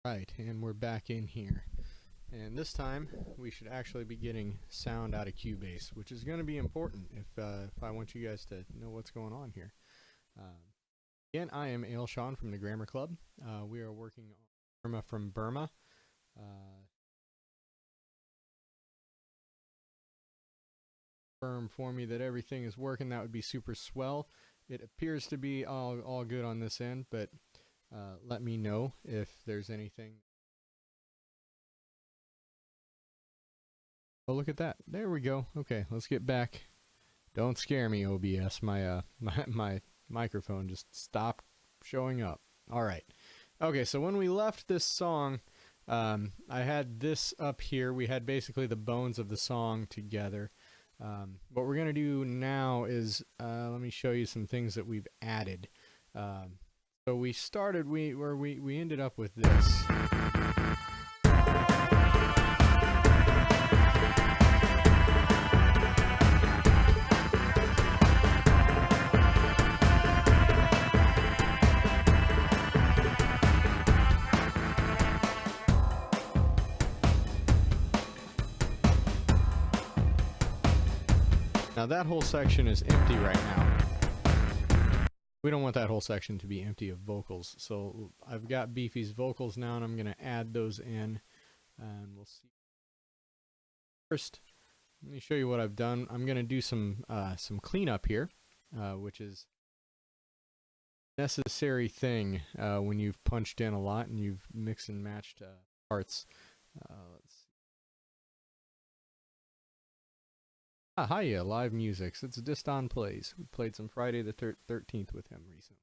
Right, and we're back in here. And this time, we should actually be getting sound out of Cubase, which is going to be important if I want you guys to know what's going on here. Again, I am Ailsean from the Grammar Club. We are working on Erma from Burma. Confirm for me that everything is working. That would be super swell. It appears to be all good on this end, but let me know if there's anything. Oh, look at that. There we go. Okay, let's get back. Don't scare me, OBS. My microphone just stopped showing up. All right. Okay, so when we left this song, I had this up here. We had basically the bones of the song together. What we're going to do now is, let me show you some things that we've added. So we started, we ended up with this. Now that whole section is empty right now. We don't want that whole section to be empty of vocals. So I've got Beefy's vocals now, and I'm going to add those in, and we'll see. First, let me show you what I've done. I'm going to do some cleanup here, which is a necessary thing when you've punched in a lot and you've mixed and matched parts. Let's see. Hiya, Live Musics. It's Diston Plays. We played some Friday the 13th with him recently.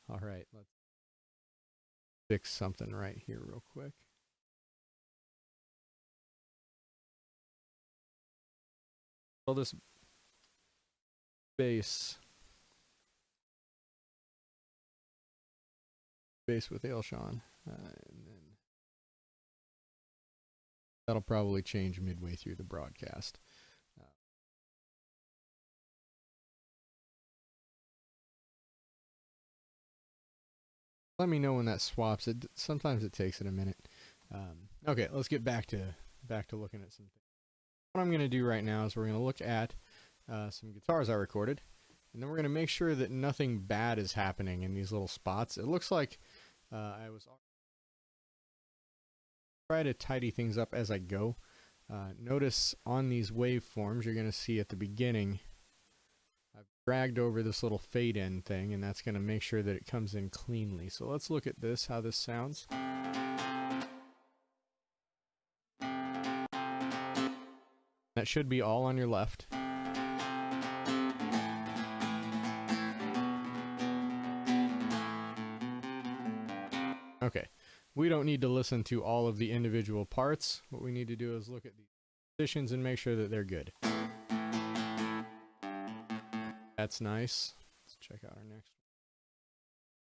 Alright, let's fix something right here real quick. Well, this bass with Ailsean. And then that'll probably change midway through the broadcast. Let me know when that swaps. Sometimes it takes it a minute. Okay, let's get back to looking at some things. What I'm going to do right now is we're going to look at some guitars I recorded, and then we're going to make sure that nothing bad is happening in these little spots. It looks like I was try to tidy things up as I go. Notice on these waveforms, you're going to see at the beginning, I've dragged over this little fade in thing, and that's going to make sure that it comes in cleanly. So let's look at this, how this sounds. That should be all on your left. Okay. We don't need to listen to all of the individual parts. What we need to do is look at the positions and make sure that they're good. That's nice. Let's check out our next one.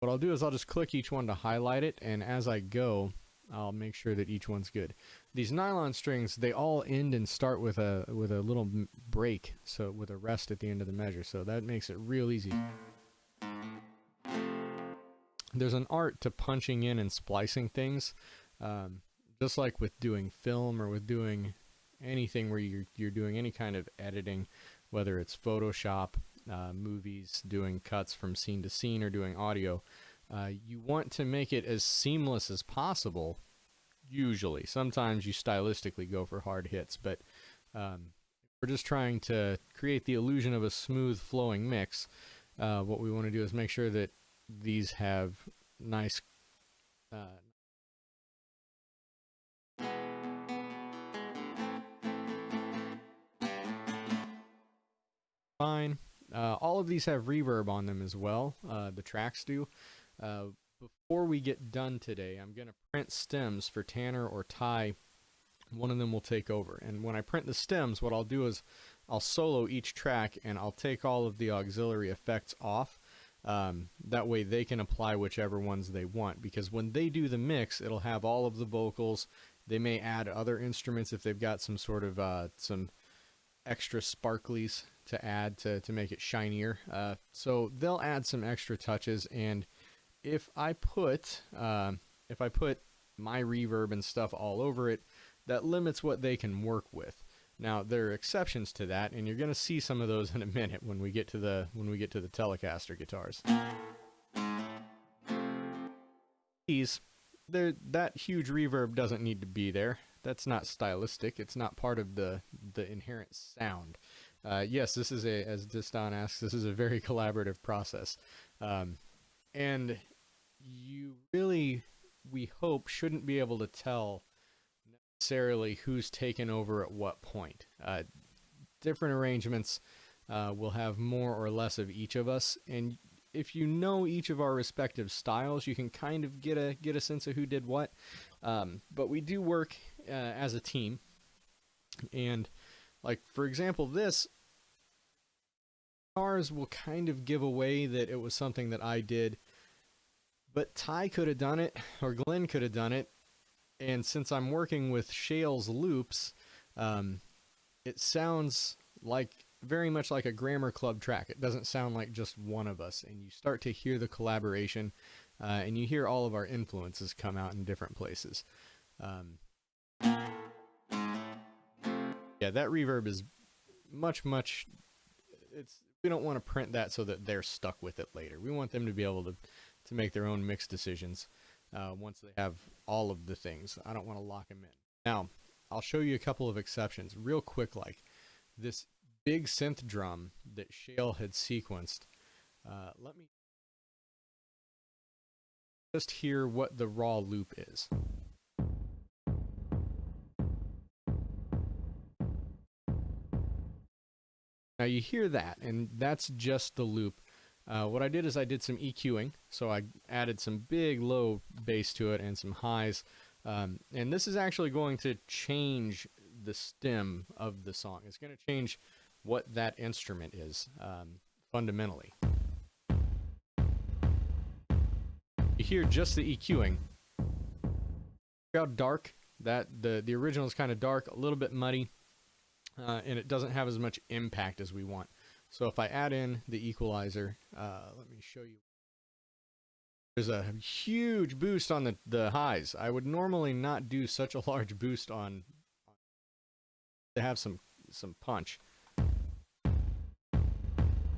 What I'll do is I'll just click each one to highlight it, and as I go, I'll make sure that each one's good. These nylon strings, they all end and start with a little break, so with a rest at the end of the measure, so that makes it real easy. There's an art to punching in and splicing things, just like with doing film or with doing anything where you're doing any kind of editing, whether it's Photoshop, movies, doing cuts from scene to scene, or doing audio. You want to make it as seamless as possible, usually. Sometimes you stylistically go for hard hits, but we're just trying to create the illusion of a smooth flowing mix. What we want to do is make sure that these have nice fine. All of these have reverb on them as well. The tracks do. Before we get done today, I'm going to print stems for Tanner or Ty. One of them will take over. And when I print the stems, what I'll do is I'll solo each track, and I'll take all of the auxiliary effects off. That way they can apply whichever ones they want, because when they do the mix, it'll have all of the vocals. They may add other instruments if they've got some sort of some extra sparklies to add to make it shinier. So they'll add some extra touches, and if I put my reverb and stuff all over it, that limits what they can work with. Now there are exceptions to that, and you're going to see some of those in a minute when we get to the Telecaster guitars. That huge reverb doesn't need to be there. That's not stylistic. It's not part of the inherent sound. Yes, this is as Diston asks, this is a very collaborative process, and you really, we hope, shouldn't be able to tell necessarily who's taken over at what point. Different arrangements will have more or less of each of us, and if you know each of our respective styles, you can kind of get a sense of who did what. But we do work as a team, and like for example, this guitars will kind of give away that it was something that I did, but Ty could have done it, or Glenn could have done it. And since I'm working with Shale's loops, it sounds like very much like a Grammar Club track. It doesn't sound like just one of us, and you start to hear the collaboration, and you hear all of our influences come out in different places. Yeah, that reverb is much, we don't want to print that so that they're stuck with it later. We want them to be able to make their own mix decisions once they have all of the things. I don't want to lock them in. Now, I'll show you a couple of exceptions real quick, like this big synth drum that Shale had sequenced. Let me just hear what the raw loop is. Now you hear that, and that's just the loop. What I did is I did some EQing, so I added some big low bass to it and some highs, and this is actually going to change the stem of the song. It's going to change what that instrument is, fundamentally. You hear just the EQing. How dark that the original is, kind of dark, a little bit muddy, and it doesn't have as much impact as we want. So if I add in the equalizer, let me show you. There's a huge boost on the highs. I would normally not do such a large boost on to have some punch.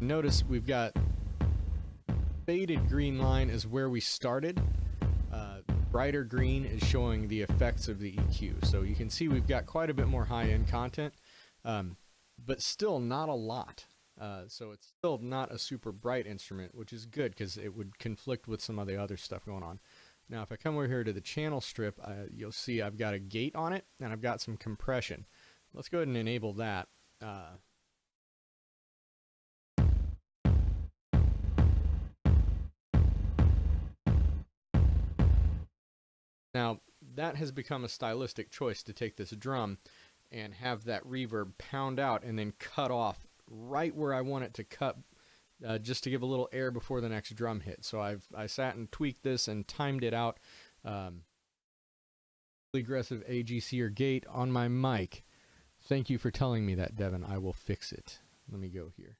Notice we've got faded green line is where we started. Brighter green is showing the effects of the EQ. So you can see we've got quite a bit more high-end content, but still not a lot. So it's still not a super bright instrument, which is good because it would conflict with some of the other stuff going on. Now if I come over here to the channel strip, you'll see I've got a gate on it and I've got some compression. Let's go ahead and enable that. Now that has become a stylistic choice to take this drum and have that reverb pound out and then cut off right where I want it to cut, just to give a little air before the next drum hit. So I sat and tweaked this and timed it out. Aggressive AGC or gate on my mic. Thank you for telling me that, Devin. I will fix it. Let me go here.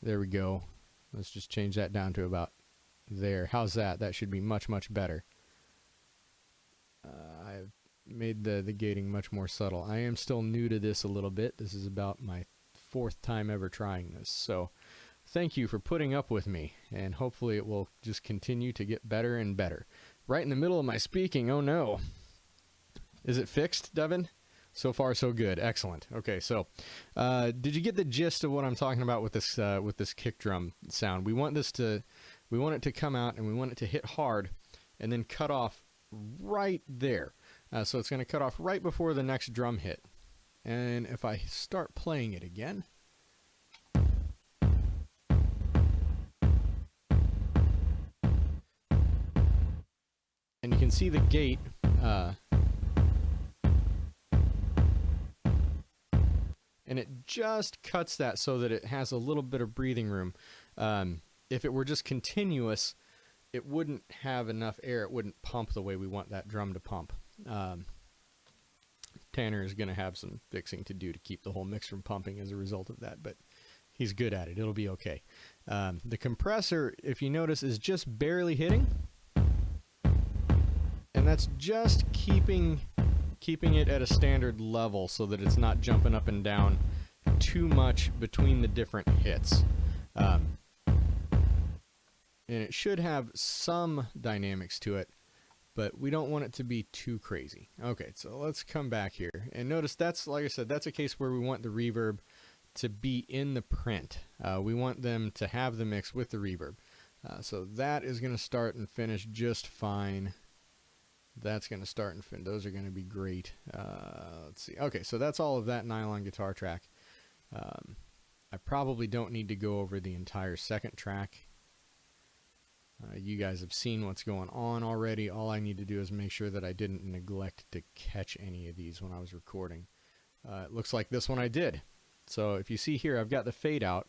There we go. Let's just change that down to about there. How's that? That should be much, much better. I've made the gating much more subtle. I am still new to this a little bit. This is about my 4th time ever trying this. So thank you for putting up with me, and hopefully it will just continue to get better and better. Right in the middle of my speaking. Oh no. Is it fixed, Devin? So far so good. Excellent. Okay, so did you get the gist of what I'm talking about with this kick drum sound? We want it to come out, and we want it to hit hard and then cut off right there. So it's going to cut off right before the next drum hit. And if I start playing it again, and you can see the gate and it just cuts that so that it has a little bit of breathing room. If it were just continuous, it wouldn't have enough air. It wouldn't pump the way we want that drum to pump. Tanner is going to have some fixing to do to keep the whole mix from pumping as a result of that, but he's good at it. It'll be okay. The compressor, if you notice, is just barely hitting, and that's just keeping it at a standard level so that it's not jumping up and down too much between the different hits. And it should have some dynamics to it, but we don't want it to be too crazy. Okay, so let's come back here. And notice that's, like I said, that's a case where we want the reverb to be in the print. We want them to have the mix with the reverb. So that is going to start and finish just fine. That's going to start and finish. Those are going to be great. Let's see. Okay, so that's all of that nylon guitar track. I probably don't need to go over the entire second track. You guys have seen what's going on already. All I need to do is make sure that I didn't neglect to catch any of these when I was recording. It looks like this one I did. So if you see here, I've got the fade out.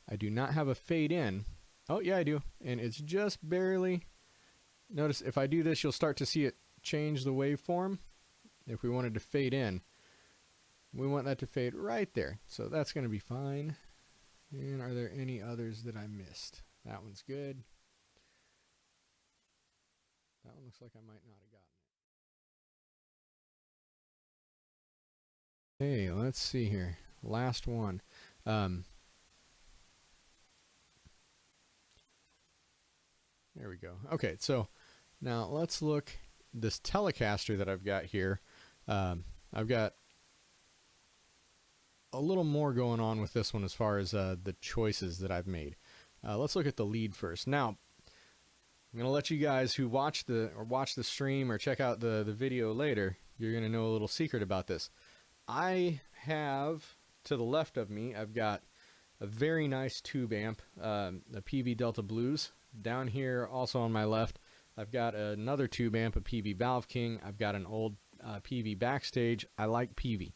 I do not have a fade in. Oh, yeah, I do. And it's just barely. Notice if I do this, you'll start to see it change the waveform. If we wanted to fade in, we want that to fade right there. So that's going to be fine. And are there any others that I missed? That one's good. That one looks like I might not have gotten it. Hey, let's see here. Last one. There we go. Okay, so now let's look. This Telecaster that I've got here, I've got a little more going on with this one as far as the choices that I've made. Let's look at the lead first. Now, I'm going to let you guys who watch the stream or check out the video later, you're going to know a little secret about this. I have, to the left of me, I've got a very nice tube amp, a PV Delta Blues. Down here, also on my left, I've got another tube amp, a PV Valve King. I've got an old PV Backstage. I like PV.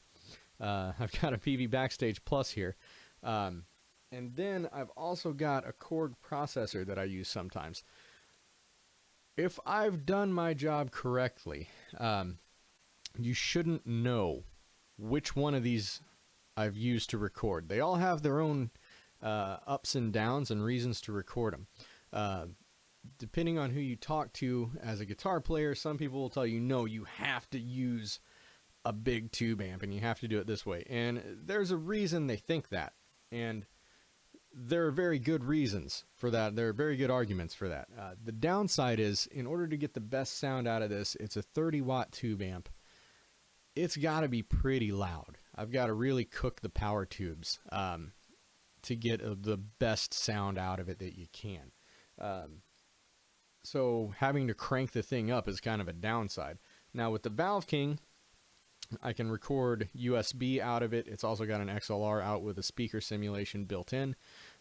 I've got a PV Backstage Plus here. And then I've also got a Korg processor that I use sometimes. If I've done my job correctly, you shouldn't know which one of these I've used to record. They all have their own ups and downs and reasons to record them. Depending on who you talk to as a guitar player, some people will tell you, no, you have to use a big tube amp and you have to do it this way. And there's a reason they think that. And there are very good reasons for that. There are very good arguments for that. The downside is, in order to get the best sound out of this, it's a 30-watt tube amp. It's got to be pretty loud. I've got to really cook the power tubes to get the best sound out of it that you can. So having to crank the thing up is kind of a downside. Now with the Valve King, I can record USB out of it. It's also got an XLR out with a speaker simulation built in.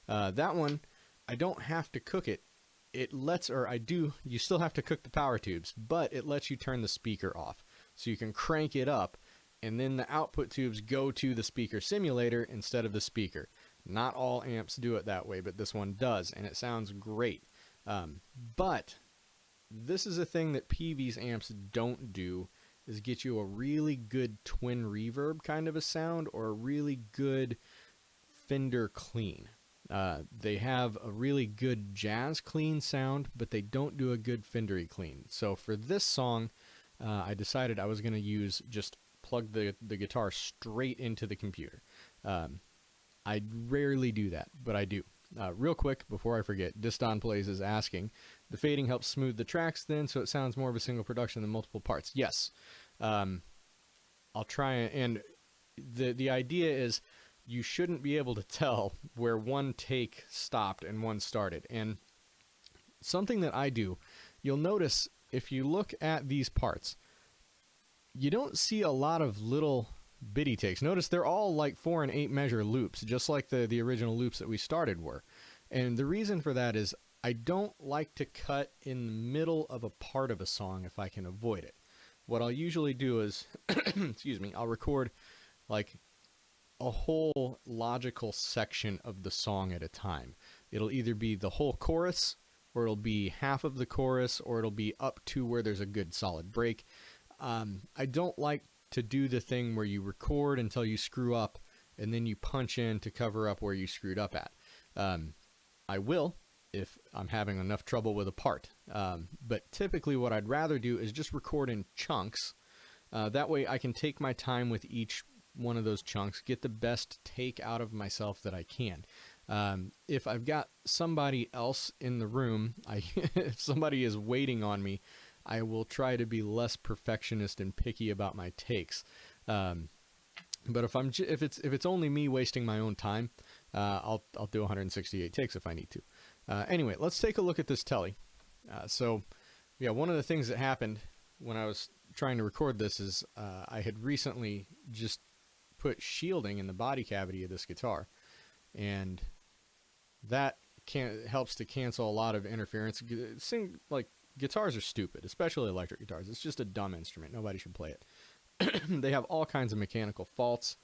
That one, I don't have to cook it. It lets, or I do, you still have to cook the power tubes, but it lets you turn the speaker off. So you can crank it up, and then the output tubes go to the speaker simulator instead of the speaker. Not all amps do it that way, but this one does, and it sounds great. But this is a thing that PV's amps don't do, is get you a really good twin reverb kind of a sound, or a really good Fender clean. They have a really good jazz clean sound, but they don't do a good Fendery clean. So for this song, I decided I was going to use, just plug the guitar straight into the computer. I rarely do that, but I do. Real quick, before I forget, Diston Plays is asking, the fading helps smooth the tracks then, so it sounds more of a single production than multiple parts. Yes. I'll try, and the idea is you shouldn't be able to tell where one take stopped and one started. And something that I do, you'll notice if you look at these parts, you don't see a lot of little bitty takes. Notice they're all like 4 and 8 measure loops, just like the original loops that we started were. And the reason for that is I don't like to cut in the middle of a part of a song if I can avoid it. What I'll usually do is, excuse me, I'll record like a whole logical section of the song at a time. It'll either be the whole chorus, or it'll be half of the chorus, or it'll be up to where there's a good solid break. I don't like to do the thing where you record until you screw up and then you punch in to cover up where you screwed up at. I will if I'm having enough trouble with a part. But typically what I'd rather do is just record in chunks. That way I can take my time with each one of those chunks, get the best take out of myself that I can. If I've got somebody else in the room, if somebody is waiting on me, I will try to be less perfectionist and picky about my takes. But if it's only me wasting my own time, I'll do 168 takes if I need to. Anyway, let's take a look at this telly. So yeah, one of the things that happened when I was trying to record this is I had recently just put shielding in the body cavity of this guitar, and that helps to cancel a lot of interference. Like, guitars are stupid, especially electric guitars. It's just a dumb instrument. Nobody should play it. They have all kinds of mechanical faults.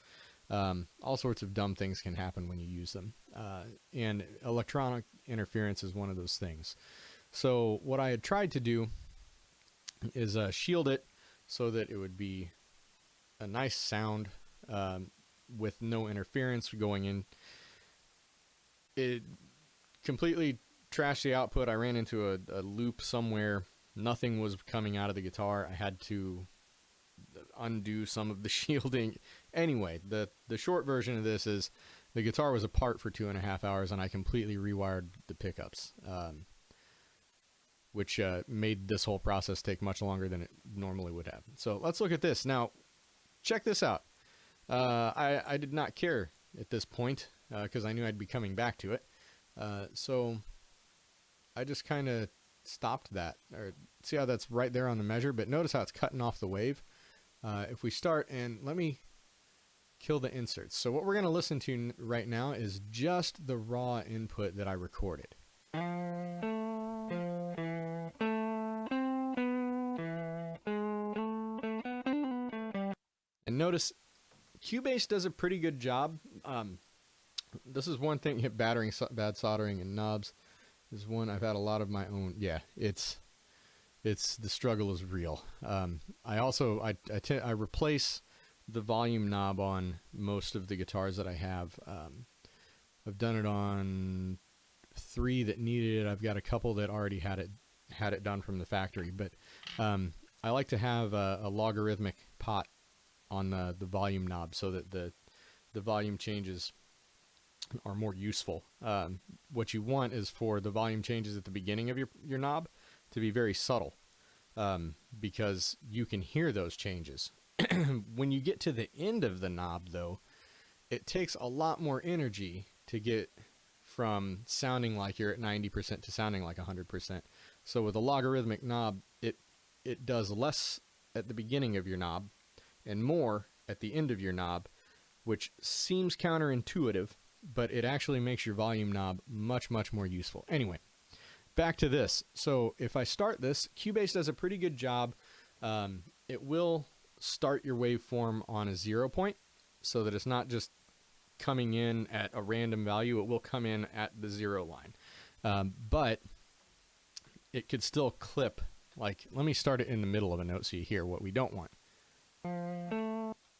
All sorts of dumb things can happen when you use them. And electronic interference is one of those things. So what I had tried to do is shield it so that it would be a nice sound with no interference going in. It completely trashed the output. I ran into a loop somewhere. Nothing was coming out of the guitar. I had to undo some of the shielding. Anyway, the short version of this is the guitar was apart for 2.5 hours, and I completely rewired the pickups, which made this whole process take much longer than it normally would have. So let's look at this. Now, check this out. I did not care at this point because I knew I'd be coming back to it. So I just kind of stopped that. Or see how that's right there on the measure, but notice how it's cutting off the wave. If we start, and let me kill the inserts. So what we're going to listen to right now is just the raw input that I recorded. And notice Cubase does a pretty good job. This is one thing, bad soldering and knobs is one. I've had a lot of my own. Yeah, it's the struggle is real. I replace the volume knob on most of the guitars that I have. I've done it on 3 that needed it. I've got a couple that already had it done from the factory, but I like to have a logarithmic pot on the volume knob so that the volume changes are more useful. What you want is for the volume changes at the beginning of your knob to be very subtle, because you can hear those changes. When you get to the end of the knob, though, it takes a lot more energy to get from sounding like you're at 90% to sounding like 100%. So with a logarithmic knob, it does less at the beginning of your knob and more at the end of your knob, which seems counterintuitive, but it actually makes your volume knob much, much more useful. Anyway, back to this. So if I start this, Cubase does a pretty good job. It will start your waveform on a 0 point so that it's not just coming in at a random value. It will come in at the 0 line. But it could still clip. Like, let me start it in the middle of a note so you hear what we don't want.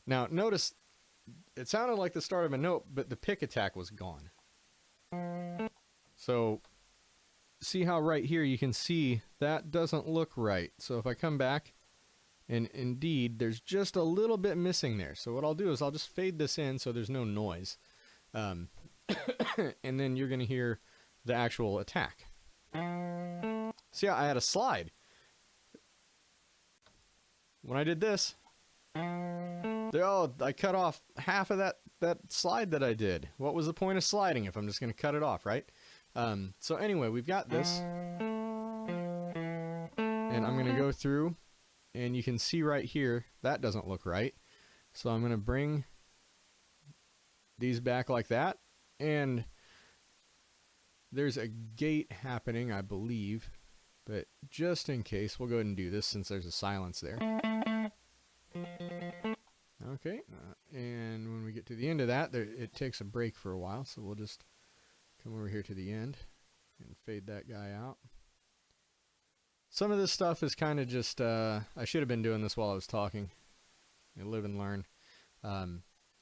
Now, notice it sounded like the start of a note, but the pick attack was gone. So, see how right here you can see that doesn't look right. So if I come back, and indeed, there's just a little bit missing there. So what I'll do is I'll just fade this in so there's no noise. And then you're going to hear the actual attack. See how I had a slide. When I did this, I cut off half of that slide that I did. What was the point of sliding if I'm just going to cut it off, right? So anyway, we've got this. And I'm going to go through, and you can see right here, that doesn't look right. So I'm going to bring these back like that. And there's a gate happening, I believe. But just in case, we'll go ahead and do this since there's a silence there. Okay, and when we get to the end of that, it takes a break for a while, so we'll just come over here to the end and fade that guy out. Some of this stuff is kind of just, I should have been doing this while I was talking. And live and learn. A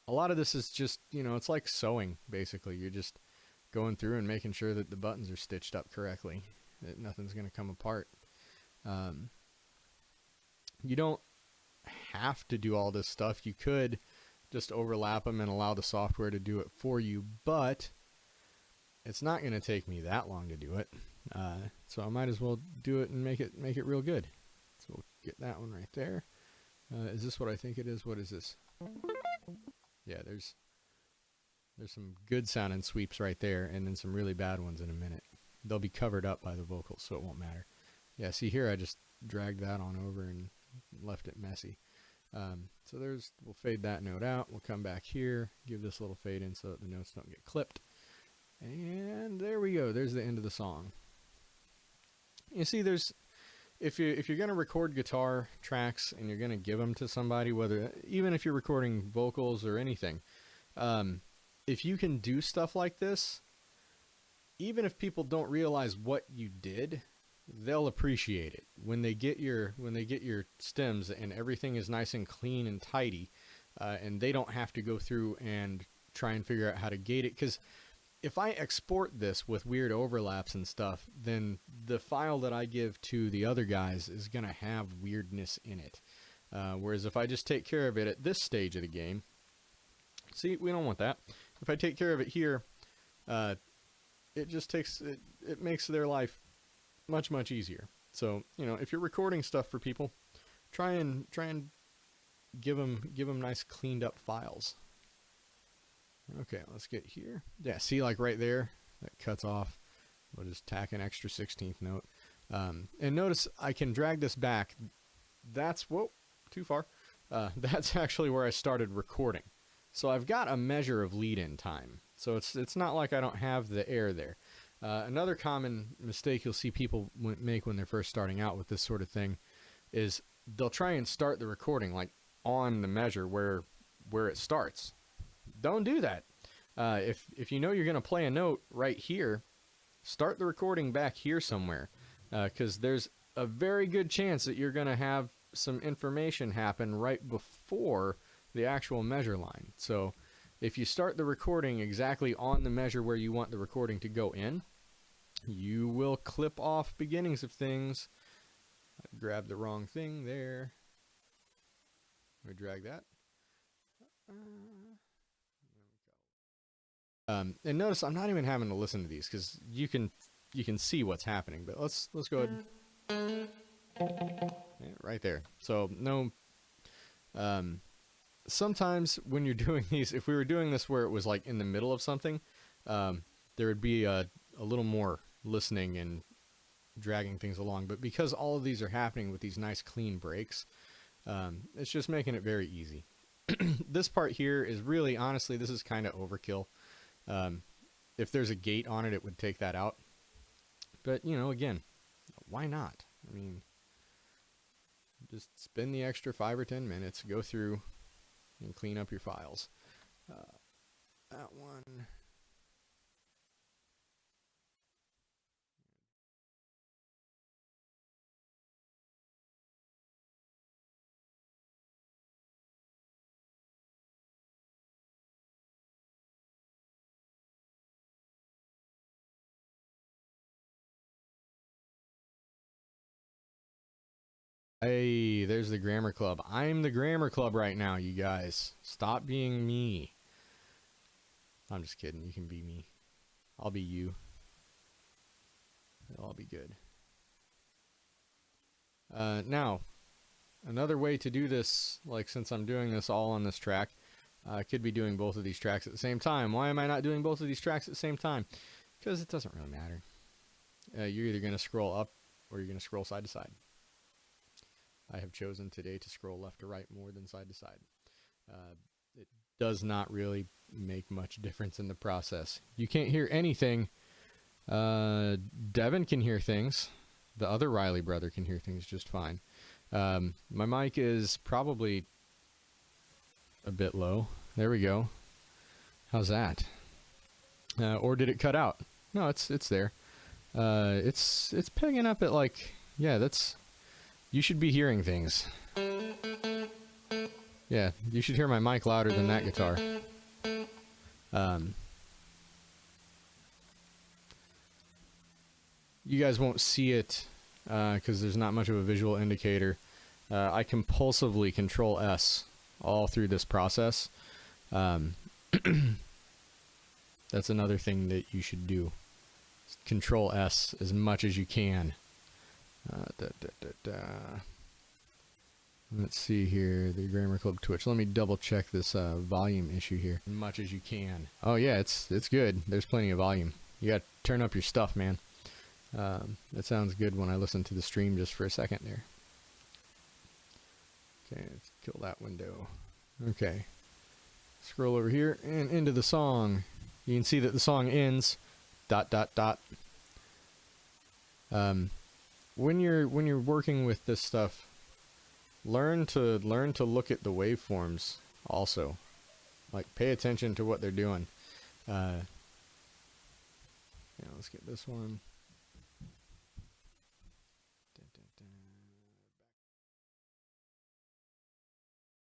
lot of this is just, you know, it's like sewing, basically. You're just going through and making sure that the buttons are stitched up correctly, that nothing's going to come apart. You don't have to do all this stuff. You could just overlap them and allow the software to do it for you, but it's not going to take me that long to do it. So I might as well do it and make it real good. So we'll get that one right there. Is this what I think it is? What is this? Yeah, there's some good sounding sweeps right there, and then some really bad ones in a minute. They'll be covered up by the vocals, so it won't matter. Yeah, see here, I just dragged that on over and left it messy. So we'll fade that note out. We'll come back here, give this a little fade in so that the notes don't get clipped. And there we go. There's the end of the song. You see, if you're going to record guitar tracks and you're going to give them to somebody, even if you're recording vocals or anything, if you can do stuff like this, even if people don't realize what you did, they'll appreciate it. When they get your stems and everything is nice and clean and tidy, and they don't have to go through and try and figure out how to gate it, because if I export this with weird overlaps and stuff, then the file that I give to the other guys is going to have weirdness in it. Whereas if I just take care of it at this stage of the game, see, we don't want that. If I take care of it here, it makes their life much, much easier. So, you know, if you're recording stuff for people, try and give them nice cleaned up files. Okay, let's get here. Yeah, see, like right there, that cuts off. We'll just tack an extra 16th note. And notice I can drag this back. That's, whoa, too far. That's actually where I started recording. So I've got a measure of lead-in time. So it's not like I don't have the air there. Another common mistake you'll see people make when they're first starting out with this sort of thing is they'll try and start the recording like on the measure where it starts. Don't do that. If you know you're going to play a note right here, start the recording back here somewhere, because there's a very good chance that you're going to have some information happen right before the actual measure line. So if you start the recording exactly on the measure where you want the recording to go in, you will clip off beginnings of things. I grabbed the wrong thing there. Let me drag that. And notice I'm not even having to listen to these because you can see what's happening. But let's go ahead. Yeah, right there. So no. Sometimes when you're doing these, if we were doing this where it was like in the middle of something, there would be a little more listening and dragging things along. But because all of these are happening with these nice clean breaks, it's just making it very easy. This part here is really, honestly, this is kind of overkill. If there's a gate on it, it would take that out. But, you know, again, why not? I mean, just spend the extra 5 or 10 minutes, go through and clean up your files. That one. Hey, there's the Grammar Club. I'm the Grammar Club right now, you guys. Stop being me. I'm just kidding. You can be me. I'll be you. It'll all be good. Now, another way to do this, like since I'm doing this all on this track, I could be doing both of these tracks at the same time. Why am I not doing both of these tracks at the same time? Because it doesn't really matter. You're either going to scroll up or you're going to scroll side to side. I have chosen today to scroll left to right more than side to side. It does not really make much difference in the process. You can't hear anything. Devin can hear things. The other Riley brother can hear things just fine. My mic is probably a bit low. There we go. How's that? Or did it cut out? No, it's there. It's picking up at like, yeah, that's, you should be hearing things. Yeah, you should hear my mic louder than that guitar. You guys won't see it because there's not much of a visual indicator. I compulsively Control S all through this process. That's another thing that you should do. Control S as much as you can. Let's see here, the Grammar Club Twitch. Let me double check this volume issue here. As much as you can. Oh yeah, it's good. There's plenty of volume. You gotta turn up your stuff, man. That sounds good when I listen to the stream just for a second there. Okay, let's kill that window. Okay. Scroll over here and into the song. You can see that the song ends ... When you're working with this stuff, learn to look at the waveforms also. Like, pay attention to what they're doing. Yeah, let's get this one.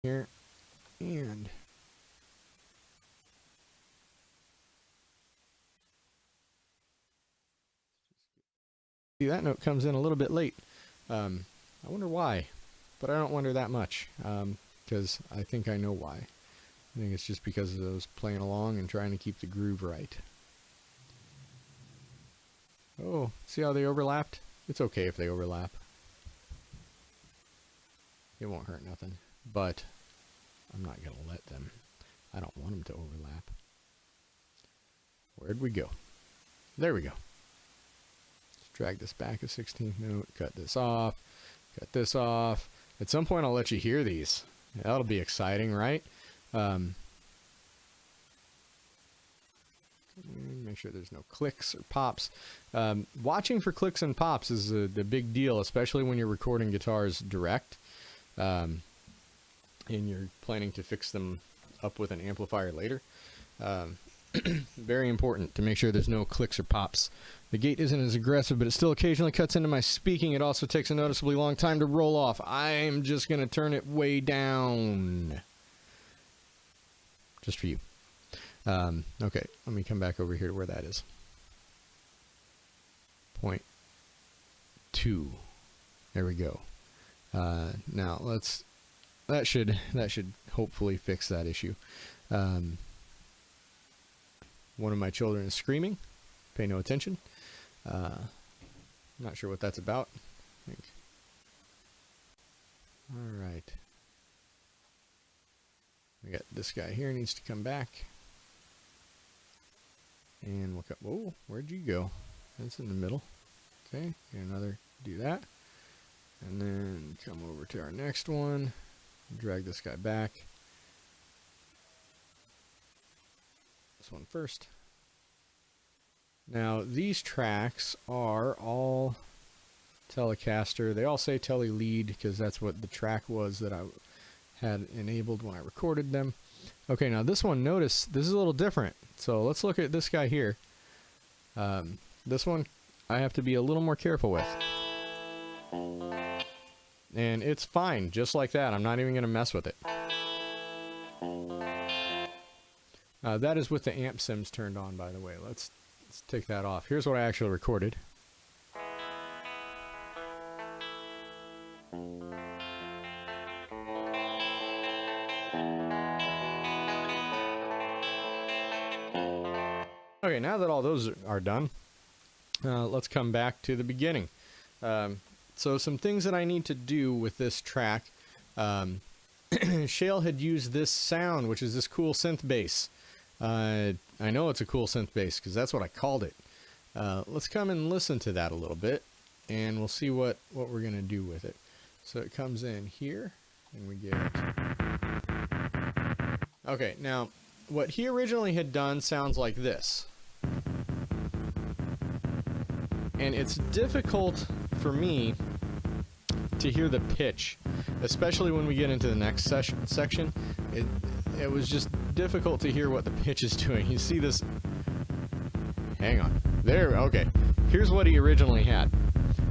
Here and see, that note comes in a little bit late. I wonder why, but I don't wonder that much because I think I know why. I think it's just because I was playing along and trying to keep the groove right. Oh, see how they overlapped? It's okay if they overlap. It won't hurt nothing, but I'm not going to let them. I don't want them to overlap. Where'd we go? There we go. Let's drag this back a 16th note, cut this off, cut this off. At some point I'll let you hear these. That'll be exciting, right? Make sure there's no clicks or pops. Watching for clicks and pops is the big deal, especially when you're recording guitars direct. And you're planning to fix them up with an amplifier later. Very important to make sure there's no clicks or pops. The gate isn't as aggressive, but it still occasionally cuts into my speaking. It also takes a noticeably long time to roll off. I'm just going to turn it way down. Just for you. Okay, let me come back over here to where that is. 0.2. There we go. Now let's... That should hopefully fix that issue. One of my children is screaming. Pay no attention. Not sure what that's about. I think. All right. We got this guy here needs to come back. And we'll cut. Whoa, where'd you go? That's in the middle. Okay, another. Do that. And then come over to our next one. Drag this guy back. This one first. Now, these tracks are all Telecaster. They all say Tele Lead because that's what the track was that I had enabled when I recorded them. Okay, now this one, notice, this is a little different. So let's look at this guy here. This one I have to be a little more careful with. And it's fine, just like that. I'm not even going to mess with it. That is with the amp sims turned on, by the way. Let's take that off. Here's what I actually recorded. Okay, now that all those are done, let's come back to the beginning. So some things that I need to do with this track. Shale had used this sound, which is this cool synth bass. I know it's a cool synth bass because that's what I called it. Let's come and listen to that a little bit, and we'll see what we're going to do with it. So it comes in here, and we get... Okay, now, what he originally had done sounds like this. And it's difficult for me to hear the pitch, especially when we get into the next section. it was just difficult to hear what the pitch is doing. You see this? Hang on. There, okay. Here's what he originally had.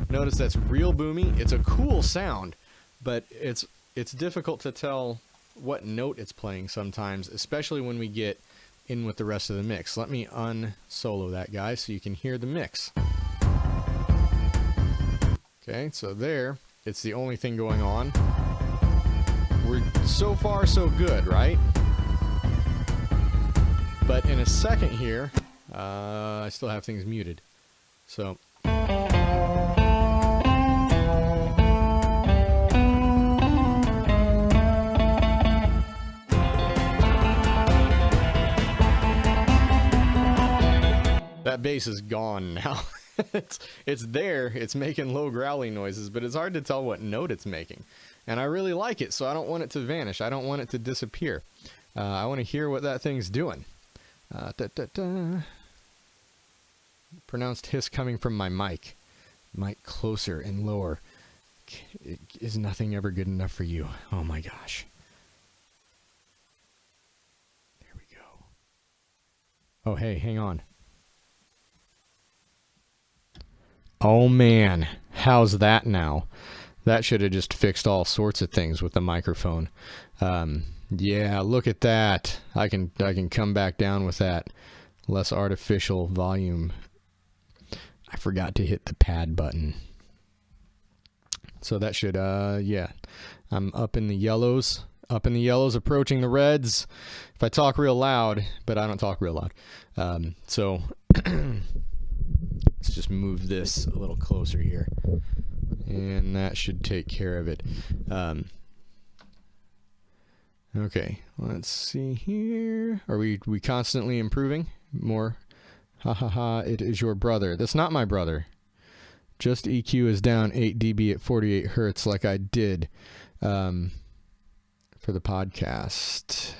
Notice that's real boomy. It's a cool sound, but it's difficult to tell what note it's playing sometimes, especially when we get in with the rest of the mix. Let me unsolo that guy so you can hear the mix. Okay, so there, it's the only thing going on. We're so far so good, right? But in a second here, I still have things muted. So that bass is gone now. it's there, it's making low growling noises, but it's hard to tell what note it's making. And I really like it, so I don't want it to vanish. I don't want it to disappear. I want to hear what that thing's doing. Pronounced hiss coming from my mic. Mic closer and lower. Is nothing ever good enough for you? Oh my gosh. There we go. Oh, hey, hang on. Oh man, how's that now? That should have just fixed all sorts of things with the microphone. Yeah, look at that. I can come back down with that less artificial volume. I forgot to hit the pad button. So that should, yeah. I'm up in the yellows. Up in the yellows, approaching the reds. If I talk real loud, but I don't talk real loud. So let's just move this a little closer here. And that should take care of it. Okay, let's see here. Are we constantly improving? More? Ha ha ha, it is your brother. That's not my brother. Just EQ is down 8 dB at 48 hertz like I did for the podcast.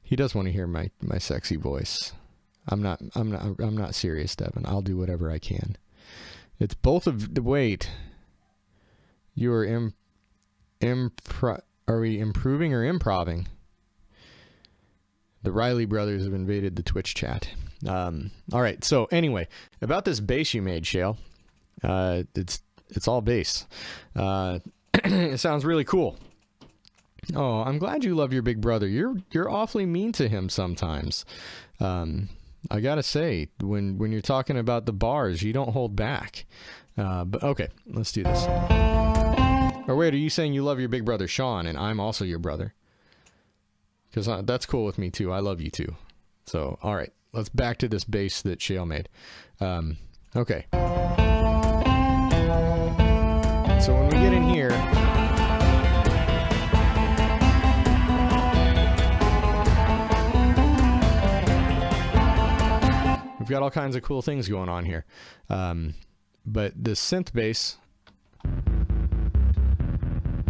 He does want to hear my sexy voice. I'm not serious, Devin. I'll do whatever I can. It's both of the wait. You are are we improving or improving? The Riley brothers have invaded the Twitch chat. All right. So anyway, about this bass you made, Shale. It's all bass. It sounds really cool. Oh, I'm glad you love your big brother. You're awfully mean to him sometimes. I gotta say, when you're talking about the bars, you don't hold back. But okay, let's do this. Or wait, are you saying you love your big brother Sean, and I'm also your brother? Because that's cool with me too. I love you too. So, all right, let's back to this bass that Shale made. Okay. So when we get in here, we've got all kinds of cool things going on here. But the synth bass,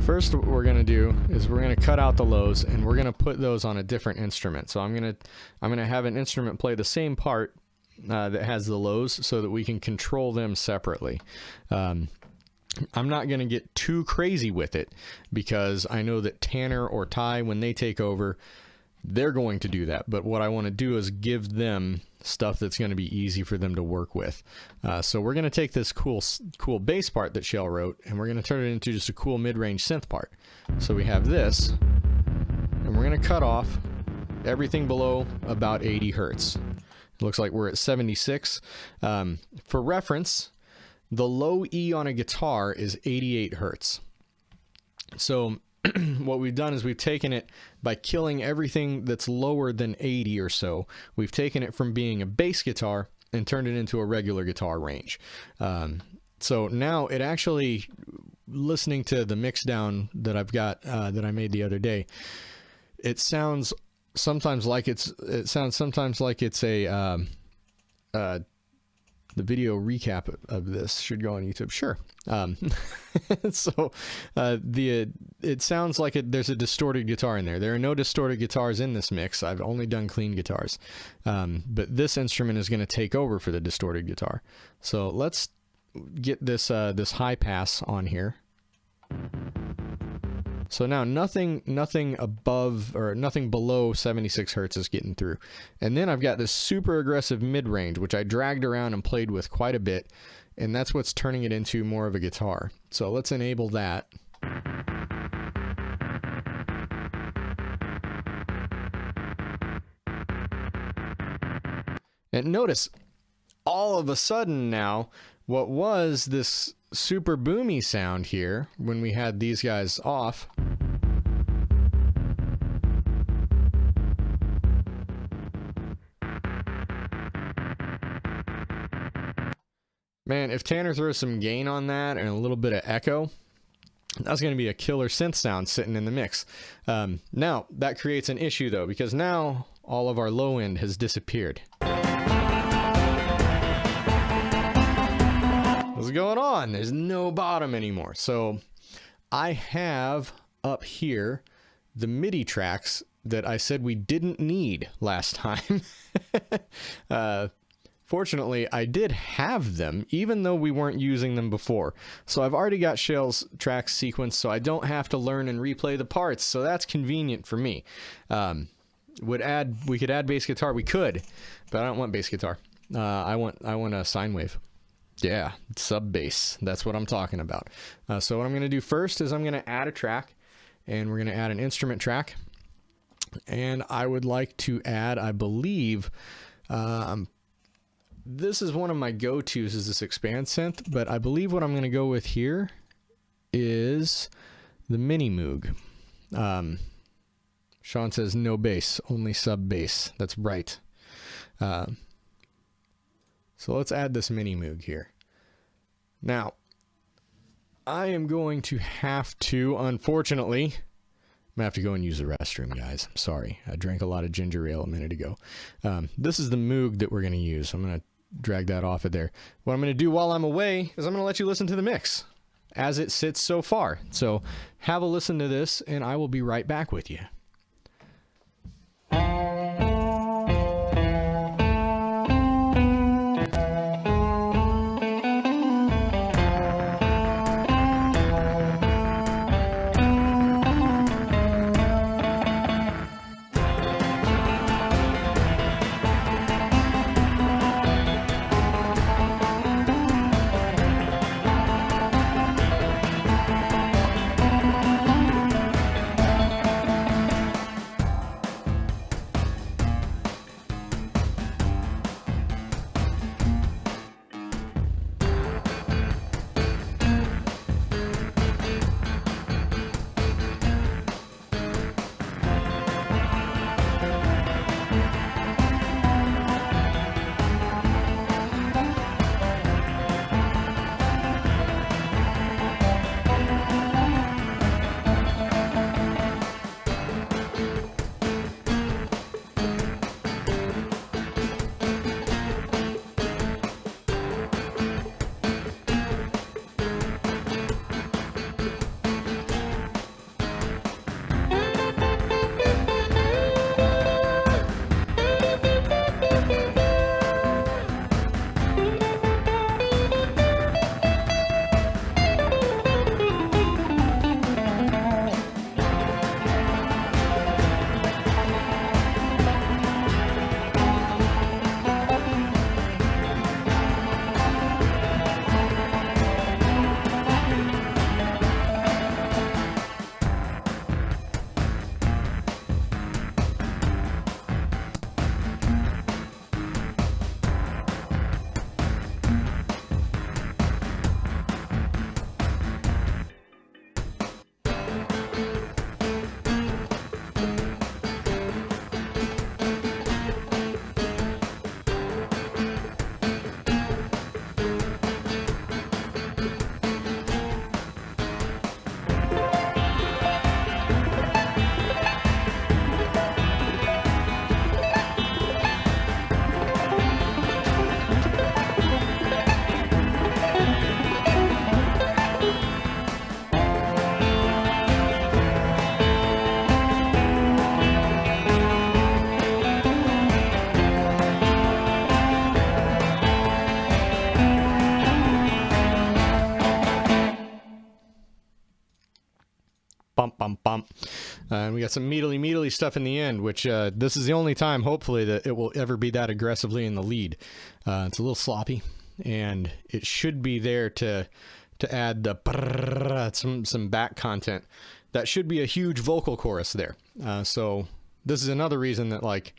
first what we're going to do is we're going to cut out the lows and we're going to put those on a different instrument. So I'm going to have an instrument play the same part that has the lows so that we can control them separately. I'm not going to get too crazy with it because I know that Tanner or Ty, when they take over, they're going to do that. But what I want to do is give them stuff that's going to be easy for them to work with. So we're going to take this cool bass part that Shale wrote, and we're going to turn it into just a cool mid-range synth part. So we have this, and we're going to cut off everything below about 80 hertz. It looks like we're at 76. For reference, the low E on a guitar is 88 hertz. So what we've done is we've taken it by killing everything that's lower than 80 or so. We've taken it from being a bass guitar and turned it into a regular guitar range. So now it actually, listening to the mix down that I've got that I made the other day, it sounds sometimes like it's a the video recap of this should go on YouTube. Sure. So it sounds like there's a distorted guitar in there. There are no distorted guitars in this mix. I've only done clean guitars. But this instrument is going to take over for the distorted guitar. So let's get this high pass on here. So now nothing above or nothing below 76 hertz is getting through. And then I've got this super aggressive mid-range, which I dragged around and played with quite a bit, and that's what's turning it into more of a guitar. So let's enable that. And notice, all of a sudden now, what was this super boomy sound here when we had these guys off, man, if Tanner throws some gain on that and a little bit of echo, that's going to be a killer synth sound sitting in the mix. Now, that creates an issue though, because now all of our low end has disappeared. What's going on? There's no bottom anymore. So I have up here the MIDI tracks that I said we didn't need last time. Fortunately, I did have them, even though we weren't using them before. So I've already got Shell's tracks sequenced, so I don't have to learn and replay the parts. So that's convenient for me. We could add bass guitar. We could, but I don't want bass guitar. I want a sine wave. Yeah, sub bass. That's what I'm talking about. So what I'm going to do first is I'm going to add a track, and we're going to add an instrument track. And I would like to add, I believe, this is one of my go-tos, is this expand synth, but I believe what I'm going to go with here is the Mini Moog. Sean says no bass, only sub bass. That's right. So let's add this Mini Moog here. Now, I am going to have to, unfortunately, I'm gonna have to go and use the restroom, guys. I'm sorry. I drank a lot of ginger ale a minute ago. This is the Moog that we're going to use. I'm going to drag that off of there. What I'm going to do while I'm away is I'm going to let you listen to the mix as it sits so far. So have a listen to this, and I will be right back with you. bump, bump, bump. And we got some mealy stuff in the end, which this is the only time, hopefully, that it will ever be that aggressively in the lead. It's a little sloppy, and it should be there to add the some back content. That should be a huge vocal chorus there. So this is another reason that, like,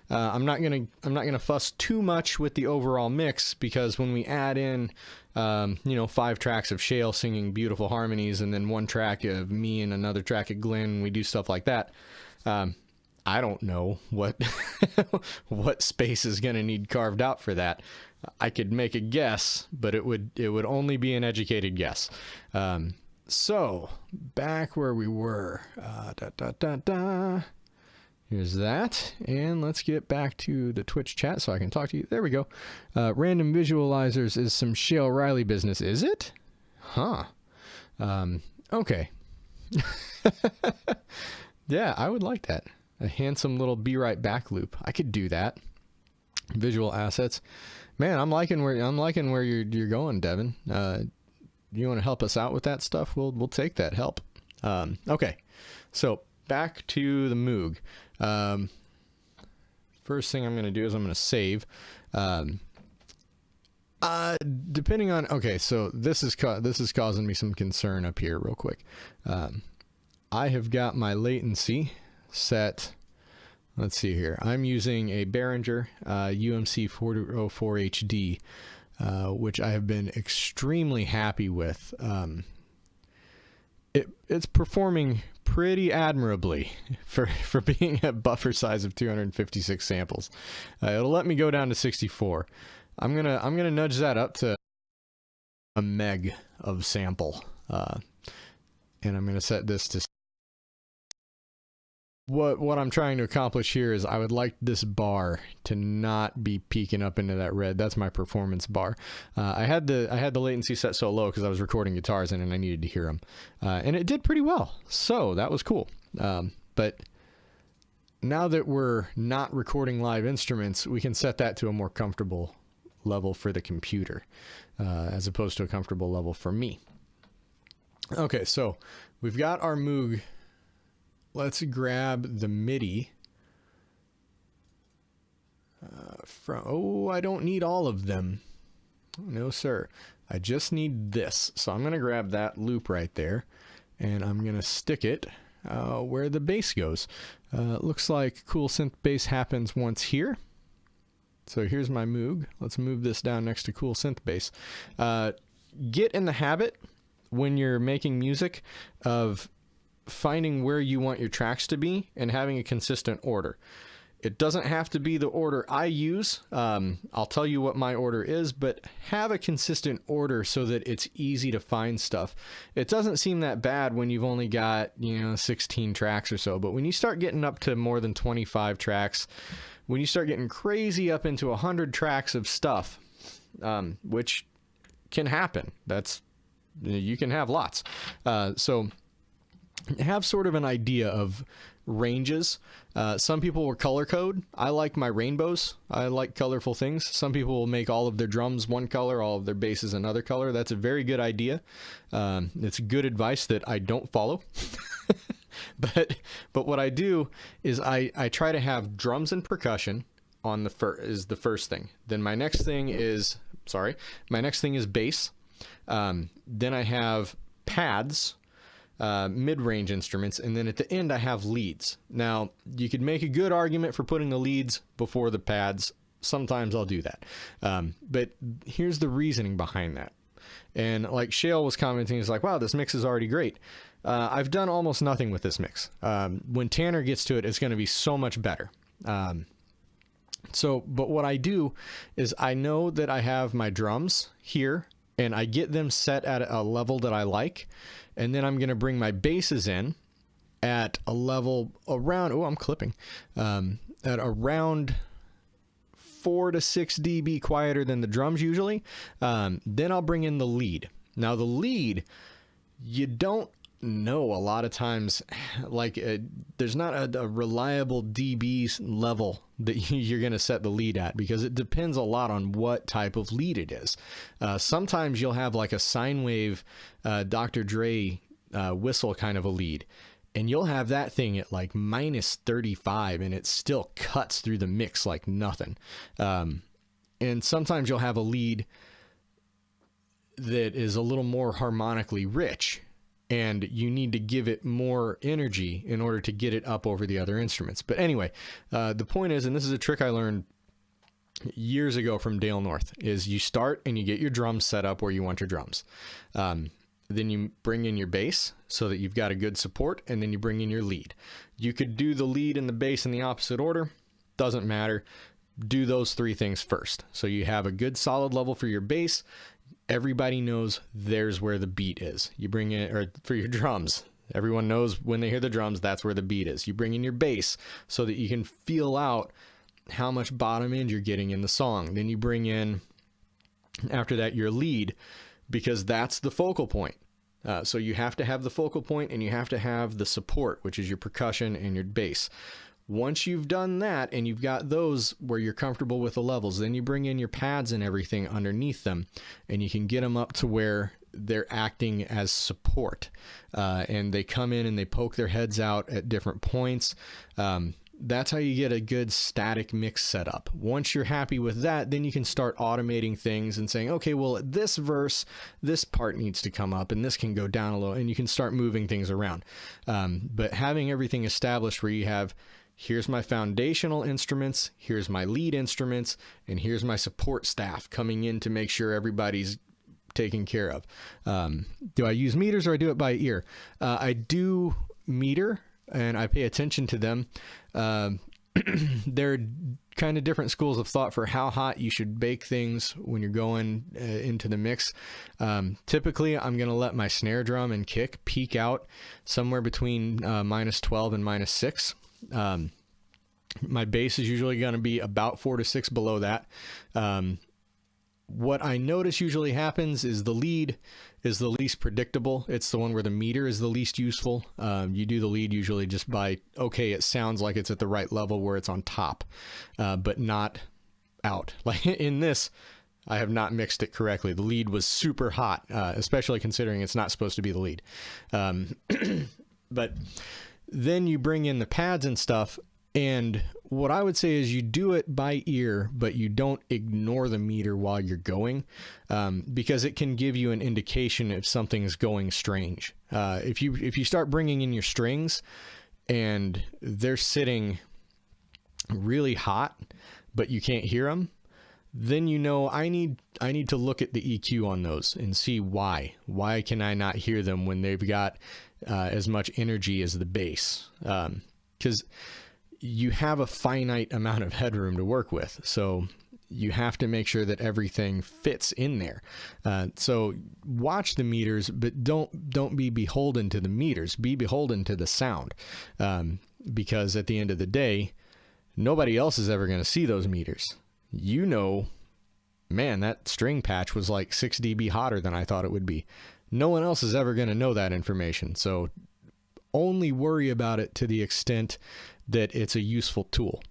I'm not gonna fuss too much with the overall mix, because when we add in, you know, 5 tracks of Shale singing beautiful harmonies, and then 1 track of me and another track of Glenn, we do stuff like that. I don't know what what space is gonna need carved out for that. I could make a guess, but it would only be an educated guess. So back where we were, here's that, and let's get back to the Twitch chat so I can talk to you. There we go. Random visualizers is some Shale Riley business, is it? Huh. Okay. Yeah, I would like that. A handsome little Be Right Back loop. I could do that. Visual assets. Man, I'm liking where you're going, Devin. You want to help us out with that stuff? We'll take that help. Okay, so back to the Moog. First thing I'm going to do is I'm going to save. Depending on, okay, so this is causing me some concern up here real quick. I have got my latency set. Let's see here. I'm using a Behringer UMC 404 HD, which I have been extremely happy with. It's performing pretty admirably for being a buffer size of 256 samples. It'll let me go down to 64. I'm gonna nudge that up to a meg of sample, and I'm gonna set this to. What I'm trying to accomplish here is I would like this bar to not be peaking up into that red. That's my performance bar. I had the latency set so low because I was recording guitars in and I needed to hear them, and it did pretty well. So that was cool. But now that we're not recording live instruments, we can set that to a more comfortable level for the computer, as opposed to a comfortable level for me. Okay, so we've got our Moog. Let's grab the MIDI I don't need all of them. No, sir. I just need this. So I'm going to grab that loop right there, and I'm going to stick it where the bass goes. Looks like cool synth bass happens once here. So here's my Moog. Let's move this down next to cool synth bass. Get in the habit when you're making music of finding where you want your tracks to be and having a consistent order. It doesn't have to be the order I use. I'll tell you what my order is, but have a consistent order so that it's easy to find stuff. It doesn't seem that bad when you've only got, 16 tracks or so, but when you start getting up to more than 25 tracks, when you start getting crazy up into 100 tracks of stuff, which can happen, you can have lots. So have sort of an idea of ranges. Some people will color code. I like my rainbows. I like colorful things. Some people will make all of their drums one color, all of their basses another color. That's a very good idea. It's good advice that I don't follow. But what I do is I try to have drums and percussion on the first thing. Then my next thing is bass. Then I have pads, mid-range instruments, and then at the end I have leads. Now you could make a good argument for putting the leads before the pads. Sometimes I'll do that, but here's the reasoning behind that. And like Shale was commenting, he's like, wow, this mix is already great. I've done almost nothing with this mix. When Tanner gets to it, it's going to be so much better. But what I do is I know that I have my drums here and I get them set at a level that I like. And then I'm going to bring my basses in at a level around, I'm clipping, at around 4 to 6 dB quieter than the drums usually. Then I'll bring in the lead. Now the lead, you don't know a lot of times, like there's not a reliable dB level that you're going to set the lead at, because it depends a lot on what type of lead it is. Sometimes you'll have like a sine wave Dr. Dre whistle kind of a lead, and you'll have that thing at like minus 35 and it still cuts through the mix like nothing. And sometimes you'll have a lead that is a little more harmonically rich, and you need to give it more energy in order to get it up over the other instruments. But anyway, the point is, and this is a trick I learned years ago from Dale North, is you start and you get your drums set up where you want your drums. Then you bring in your bass so that you've got a good support, and then you bring in your lead. You could do the lead and the bass in the opposite order. Doesn't matter. Do those three things first. So you have a good solid level for your bass. Everybody knows there's where the beat is. You bring in, or for your drums, everyone knows when they hear the drums, that's where the beat is. You bring in your bass so that you can feel out how much bottom end you're getting in the song. Then you bring in, after that, your lead, because that's the focal point. So you have to have the focal point, and you have to have the support, which is your percussion and your bass. Once you've done that and you've got those where you're comfortable with the levels, then you bring in your pads and everything underneath them, and you can get them up to where they're acting as support. And they come in and they poke their heads out at different points. That's how you get a good static mix setup. Once you're happy with that, then you can start automating things and saying, okay, well, at this verse, this part needs to come up and this can go down a little, and you can start moving things around. But having everything established where you have, here's my foundational instruments, here's my lead instruments, and here's my support staff coming in to make sure everybody's taken care of. Do I use meters or I do it by ear? I do meter, and I pay attention to them. There are kind of different schools of thought for how hot you should bake things when you're going into the mix. Typically, I'm going to let my snare drum and kick peak out somewhere between minus 12 and minus 6. My bass is usually going to be about 4 to 6 below that. What I notice usually happens is the lead is the least predictable. It's the one where the meter is the least useful. You do the lead usually just by, okay, it sounds like it's at the right level where it's on top, but not out. Like in this, I have not mixed it correctly. The lead was super hot, especially considering it's not supposed to be the lead. But then you bring in the pads and stuff, and what I would say is you do it by ear, but you don't ignore the meter while you're going, because it can give you an indication if something's going strange. If you start bringing in your strings and they're sitting really hot, but you can't hear them, then you know I need to look at the EQ on those and see why. Why can I not hear them when they've got as much energy as the bass? Because you have a finite amount of headroom to work with, so you have to make sure that everything fits in there. So watch the meters, but don't be beholden to the meters. Be beholden to the sound, because at the end of the day, nobody else is ever going to see those meters. You know, man, that string patch was like 6 dB hotter than I thought it would be. No one else is ever going to know that information. So only worry about it to the extent that it's a useful tool.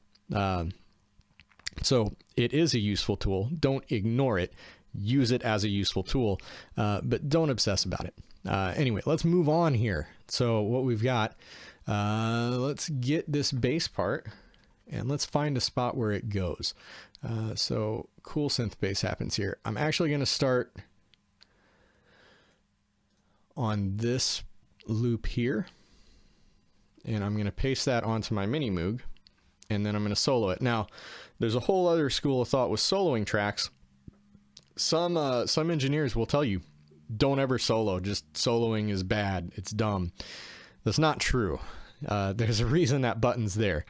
So it is a useful tool. Don't ignore it. Use it as a useful tool, but don't obsess about it. Anyway, let's move on here. So what we've got, let's get this bass part and let's find a spot where it goes. So cool synth bass happens here. I'm actually going to start on this loop here, and I'm going to paste that onto my mini Moog, and then I'm going to solo it. Now, there's a whole other school of thought with soloing tracks. Some engineers will tell you, don't ever solo. Just soloing is bad. It's dumb. That's not true. There's a reason that button's there.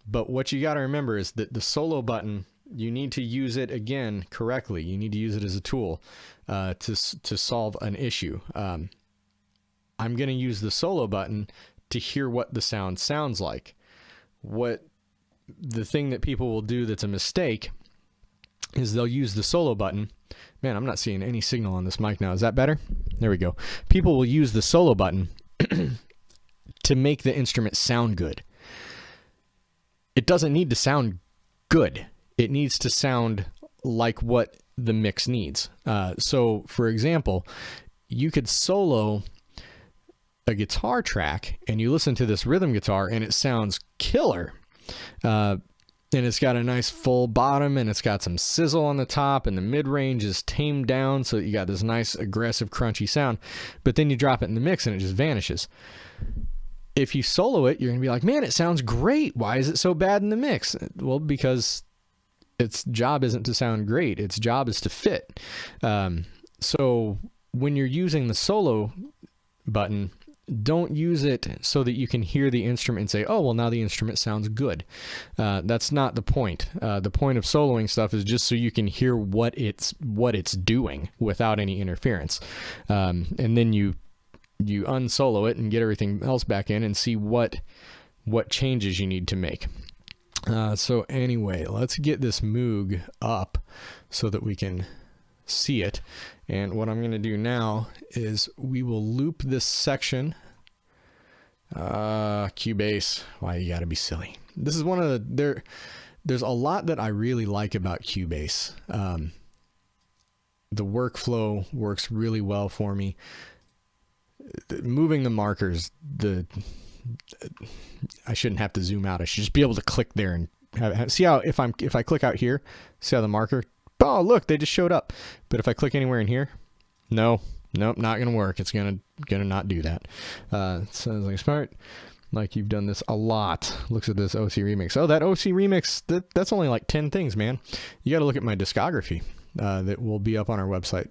But what you got to remember is that the solo button, you need to use it again correctly. You need to use it as a tool to solve an issue. I'm going to use the solo button to hear what the sound sounds like. What the thing that people will do that's a mistake is they'll use the solo button. Man, I'm not seeing any signal on this mic now. Is that better? There we go. People will use the solo button to make the instrument sound good. It doesn't need to sound good. It needs to sound like what the mix needs. So, for example, you could solo a guitar track and you listen to this rhythm guitar and it sounds killer. And it's got a nice full bottom and it's got some sizzle on the top and the mid-range is tamed down so that you got this nice aggressive crunchy sound. But then you drop it in the mix and it just vanishes. If you solo it, you're going to be like, man, it sounds great. Why is it so bad in the mix? Well, because its job isn't to sound great. Its job is to fit. So when you're using the solo button, don't use it so that you can hear the instrument and say, oh, well, now the instrument sounds good. That's not the point. The point of soloing stuff is just so you can hear what it's doing without any interference. And then you unsolo it and get everything else back in and see what changes you need to make. So anyway, let's get this Moog up so that we can see it. And what I'm going to do now is we will loop this section. Cubase, why you gotta be silly. This is one of the, there's a lot that I really like about Cubase. The workflow works really well for me. Moving the markers, I shouldn't have to zoom out. I should just be able to click there and see how, if I click out here, see how the marker, oh, look, they just showed up. But if I click anywhere in here, nope, not gonna work. It's gonna not do that. Sounds like smart, like you've done this a lot. Looks at this OC remix. Oh, that OC remix, that's only like 10 things, man. You got to look at my discography that will be up on our website.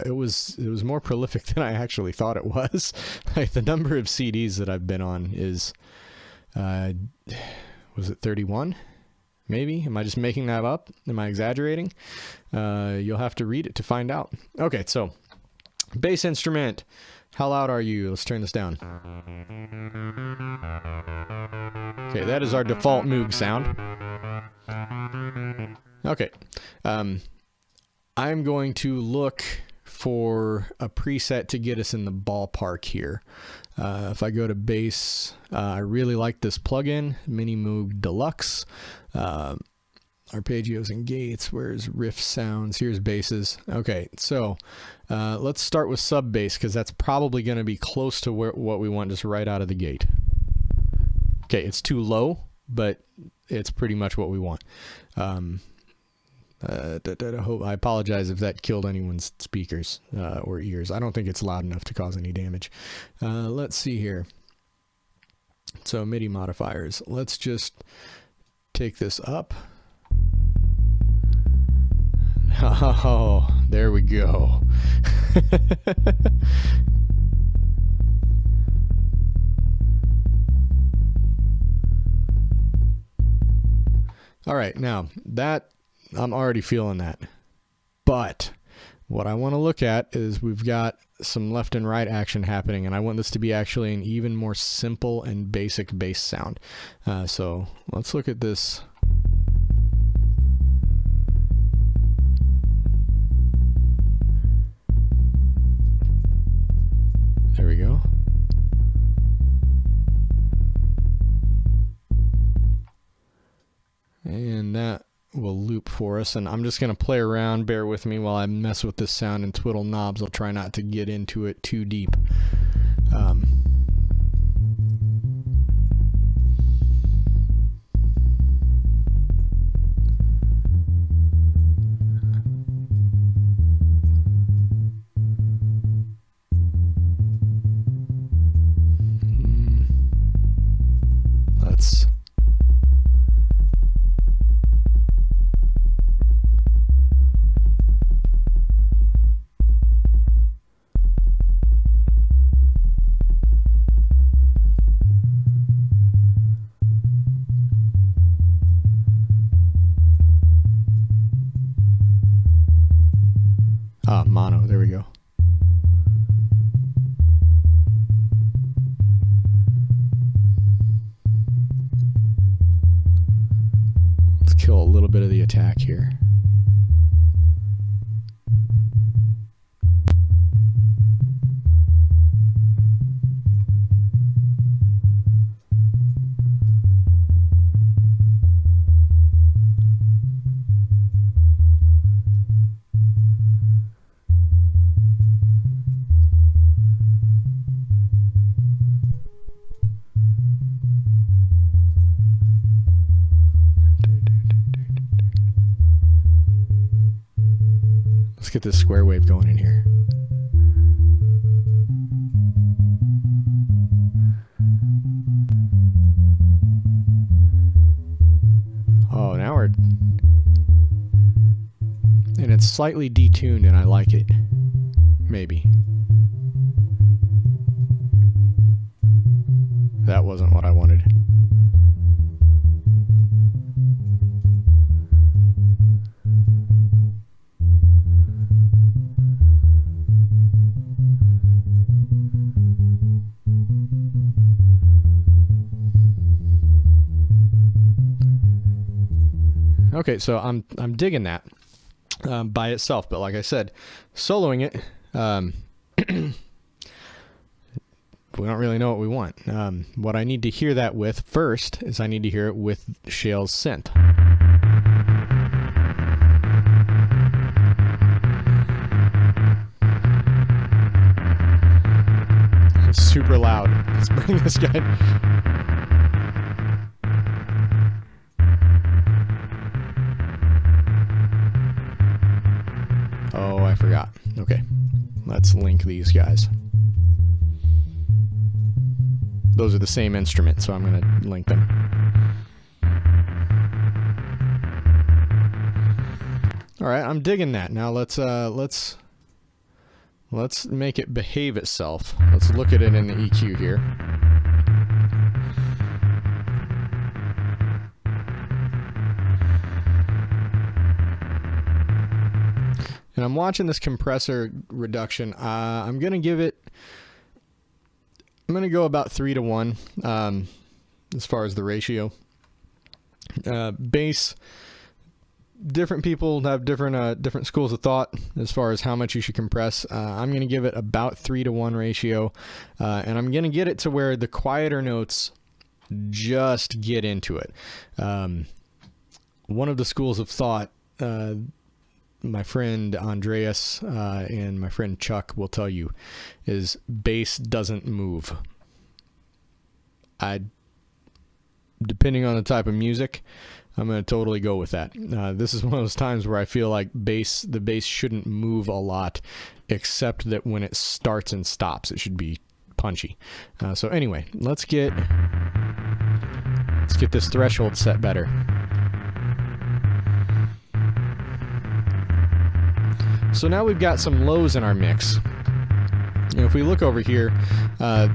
It was more prolific than I actually thought it was. Like the number of CDs that I've been on is, was it 31? Maybe. Am I just making that up? Am I exaggerating? You'll have to read it to find out. Okay, so bass instrument. How loud are you? Let's turn this down. Okay, that is our default Moog sound. Okay. I'm going to look for a preset to get us in the ballpark here. If I go to bass, I really like this plugin, Mini Moog Deluxe. Arpeggios and gates. Where's riff sounds? Here's basses. Okay, so let's start with sub bass because that's probably going to be close to what we want just right out of the gate. Okay, it's too low, but it's pretty much what we want. I apologize if that killed anyone's speakers or ears. I don't think it's loud enough to cause any damage. Let's see here. So MIDI modifiers. Let's just take this up. Oh, there we go. All right, now that I'm already feeling that. But what I want to look at is we've got some left and right action happening, and I want this to be actually an even more simple and basic bass sound. So let's look at this. There we go. And that will loop for us, and I'm just going to play around. Bear with me while I mess with this sound and twiddle knobs. I'll try not to get into it too deep. Let's mono, there we go. Let's kill a little bit of the attack here. Let's get this square wave going in here. Oh, now we're... And it's slightly detuned and I like it. Maybe. That wasn't what I wanted. Okay, so I'm digging that by itself, but like I said, soloing it, we don't really know what we want. What I need to hear that with first is I need to hear it with Shale's synth. It's super loud. Let's bring this guy. Oh, I forgot. Okay, let's link these guys. Those are the same instrument, so I'm going to link them. All right, I'm digging that. Now let's make it behave itself. Let's look at it in the EQ here. And I'm watching this compressor reduction. I'm going to give it... I'm going to go about 3 to 1 as far as the ratio. Bass, different people have different schools of thought as far as how much you should compress. I'm going to give it about 3 to 1 ratio, and I'm going to get it to where the quieter notes just get into it. One of the schools of thought, my friend Andreas and my friend Chuck will tell you, is bass doesn't move. Depending on the type of music, I'm going to totally go with that. This is one of those times where I feel like the bass shouldn't move a lot, except that when it starts and stops, it should be punchy. So anyway, let's get this threshold set better. So now we've got some lows in our mix. And if we look over here,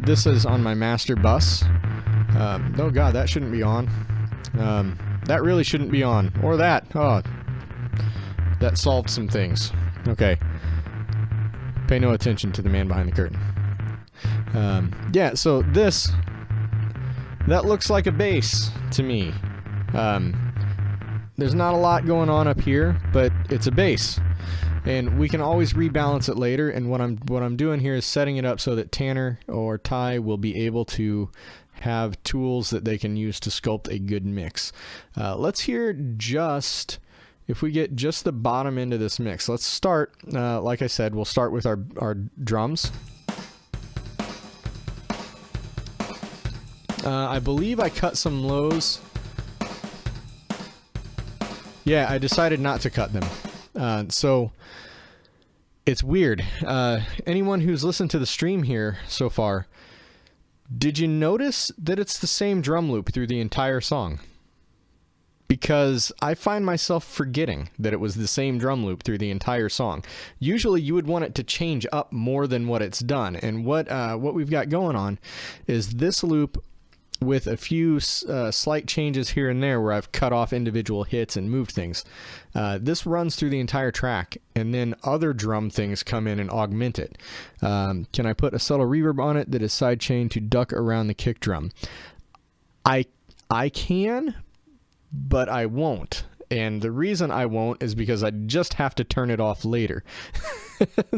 this is on my master bus. Oh god, that shouldn't be on. That really shouldn't be on. Or that. Oh, that solved some things. Okay. Pay no attention to the man behind the curtain. Yeah, so that looks like a bass to me. There's not a lot going on up here, but it's a bass. And we can always rebalance it later, and what I'm doing here is setting it up so that Tanner or Ty will be able to have tools that they can use to sculpt a good mix. Let's hear if we get just the bottom end of this mix. Let's start, like I said, we'll start with our drums. I believe I cut some lows. Yeah, I decided not to cut them. So it's weird. Anyone who's listened to the stream here so far, did you notice that it's the same drum loop through the entire song? Because I find myself forgetting that it was the same drum loop through the entire song. Usually you would want it to change up more than what it's done. And what we've got going on is this loop with a few slight changes here and there where I've cut off individual hits and moved things. This runs through the entire track, and then other drum things come in and augment it. Can I put a subtle reverb on it that is sidechained to duck around the kick drum? I can, but I won't. And the reason I won't is because I just have to turn it off later.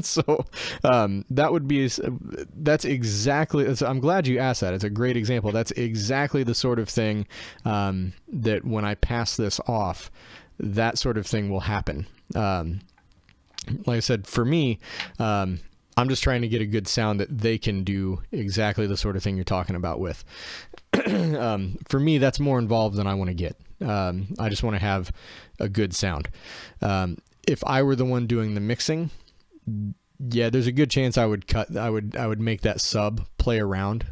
So that's exactly, I'm glad you asked that. It's a great example. That's exactly the sort of thing that when I pass this off, that sort of thing will happen. Like I said, for me, I'm just trying to get a good sound that they can do exactly the sort of thing you're talking about with. For me, that's more involved than I want to get. I just want to have a good sound. if I were the one doing the mixing, yeah, there's a good chance I would make that sub play around.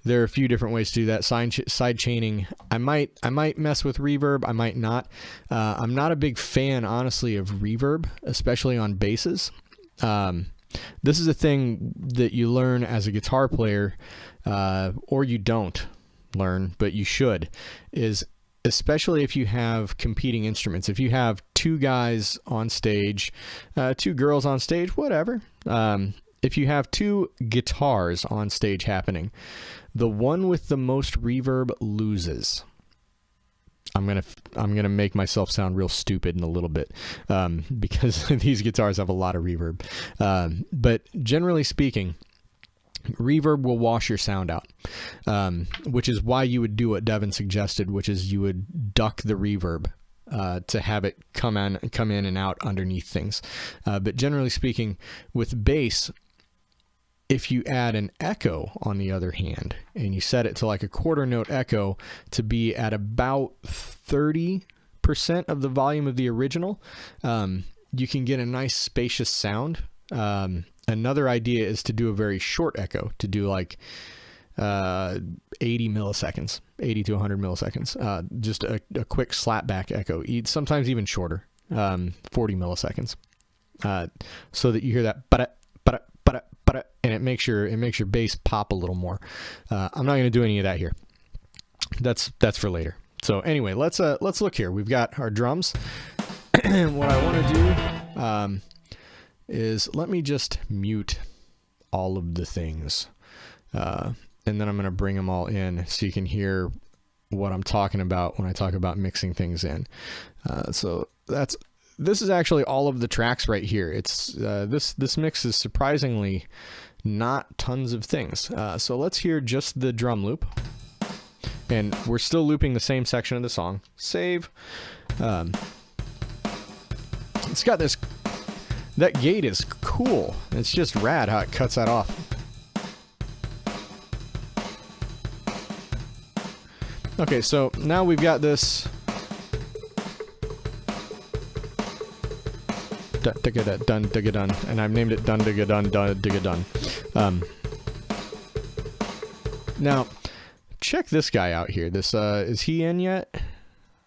There are a few different ways to do that. Side chaining, I might mess with reverb, I might not. I'm not a big fan, honestly, of reverb, especially on basses. This is a thing that you learn as a guitar player, or you don't learn, but you should, is especially if you have competing instruments. If you have two guys on stage, two girls on stage, whatever. If you have two guitars on stage happening, the one with the most reverb loses. I'm gonna make myself sound real stupid in a little bit, because these guitars have a lot of reverb. But generally speaking, reverb will wash your sound out, which is why you would do what Devin suggested, which is you would duck the reverb to have it come in and out underneath things. But generally speaking, with bass, if you add an echo, on the other hand, and you set it to like a quarter note echo to be at about 30% of the volume of the original, you can get a nice spacious sound. Another idea is to do a very short echo, to do like 80 milliseconds, 80 to 100 milliseconds, just a quick slapback echo, sometimes even shorter, 40 milliseconds, so that you hear that and it makes your bass pop a little more. I'm not going to do any of that here. That's for later. So anyway, let's look here. We've got our drums. And what I want to do is let me just mute all of the things, and then I'm going to bring them all in so you can hear what I'm talking about when I talk about mixing things in. So this is actually all of the tracks right here. It's this mix is surprisingly not tons of things. So let's hear just the drum loop, and we're still looping the same section of the song. Save. It's got this. That gate is cool. It's just rad how it cuts that off. Okay, so now we've got this. Dun digga dun, and I've named it dun digga dun digga dun. Now, check this guy out here. This is he in yet?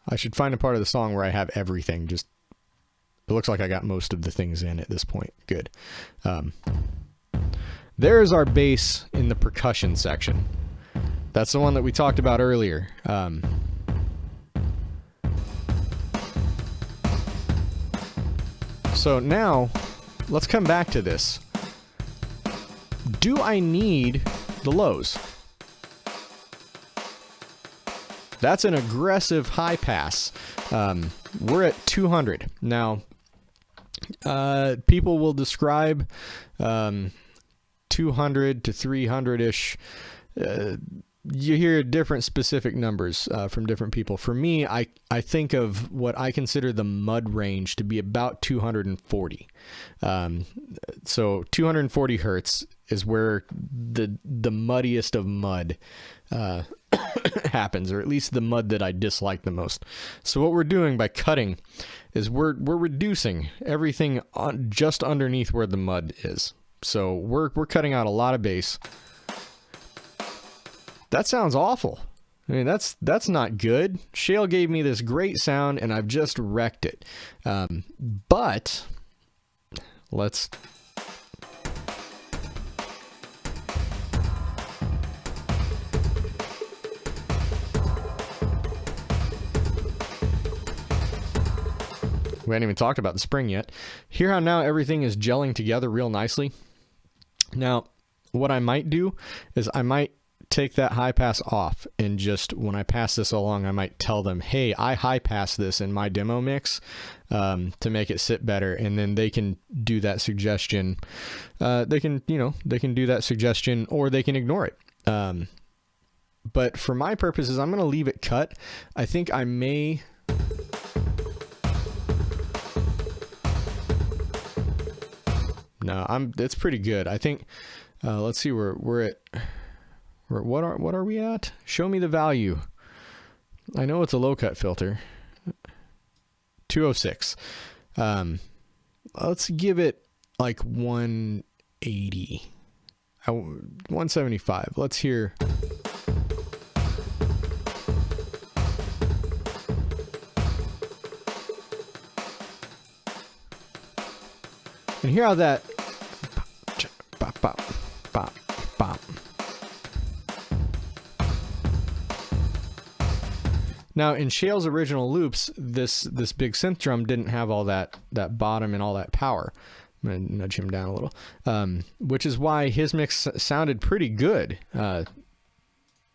I should find a part of the song where I have everything. Just it looks like I got most of the things in at this point. Good. There's our bass in the percussion section. That's the one that we talked about earlier. So now, let's come back to this. Do I need the lows? That's an aggressive high pass. We're at 200. Now, people will describe 200 to 300-ish. You hear different specific numbers from different people. For me, I think of what I consider the mud range to be about 240. So 240 hertz is where the muddiest of mud happens, or at least the mud that I dislike the most. So what we're doing by cutting is we're reducing everything just underneath where the mud is. So we're cutting out a lot of bass. That sounds awful. I mean, that's not good. Shale gave me this great sound, and I've just wrecked it. But let's... We hadn't even talked about the spring yet. Hear how now everything is gelling together real nicely? Now, what I might do is I might take that high pass off, and just when I pass this along, I might tell them, hey, I high pass this in my demo mix to make it sit better, and then they can do that suggestion. They can do that suggestion, or they can ignore it. But for my purposes, I'm going to leave it cut. I think I may... No, it's pretty good. I think, let's see, we're at, what are we at? Show me the value. I know it's a low cut filter. 206. Let's give it like 180. 175. Let's hear. And hear how that bop, bop, bop, bop. Now in Shale's original loops, this big synth drum didn't have all that bottom and all that power. I'm gonna nudge him down a little, which is why his mix sounded pretty good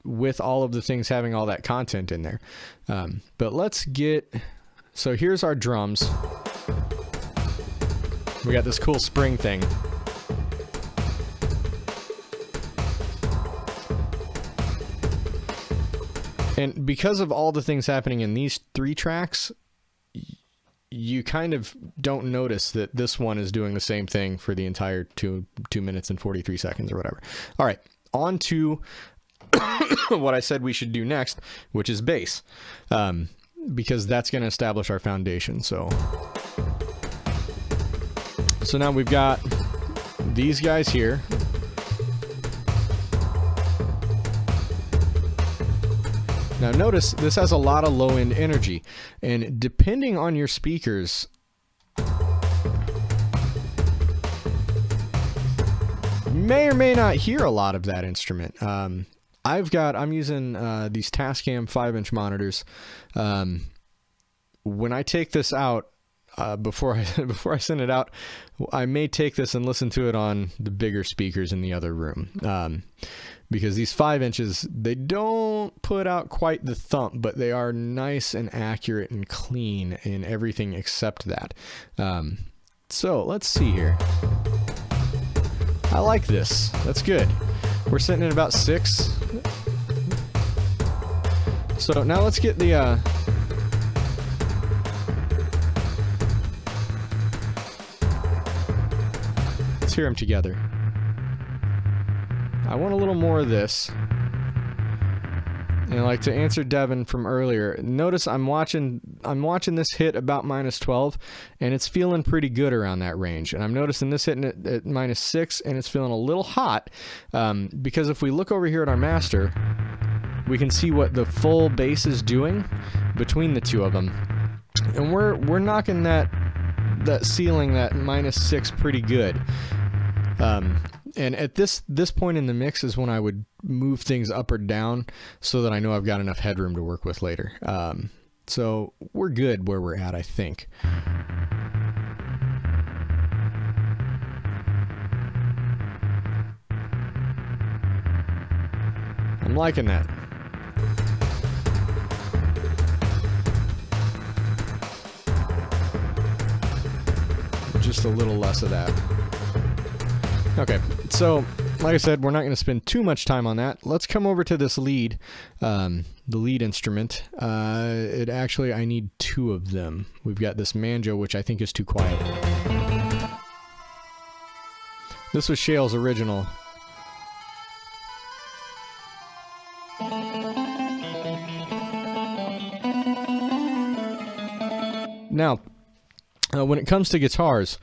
with all of the things having all that content in there. But let's get, so here's our drums. We got this cool spring thing. And because of all the things happening in these 3 tracks, you kind of don't notice that this one is doing the same thing for the entire 2 minutes and 43 seconds or whatever. All right, on to what I said we should do next, which is bass, because that's going to establish our foundation. So now we've got these guys here. Now notice this has a lot of low end energy, and depending on your speakers, you may or may not hear a lot of that instrument. I'm using these Tascam 5-inch monitors. When I take this out, before I send it out, I may take this and listen to it on the bigger speakers in the other room, because these 5 inches, they don't put out quite the thump, but they are nice and accurate and clean in everything except that. So let's see here. I like this. That's good. We're sitting at about 6. So now let's get the let's hear them together. I want a little more of this. And like to answer Devin from earlier, notice I'm watching this hit about -12, and it's feeling pretty good around that range. And I'm noticing this hitting at -6, and it's feeling a little hot, because if we look over here at our master, we can see what the full bass is doing between the two of them, and we're knocking that ceiling, that -6, pretty good. And at this point in the mix is when I would move things up or down so that I know I've got enough headroom to work with later. So we're good where we're at, I think. I'm liking that. Just a little less of that. Okay, so like I said, we're not going to spend too much time on that. Let's come over to this lead, the lead instrument. I need 2 of them. We've got this banjo, which I think is too quiet. This was Shale's original. Now, when it comes to guitars,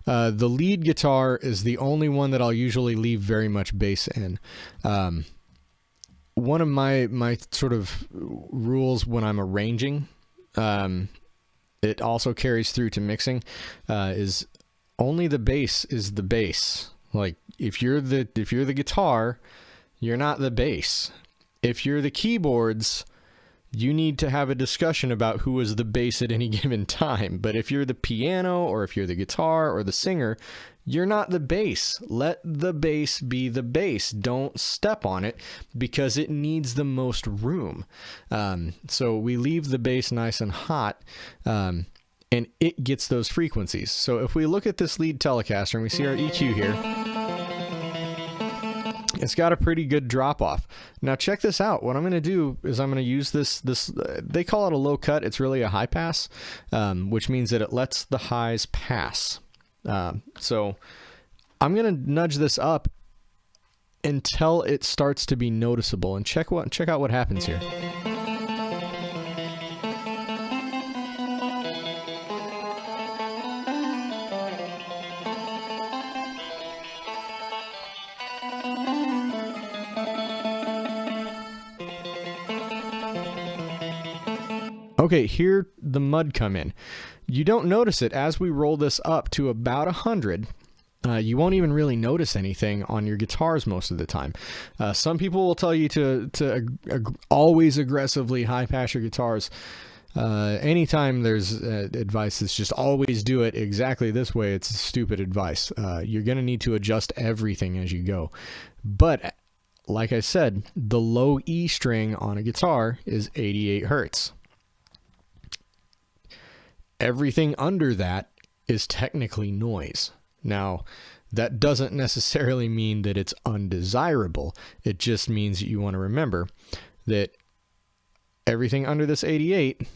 the lead guitar is the only one that I'll usually leave very much bass in. One of my sort of rules when I'm arranging, it also carries through to mixing, is only the bass is the bass. Like if you're the guitar, you're not the bass. If you're the keyboards, you need to have a discussion about who is the bass at any given time. But if you're the piano, or if you're the guitar or the singer, you're not the bass. Let the bass be the bass. Don't step on it, because it needs the most room. So we leave the bass nice and hot, and it gets those frequencies. So if we look at this lead Telecaster and we see our EQ here, it's got a pretty good drop off. Now check this out. What I'm going to do is I'm going to use this, they call it a low cut. It's really a high pass, which means that it lets the highs pass. So I'm going to nudge this up until it starts to be noticeable, and check out what happens here. Okay, here the mud come in. You don't notice it as we roll this up to about 100. You won't even really notice anything on your guitars most of the time. Some people will tell you to always aggressively high pass your guitars. Anytime there's advice that's just always do it exactly this way, it's stupid advice. You're going to need to adjust everything as you go. But like I said, the low E string on a guitar is 88 hertz. Everything under that is technically noise. Now, that doesn't necessarily mean that it's undesirable. It just means that you want to remember that everything under this 88,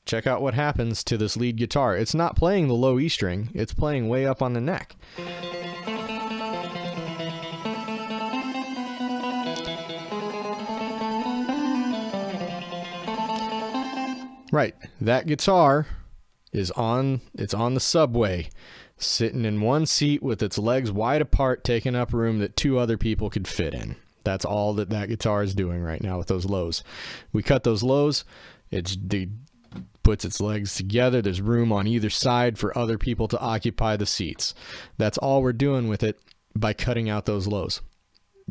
check out what happens to this lead guitar. It's not playing the low E string, it's playing way up on the neck. Right, that guitar is on the subway, sitting in one seat with its legs wide apart, taking up room that two other people could fit in. That's all that guitar is doing right now with those lows. We cut those lows, it puts its legs together, there's room on either side for other people to occupy the seats. That's all we're doing with it by cutting out those lows.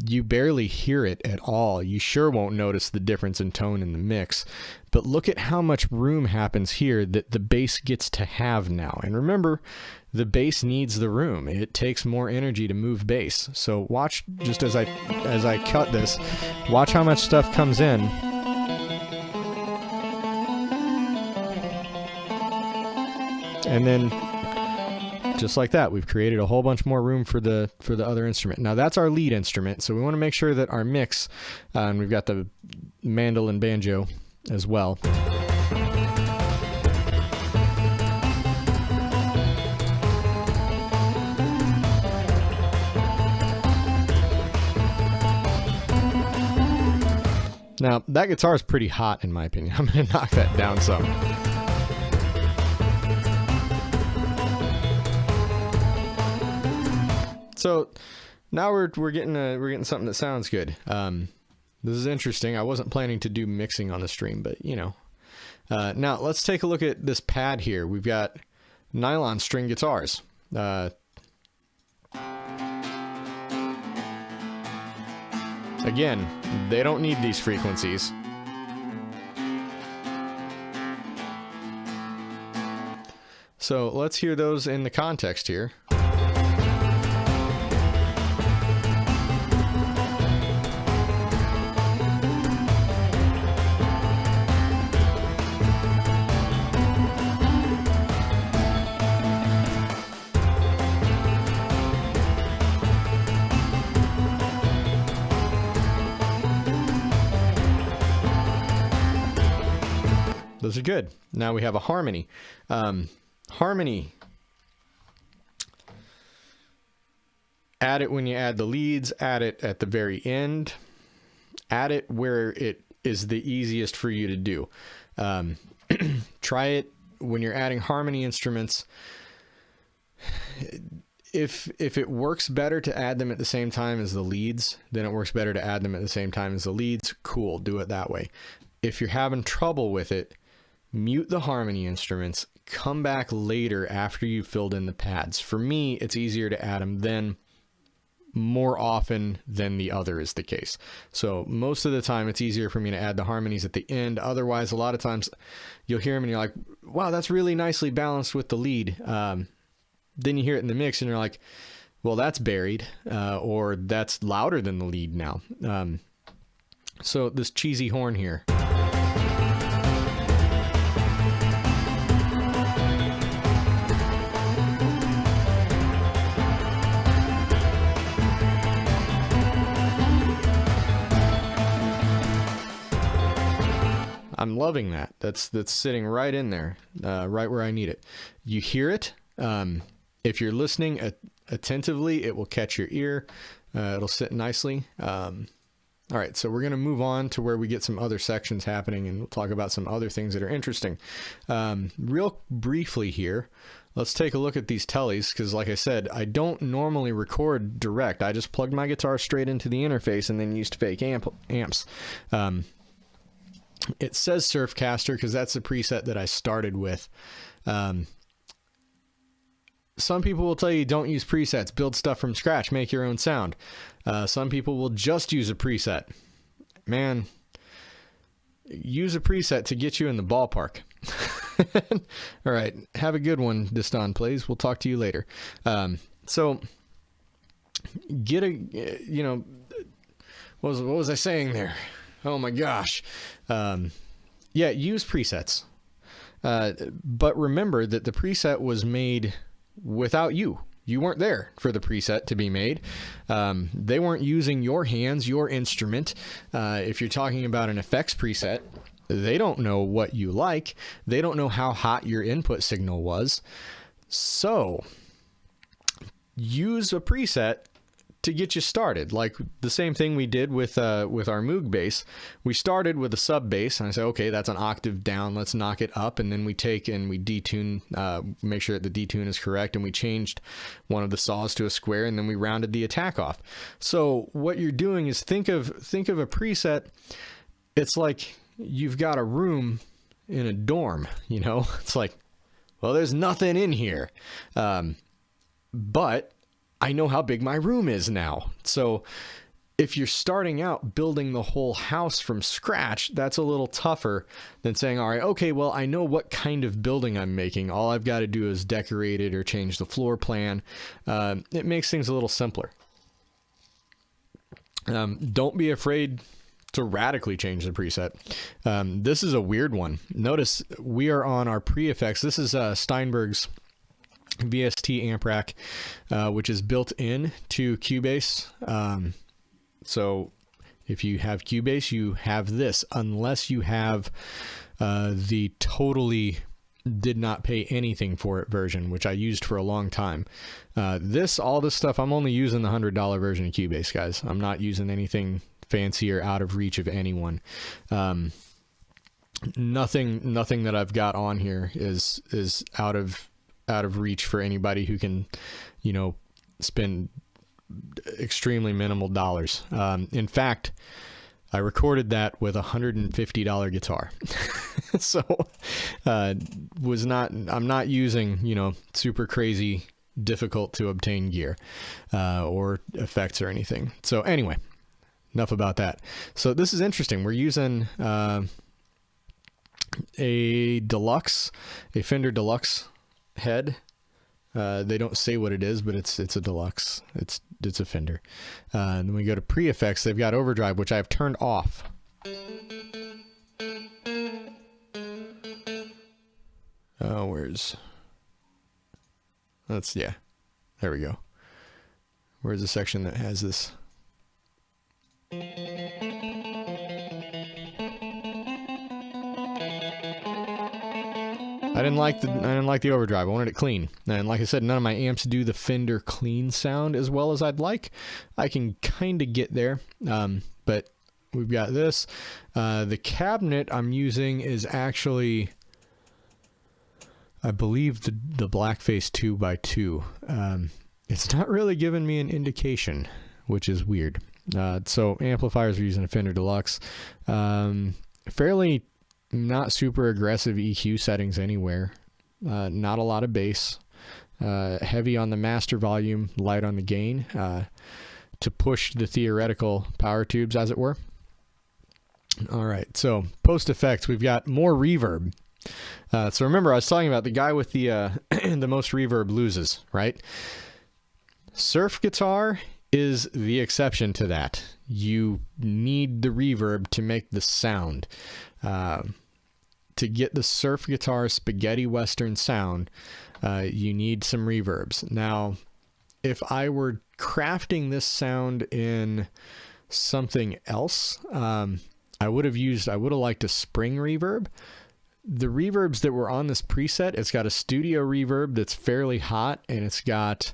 You barely hear it at all. You sure won't notice the difference in tone in the mix, but look at how much room happens here that the bass gets to have now. And remember, the bass needs the room. It takes more energy to move bass. So watch, just as I cut this, watch how much stuff comes in. And then just like that, we've created a whole bunch more room for the other instrument. Now that's our lead instrument, so we want to make sure that our mix, and we've got the mandolin banjo as well. Now that guitar is pretty hot in my opinion. I'm going to knock that down some. So now we're getting something that sounds good. This is interesting. I wasn't planning to do mixing on the stream, but you know. Now let's take a look at this pad here. We've got nylon string guitars. Again, they don't need these frequencies. So let's hear those in the context here. Those are good. Now we have a harmony. Harmony. Add it when you add the leads. Add it at the very end. Add it where it is the easiest for you to do. Try it when you're adding harmony instruments. If it works better to add them at the same time as the leads, then it works better to add them at the same time as the leads. Cool, do it that way. If you're having trouble with it, mute the harmony instruments, come back later after you've filled in the pads. For me, it's easier to add them then more often than the other is the case. So most of the time it's easier for me to add the harmonies at the end. Otherwise, a lot of times you'll hear them and you're like, wow, that's really nicely balanced with the lead. Then you hear it in the mix and you're like, well, that's buried, or that's louder than the lead now. So this cheesy horn here. I'm loving that. That's sitting right in there, right where I need it. You hear it. If you're listening attentively, it will catch your ear. It'll sit nicely. All right, so we're going to move on to where we get some other sections happening, and we'll talk about some other things that are interesting. Real briefly here, let's take a look at these tellies, because like I said, I don't normally record direct. I just plugged my guitar straight into the interface and then used fake amps. It says Surfcaster because that's the preset that I started with. Some people will tell you don't use presets, build stuff from scratch, make your own sound. Some people will just use a preset. Man, use a preset to get you in the ballpark. All right, have a good one, Distan Plays. We'll talk to you later. So get a, you know, what was I saying there? Oh my gosh. Yeah, use presets. But remember that the preset was made without you. You weren't there for the preset to be made. They weren't using your hands, your instrument. If you're talking about an effects preset, they don't know what you like. They don't know how hot your input signal was. So use a preset to get you started. Like the same thing we did with our Moog bass. We started with a sub bass, and I said, okay, that's an octave down. Let's knock it up. And then we take and we detune, make sure that the detune is correct. And we changed one of the saws to a square, and then we rounded the attack off. So what you're doing is think of a preset. It's like you've got a room in a dorm, you know, it's like, well, there's nothing in here. But I know how big my room is now. So if you're starting out building the whole house from scratch, that's a little tougher than saying, all right, okay, well, I know what kind of building I'm making. All I've got to do is decorate it or change the floor plan. It makes things a little simpler. Don't be afraid to radically change the preset. This is a weird one. Notice we are on our pre-effects. This is Steinberg's VST amp rack, which is built in to Cubase. So if you have Cubase, you have this, unless you have the totally did not pay anything for it version, which I used for a long time. All this stuff, I'm only using the $100 version of Cubase, guys. I'm not using anything fancy or out of reach of anyone. Nothing that I've got on here is out of reach for anybody who can, you know, spend extremely minimal dollars. In fact, I recorded that with a $150 guitar. So, I'm not using, you know, super crazy, difficult to obtain gear, or effects or anything. So anyway, enough about that. So this is interesting. We're using, a Fender Deluxe head. They don't say what it is, but it's a Deluxe. It's a Fender. And then we go to pre-effects. They've got overdrive, which I've turned off. Oh, yeah, there we go. Where's the section that has this? I didn't like the overdrive. I wanted it clean. And like I said, none of my amps do the Fender clean sound as well as I'd like. I can kind of get there. But we've got this. The cabinet I'm using is actually, I believe, the Blackface 2x2. It's not really giving me an indication, which is weird. So amplifiers are using a Fender Deluxe. Fairly not super aggressive EQ settings anywhere. Not a lot of bass. Heavy on the master volume, light on the gain, to push the theoretical power tubes, as it were. All right, so post effects, we've got more reverb. So remember, I was talking about the guy with the the most reverb loses, right? Surf guitar is the exception to that. You need the reverb to make the sound. To get the surf guitar spaghetti western sound, you need some reverbs. Now, if I were crafting this sound in something else, I would have liked a spring reverb. The reverbs that were on this preset, it's got a studio reverb that's fairly hot, and it's got,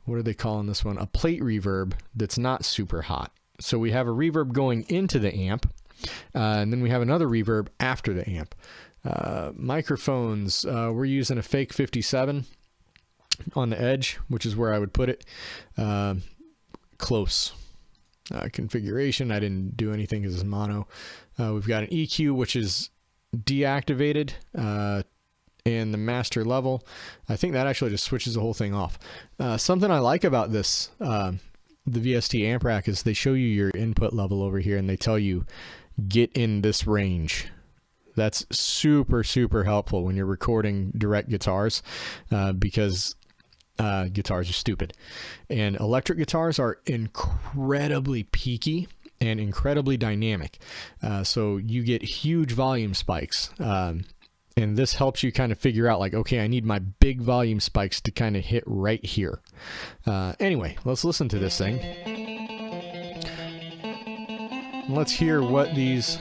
what are they calling this one? A plate reverb that's not super hot. So we have a reverb going into the amp, and then we have another reverb after the amp. Microphones, we're using a fake 57 on the edge, which is where I would put it. Close. configuration. I didn't do anything because it's mono. We've got an EQ, which is deactivated, and the master level. I think that actually just switches the whole thing off. Something I like about this, the VST amp rack, is they show you your input level over here and they tell you get in this range. That's super, super helpful when you're recording direct guitars, because guitars are stupid. And electric guitars are incredibly peaky and incredibly dynamic. So you get huge volume spikes. And this helps you kind of figure out, like, okay, I need my big volume spikes to kind of hit right here. Anyway, let's listen to this thing. Let's hear what these...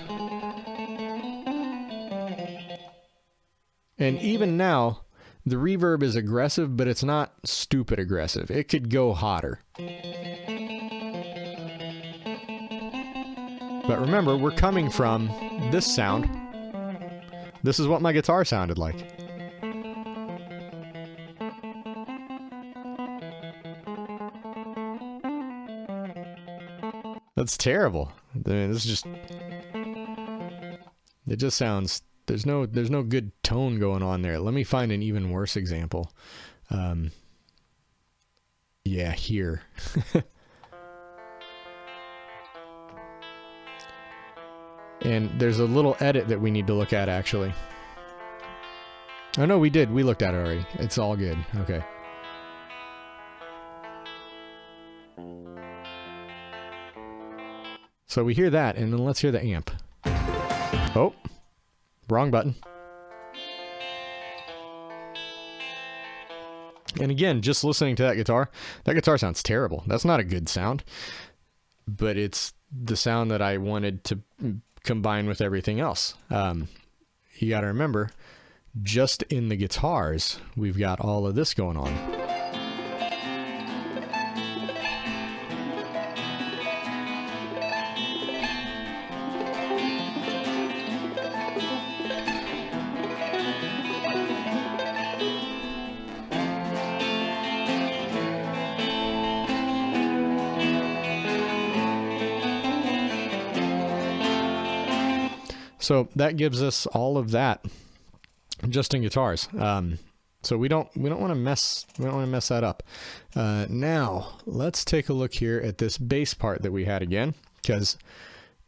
And even now, the reverb is aggressive, but it's not stupid aggressive. It could go hotter. But remember, we're coming from this sound. This is what my guitar sounded like. That's terrible. I mean, this is just... It just sounds... There's no good tone going on there. Let me find an even worse example. Yeah, here. And there's a little edit that we need to look at, actually. Oh, no, we did. We looked at it already. It's all good. Okay. So we hear that, and then let's hear the amp. Oh. Wrong button. And again, just listening to that guitar sounds terrible. That's not a good sound, but it's the sound that I wanted to combine with everything else. You got to remember, just in the guitars, we've got all of this going on. So that gives us all of that just in guitars. So we don't want to mess that up. Now let's take a look here at this bass part that we had again, because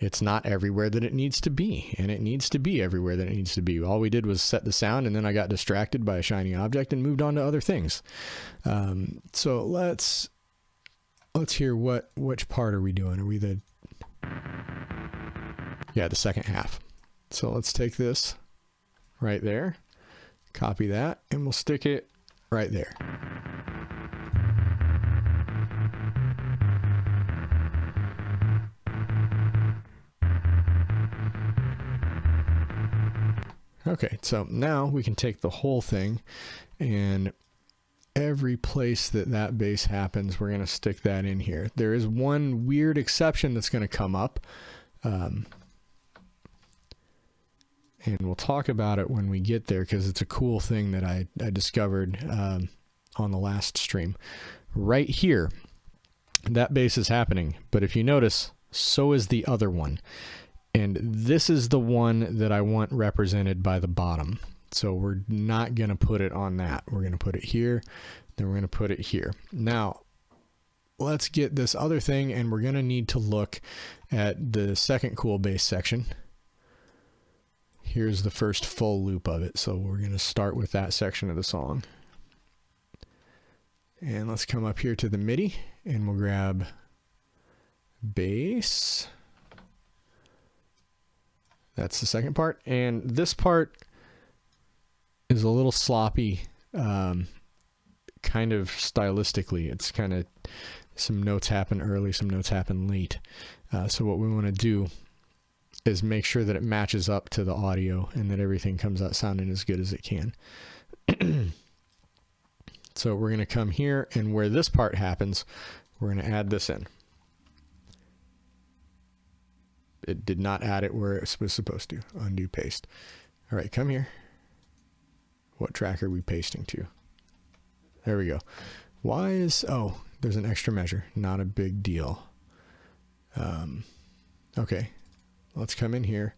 it's not everywhere that it needs to be, and it needs to be everywhere that it needs to be. All we did was set the sound, and then I got distracted by a shiny object and moved on to other things. So let's hear which part are we doing? Are we the second half? So let's take this right there, copy that, and we'll stick it right there. Okay, so now we can take the whole thing, and every place that bass happens, we're going to stick that in here. There is one weird exception that's going to come up. And we'll talk about it when we get there, because it's a cool thing that I discovered on the last stream. Right here, that bass is happening, but if you notice, so is the other one. And this is the one that I want represented by the bottom. So we're not going to put it on that. We're going to put it here, then we're going to put it here. Now, let's get this other thing, and we're going to need to look at the second cool bass section. Here's the first full loop of it, so we're going to start with that section of the song. And let's come up here to the MIDI, and we'll grab bass. That's the second part, and this part is a little sloppy, kind of stylistically. It's kind of, some notes happen early, some notes happen late. So what we want to do is make sure that it matches up to the audio and that everything comes out sounding as good as it can. So we're going to come here, and where this part happens, we're going to add this in. It did not add it where it was supposed to. Undo paste. All right, come here. What track are we pasting to? There we go. Why is... Oh, there's an extra measure. Not a big deal. Okay, let's come in here.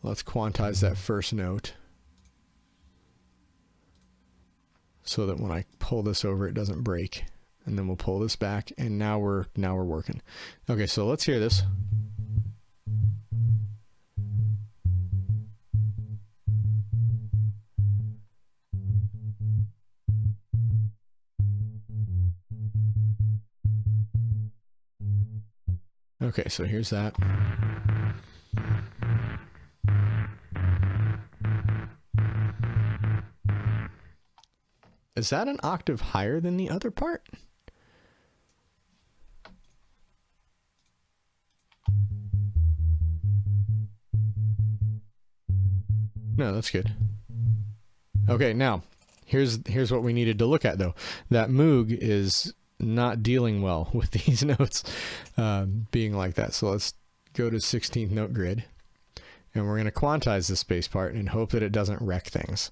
Let's quantize that first note so that when I pull this over, it doesn't break. And then we'll pull this back, and now we're working. Okay, so let's hear this. Okay, so here's that. Is that an octave higher than the other part? No, that's good. Okay, now, here's what we needed to look at, though. That Moog is not dealing well with these notes being like that. So let's go to 16th note grid, and we're going to quantize this bass part and hope that it doesn't wreck things.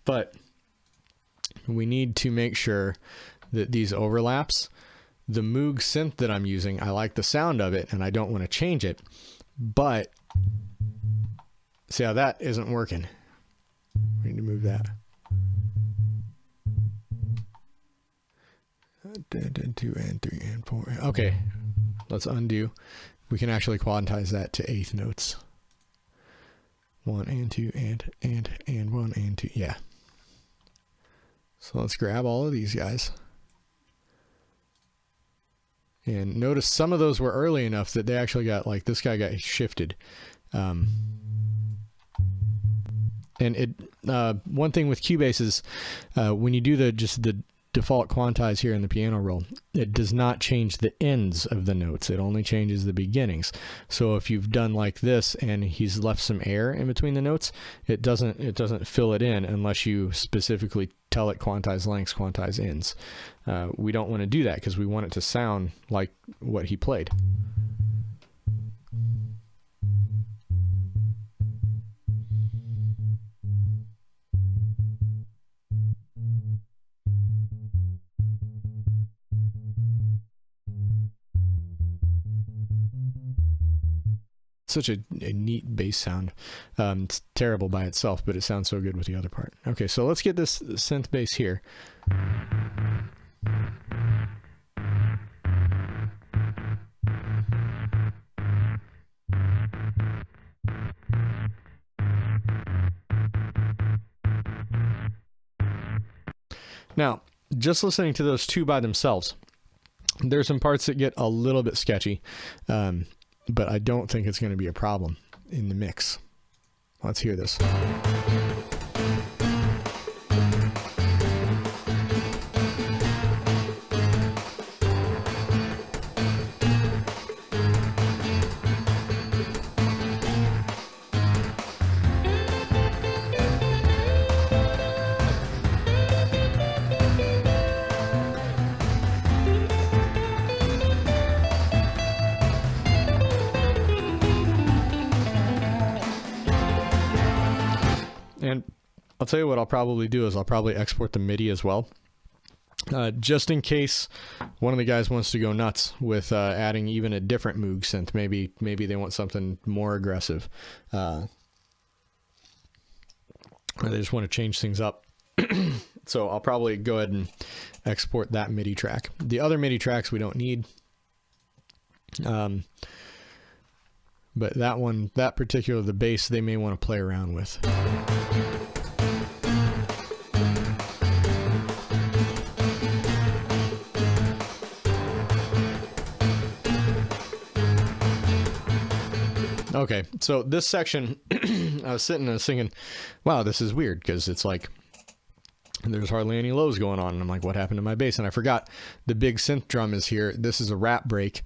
But we need to make sure that these overlaps. The Moog synth that I'm using, I like the sound of it, and I don't want to change it. But see how that isn't working? We need to move that. 2 and 3 and 4. Okay, let's undo. We can actually quantize that to eighth notes. 1 and 2 and 1 and 2. Yeah. So let's grab all of these guys. And notice some of those were early enough that they actually got, like, this guy got shifted. And it one thing with Cubase is when you do the default quantize here in the piano roll, it does not change the ends of the notes. It only changes the beginnings. So if you've done like this and he's left some air in between the notes, it doesn't fill it in unless you specifically tell it quantize lengths, quantize ends. We don't want to do that because we want it to sound like what he played. Such a neat bass sound. It's terrible by itself, but it sounds so good with the other part. Okay, so let's get this synth bass here. Now, just listening to those two by themselves, there's some parts that get a little bit sketchy. But I don't think it's going to be a problem in the mix. Let's hear this. And I'll tell you what I'll probably do is I'll probably export the MIDI as well. Just in case one of the guys wants to go nuts with adding even a different Moog synth. Maybe they want something more aggressive. Or they just want to change things up. So I'll probably go ahead and export that MIDI track. The other MIDI tracks we don't need. But that one, that particular, the bass, they may want to play around with. Okay, so this section, I was sitting and thinking, wow, this is weird, because it's like, there's hardly any lows going on, and I'm like, what happened to my bass? And I forgot the big synth drum is here. This is a rap break.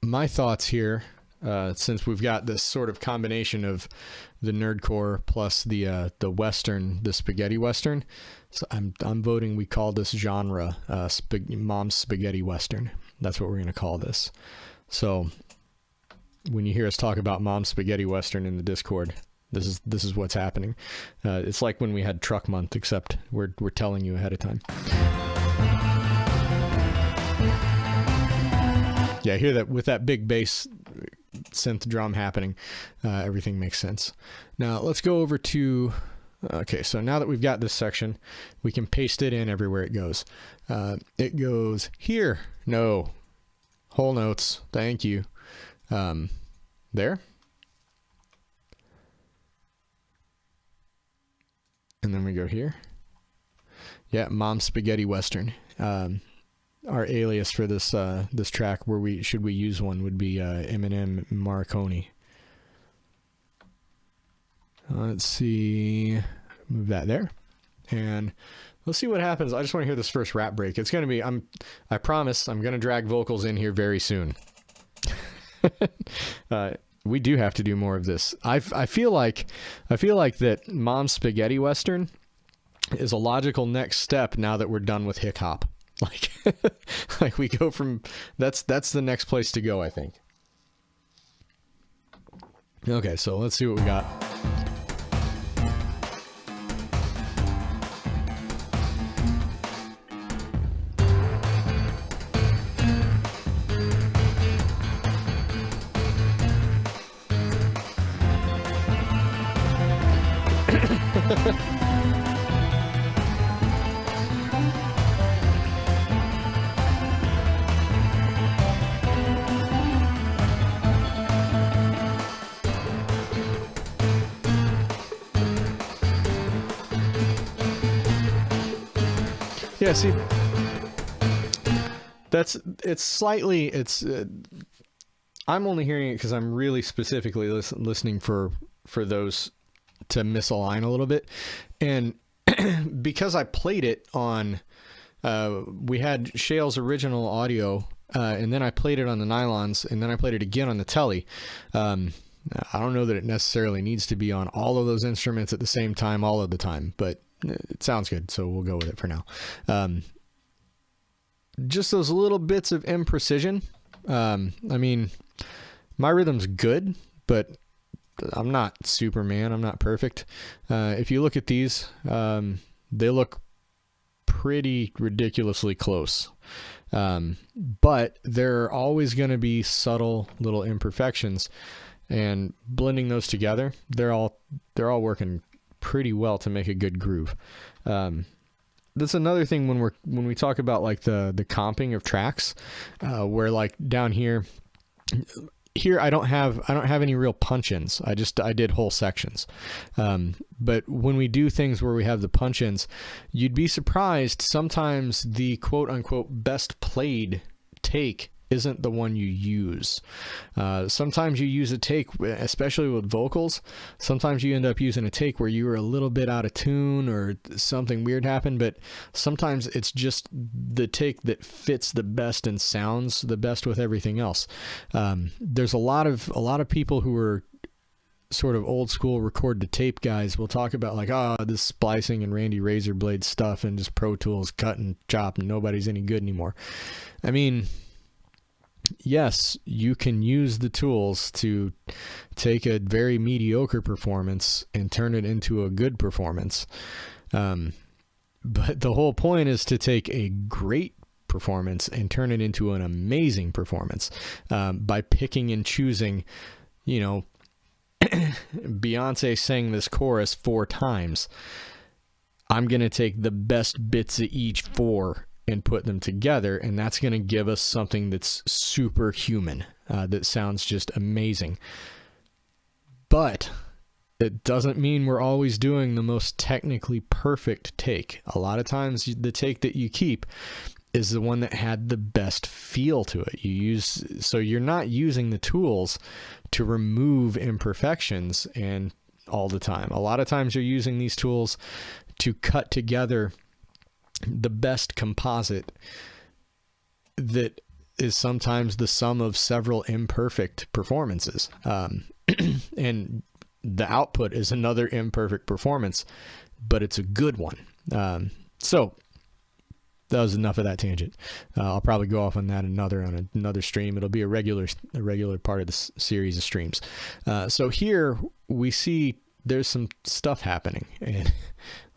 My thoughts here, since we've got this sort of combination of the nerdcore plus the western, the spaghetti western, so I'm voting we call this genre mom's spaghetti western. That's what we're going to call this. So when you hear us talk about mom's spaghetti western in the Discord, this is what's happening. It's like when we had truck month, except we're telling you ahead of time. Yeah, hear that with that big bass synth drum happening, everything makes sense. Now let's go over to, okay, so now that we've got this section, we can paste it in everywhere it goes. It goes here, no, whole notes, thank you. There. And then we go here. Yeah, Mom Spaghetti Western. Our alias for this this track, where we use one, would be Eminem Marconi. Let's see, move that there, and let's see what happens. I just want to hear this first rap break. It's going to be, I promise, I'm going to drag vocals in here very soon. We do have to do more of this. I feel like that Mom's Spaghetti Western is a logical next step now that we're done with hick hop. Like we go from, that's the next place to go, I think. Okay, so let's see what we got. Yeah, see, I'm only hearing it because I'm really specifically listening for those to misalign a little bit. And because I played it on, we had Shale's original audio, and then I played it on the nylons, and then I played it again on the telly. I don't know that it necessarily needs to be on all of those instruments at the same time all of the time, but it sounds good, so we'll go with it for now. Just those little bits of imprecision. I mean, my rhythm's good, but I'm not Superman. I'm not perfect. If you look at these, they look pretty ridiculously close. But there are always going to be subtle little imperfections, and blending those together, they're all working pretty well to make a good groove. That's another thing when we talk about like the comping of tracks, where like down here I don't have any real punch-ins. I did whole sections. But when we do things where we have the punch-ins, you'd be surprised sometimes the quote unquote best played take isn't the one you use. Sometimes you use a take, especially with vocals, sometimes you end up using a take where you were a little bit out of tune or something weird happened, but sometimes it's just the take that fits the best and sounds the best with everything else. There's a lot of people who are sort of old school record to tape guys will talk about like, this splicing and Randy Razorblade stuff and just Pro Tools cut and chop and nobody's any good anymore. I mean, yes, you can use the tools to take a very mediocre performance and turn it into a good performance. But the whole point is to take a great performance and turn it into an amazing performance, by picking and choosing. You know, Beyonce sang this chorus 4 times. I'm going to take the best bits of each 4 and put them together, and that's going to give us something that's superhuman, that sounds just amazing. But it doesn't mean we're always doing the most technically perfect take. A lot of times the take that you keep is the one that had the best feel to it. So you're not using the tools to remove imperfections and all the time. A lot of times you're using these tools to cut together the best composite that is sometimes the sum of several imperfect performances. And the output is another imperfect performance, but it's a good one. So that was enough of that tangent. I'll probably go off on that on another stream. It'll be a regular part of this series of streams. So here we see there's some stuff happening, and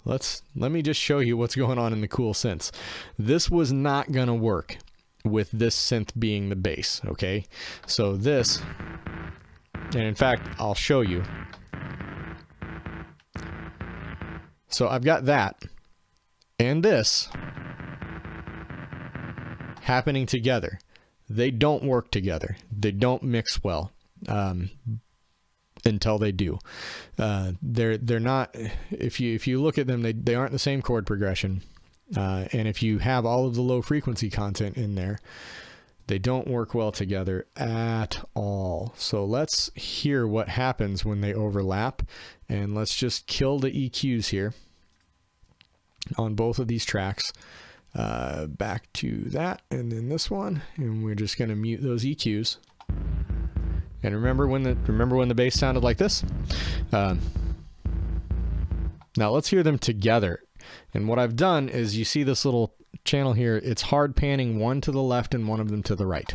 let me just show you what's going on in the cool synths. This was not gonna work with this synth being the bass, okay? So this, and in fact, I'll show you. So I've got that and this happening together. They don't work together. They don't mix well until they do. They're not. If you look at them, they aren't the same chord progression. And if you have all of the low frequency content in there, they don't work well together at all. So let's hear what happens when they overlap, and let's just kill the EQs here on both of these tracks. Back to that, and then this one, and we're just going to mute those EQs. And remember when the bass sounded like this? Now let's hear them together. And what I've done is, you see this little channel here, it's hard panning one to the left and one of them to the right.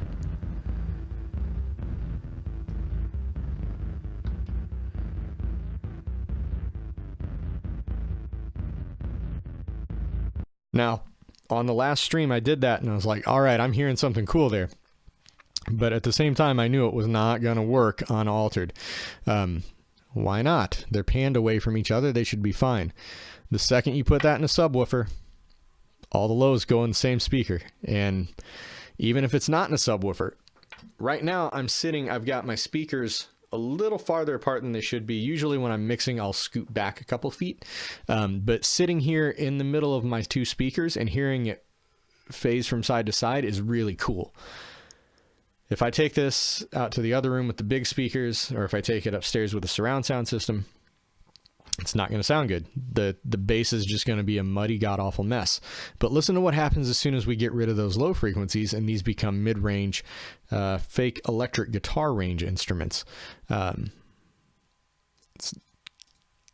Now, on the last stream I did that and I was like, all right, I'm hearing something cool there. But at the same time, I knew it was not going to work unaltered. Why not? They're panned away from each other. They should be fine. The second you put that in a subwoofer, all the lows go in the same speaker. And even if it's not in a subwoofer, right now I've got my speakers a little farther apart than they should be. Usually when I'm mixing, I'll scoot back a couple feet. But sitting here in the middle of my two speakers and hearing it phase from side to side is really cool. If I take this out to the other room with the big speakers, or if I take it upstairs with a surround sound system, it's not going to sound good. The bass is just going to be a muddy, god-awful mess. But listen to what happens as soon as we get rid of those low frequencies and these become mid-range, fake electric guitar range instruments. Let's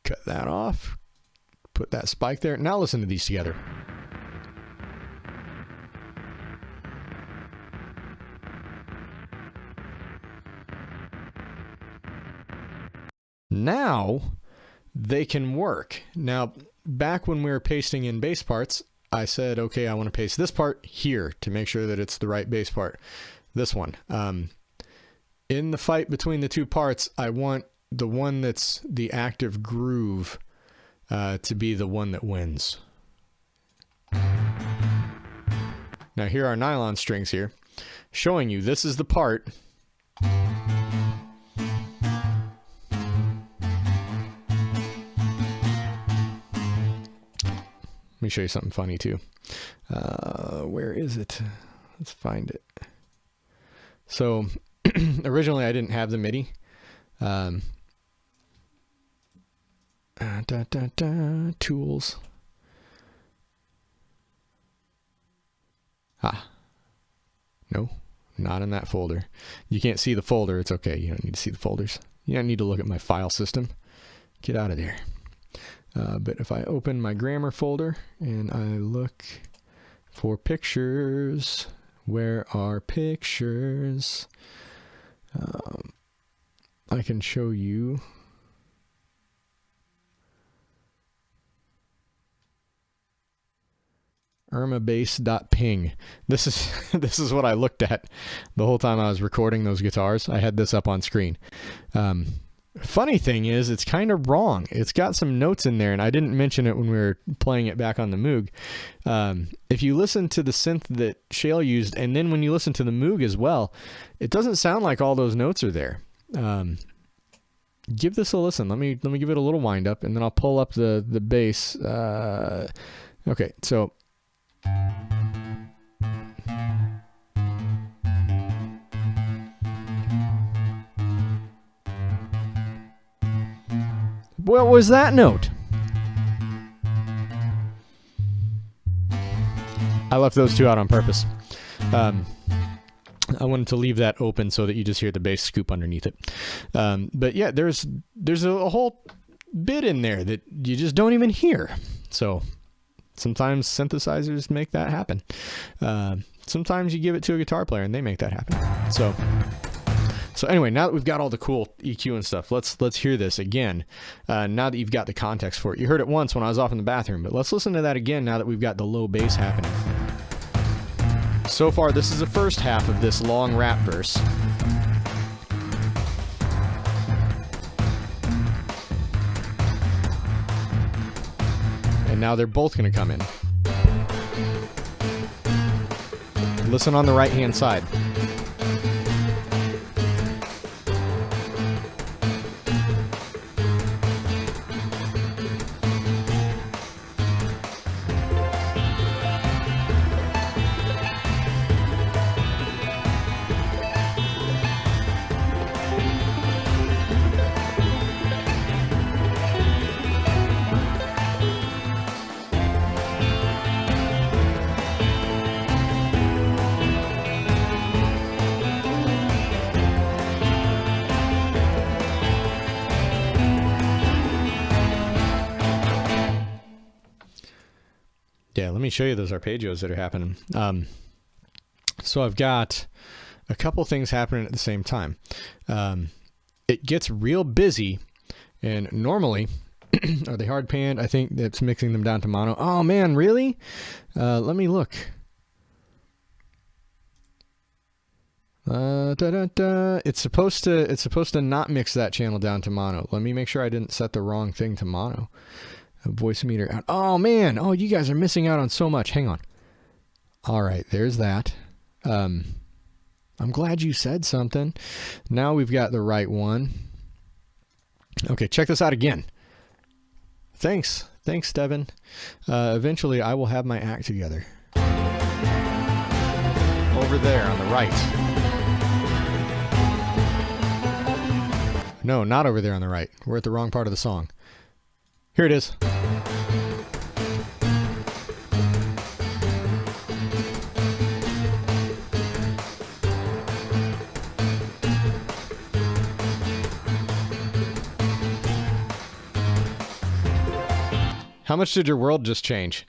cut that off. Put that spike there. Now listen to these together. Now they can work. Now, back when we were pasting in bass parts, I said, okay, I want to paste this part here to make sure that it's the right bass part. This one. In the fight between the two parts, I want the one that's the active groove to be the one that wins. Now here are nylon strings here, showing you this is the part. Let me show you something funny too. Where is it? Let's find it. So originally I didn't have the MIDI. Tools. No, not in that folder. You can't see the folder. It's okay. You don't need to see the folders. You don't need to look at my file system. Get out of there. But if I open my grammar folder and I look for pictures, where are pictures? I can show you. Ermabass.ping. This is what I looked at the whole time I was recording those guitars. I had this up on screen. Funny thing is, it's kind of wrong. It's got some notes in there, and I didn't mention it when we were playing it back on the Moog. If you listen to the synth that Shale used, and then when you listen to the Moog as well, it doesn't sound like all those notes are there. Give this a listen. Let me give it a little wind up, and then I'll pull up the bass. Okay, so. What was that note? I left those two out on purpose. I wanted to leave that open so that you just hear the bass scoop underneath it. But yeah, there's a whole bit in there that you just don't even hear. So sometimes synthesizers make that happen. Sometimes you give it to a guitar player and they make that happen. So anyway, now that we've got all the cool EQ and stuff, let's hear this again. Now that you've got the context for it. You heard it once when I was off in the bathroom, but let's listen to that again now that we've got the low bass happening. So far, this is the first half of this long rap verse. And now they're both going to come in. Listen on the right-hand side. Yeah, let me show you those arpeggios that are happening. So I've got a couple things happening at the same time. It gets real busy, and normally, are they hard panned? I think that's mixing them down to mono. Oh man, really? Let me look. It's supposed to not mix that channel down to mono. Let me make sure I didn't set the wrong thing to mono. Voice meter out. Oh man, oh, you guys are missing out on so much. Hang on. All right, there's that. I'm glad you said something. Now we've got the right one. Okay, check this out again. Thanks, Devin. Eventually I will have my act together. Over there on the right. No, not over there on the right. We're at the wrong part of the song. Here it is. How much did your world just change?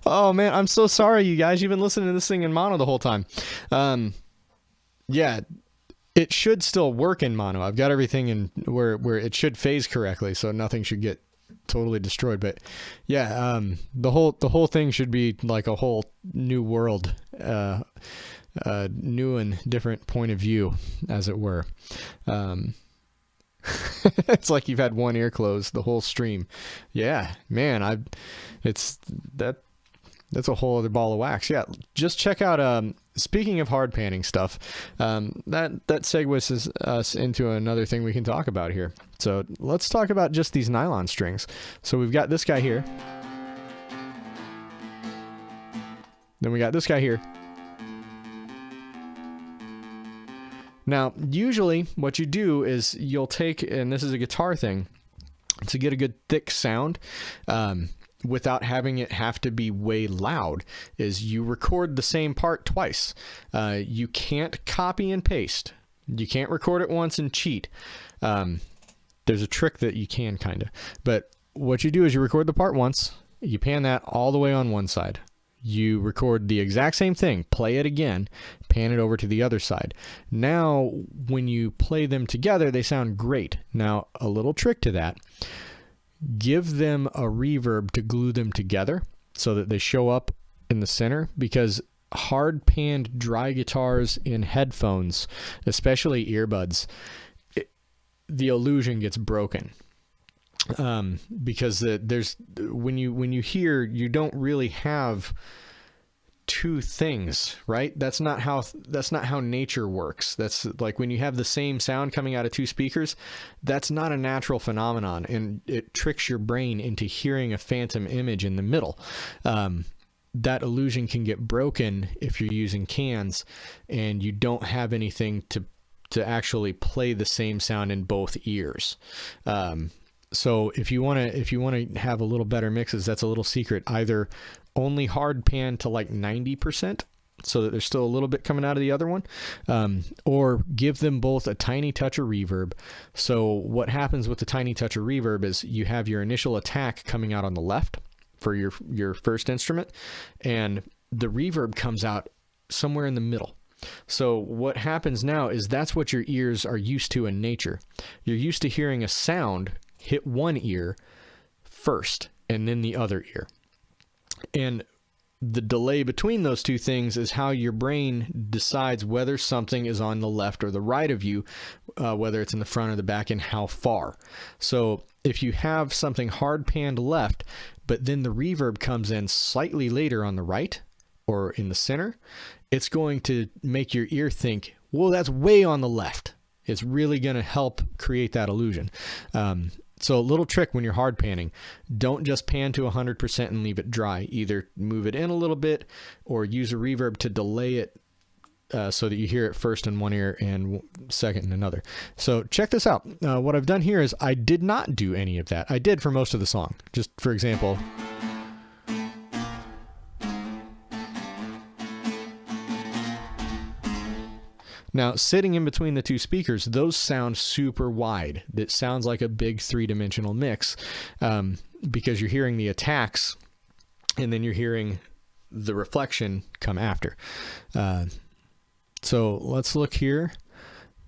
Oh man, I'm so sorry, you guys. You've been listening to this thing in mono the whole time. Yeah. It should still work in mono. I've got everything in where it should phase correctly, so nothing should get totally destroyed. But yeah, the whole thing should be like a whole new world, new and different point of view, as it were. It's like you've had one ear closed the whole stream. Yeah, man, that's a whole other ball of wax. Yeah, just check out. Speaking of hard panning stuff, that segues us into another thing we can talk about here. So let's talk about just these nylon strings. So we've got this guy here. Then we got this guy here. Now, usually what you do is you'll take, and this is a guitar thing, to get a good thick sound, without having it have to be way loud, is you record the same part twice. You can't copy and paste. You can't record it once and cheat. There's a trick that you can kind of, but what you do is you record the part once, you pan that all the way on one side. You record the exact same thing, play it again, pan it over to the other side. Now, when you play them together, they sound great. Now, a little trick to that. Give them a reverb to glue them together so that they show up in the center, because hard panned dry guitars in headphones, especially earbuds, the illusion gets broken. Because there's when you hear, you don't really have two things, right? That's not how nature works. That's like when you have the same sound coming out of two speakers, that's not a natural phenomenon, and it tricks your brain into hearing a phantom image in the middle. That illusion can get broken if you're using cans and you don't have anything to actually play the same sound in both ears. So if you want to have a little better mixes, that's a little secret. Either only hard pan to like 90% so that there's still a little bit coming out of the other one, or give them both a tiny touch of reverb. So what happens with the tiny touch of reverb is you have your initial attack coming out on the left for your first instrument, and the reverb comes out somewhere in the middle. So what happens now is that's what your ears are used to in nature. You're used to hearing a sound hit one ear first and then the other ear. And the delay between those two things is how your brain decides whether something is on the left or the right of you, whether it's in the front or the back, and how far. So if you have something hard panned left, but then the reverb comes in slightly later on the right or in the center, it's going to make your ear think, well, that's way on the left. It's really going to help create that illusion. So a little trick when you're hard panning, don't just pan to 100% and leave it dry. Either move it in a little bit or use a reverb to delay it so that you hear it first in one ear and second in another. So check this out. What I've done here is I did not do any of that. I did for most of the song. Just for example. Now, sitting in between the two speakers, those sound super wide. It sounds like a big three-dimensional mix because you're hearing the attacks and then you're hearing the reflection come after. So let's look here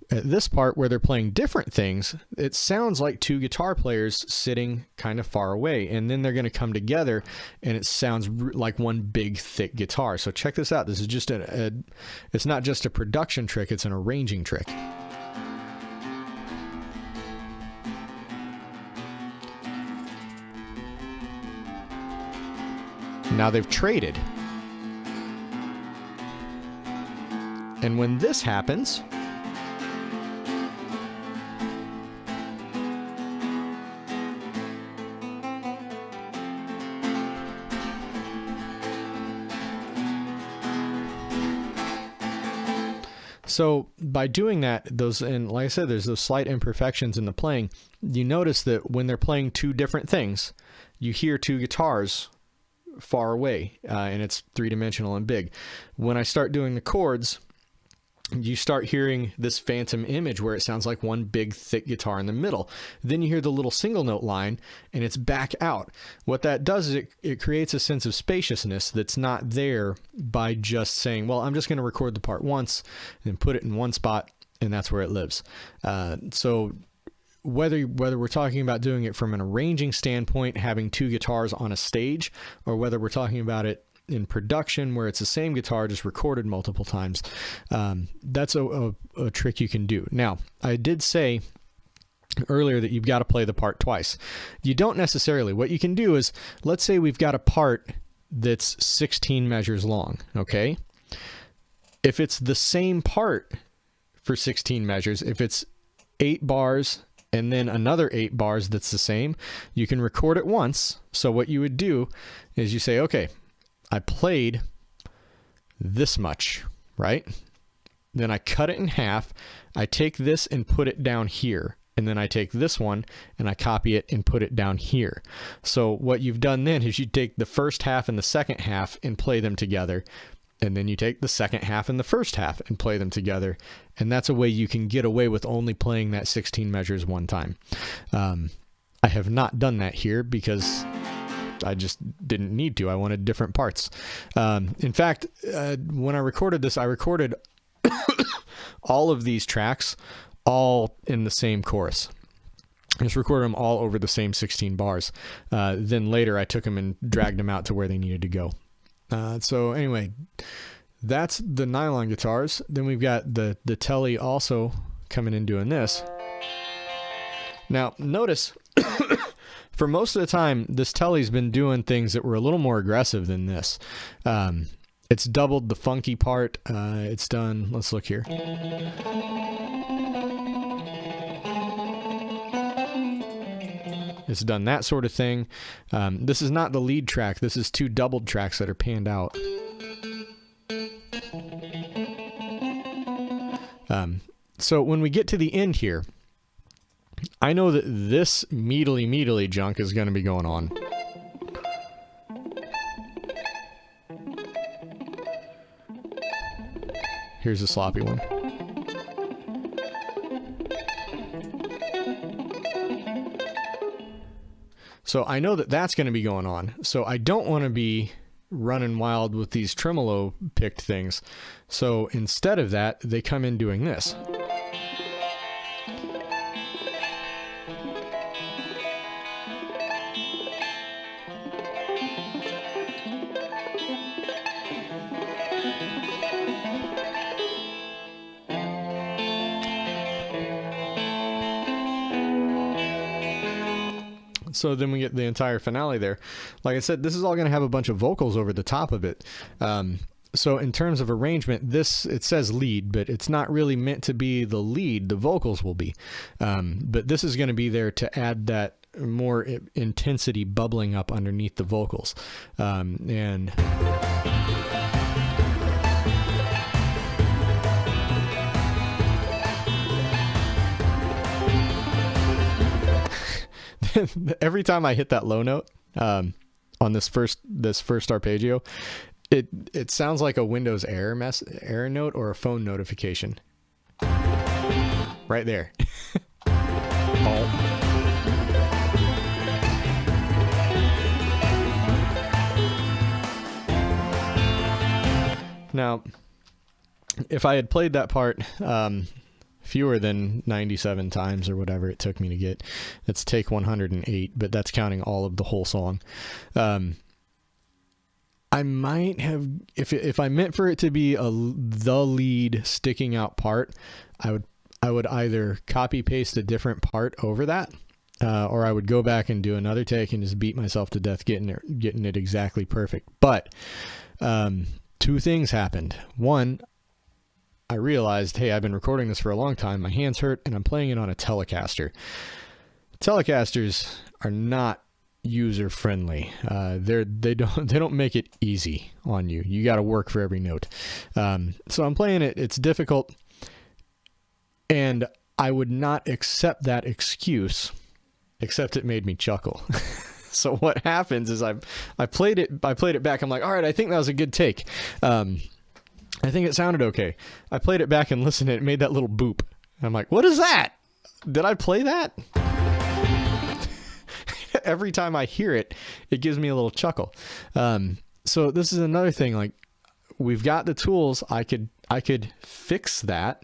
at this part where they're playing different things. It sounds like two guitar players sitting kind of far away, and then they're going to come together and it sounds like one big thick guitar. So check this out. This is just it's not just a production trick, it's an arranging trick. Now they've traded. And when this happens, so by doing that, and like I said, there's those slight imperfections in the playing. You notice that when they're playing two different things, you hear two guitars far away, and it's three-dimensional and big. When I start doing the chords, you start hearing this phantom image where it sounds like one big thick guitar in the middle. Then you hear the little single note line and it's back out. What that does is it creates a sense of spaciousness that's not there by just saying, well, I'm just going to record the part once and put it in one spot and that's where it lives. So whether we're talking about doing it from an arranging standpoint, having two guitars on a stage, or whether we're talking about it in production where it's the same guitar just recorded multiple times, that's a trick you can do. Now, I did say earlier that you've got to play the part twice. You don't necessarily. What you can do is, let's say we've got a part that's 16 measures long, okay? If it's the same part for 16 measures, if it's 8 bars and then another 8 bars that's the same, you can record it once. So what you would do is you say, okay, I played this much, right? Then I cut it in half. I take this and put it down here. And then I take this one and I copy it and put it down here. So what you've done then is you take the first half and the second half and play them together. And then you take the second half and the first half and play them together. And that's a way you can get away with only playing that 16 measures one time. I have not done that here because I just didn't need to. I wanted different parts. In fact, when I recorded this, I recorded all of these tracks all in the same chorus. I just recorded them all over the same 16 bars. Then later I took them and dragged them out to where they needed to go. So anyway, that's the nylon guitars. Then we've got the Telly also coming in doing this. Now notice for most of the time, this Telly's been doing things that were a little more aggressive than this. It's doubled the funky part. It's done, let's look here. It's done that sort of thing. This is not the lead track. This is 2 doubled tracks that are panned out. So when we get to the end here, I know that this meatly junk is going to be going on. Here's a sloppy one. So I know that that's going to be going on. So I don't want to be running wild with these tremolo picked things. So instead of that, they come in doing this. So then we get the entire finale there. Like I said, this is all going to have a bunch of vocals over the top of it. So in terms of arrangement, it says lead, but it's not really meant to be the lead. The vocals will be. But this is going to be there to add that more intensity bubbling up underneath the vocals. And... every time I hit that low note on this first arpeggio, it sounds like a Windows error note or a phone notification. Right there. Now, if I had played that part fewer than 97 times or whatever it took me to get, it's take 108, but that's counting all of the whole song. I might have, if I meant for it to be the lead sticking out part, I would either copy paste a different part over that, or I would go back and do another take and just beat myself to death getting it exactly perfect. But two things happened. One, I realized, hey, I've been recording this for a long time. My hands hurt, and I'm playing it on a Telecaster. Telecasters are not user friendly. They don't make it easy on you. You got to work for every note. So I'm playing it. It's difficult, and I would not accept that excuse, except it made me chuckle. So what happens is I played it back. I'm like, all right, I think that was a good take. I think it sounded okay. I played it back and listened to it. It made that little boop. I'm like, what is that? Did I play that? Every time I hear it, it gives me a little chuckle. So this is another thing. Like, we've got the tools. I could fix that,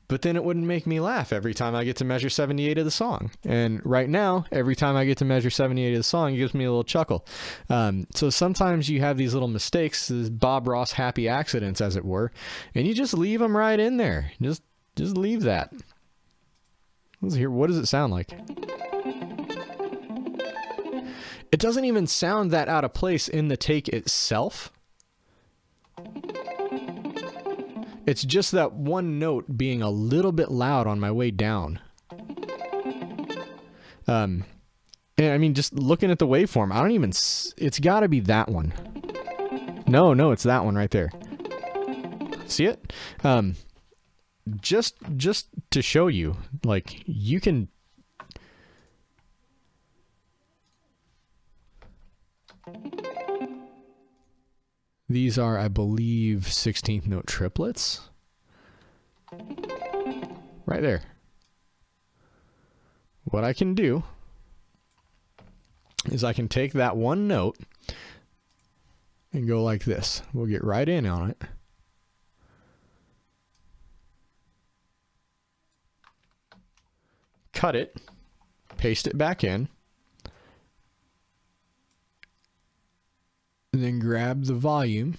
but then it wouldn't make me laugh every time I get to measure 78 of the song. And right now, every time I get to measure 78 of the song, it gives me a little chuckle. So sometimes you have these little mistakes, these Bob Ross happy accidents, as it were, and you just leave them right in there. Just leave that. Let's hear, what does it sound like? It doesn't even sound that out of place in the take itself. It's just that one note being a little bit loud on my way down. And I mean, just looking at the waveform, I don't even, it's got to be that one. No, it's that one right there. See it? Just to show you, like, you can... These are, I believe, 16th note triplets. Right there. What I can do is I can take that one note and go like this. We'll get right in on it. Cut it. Paste it back in. And then grab the volume.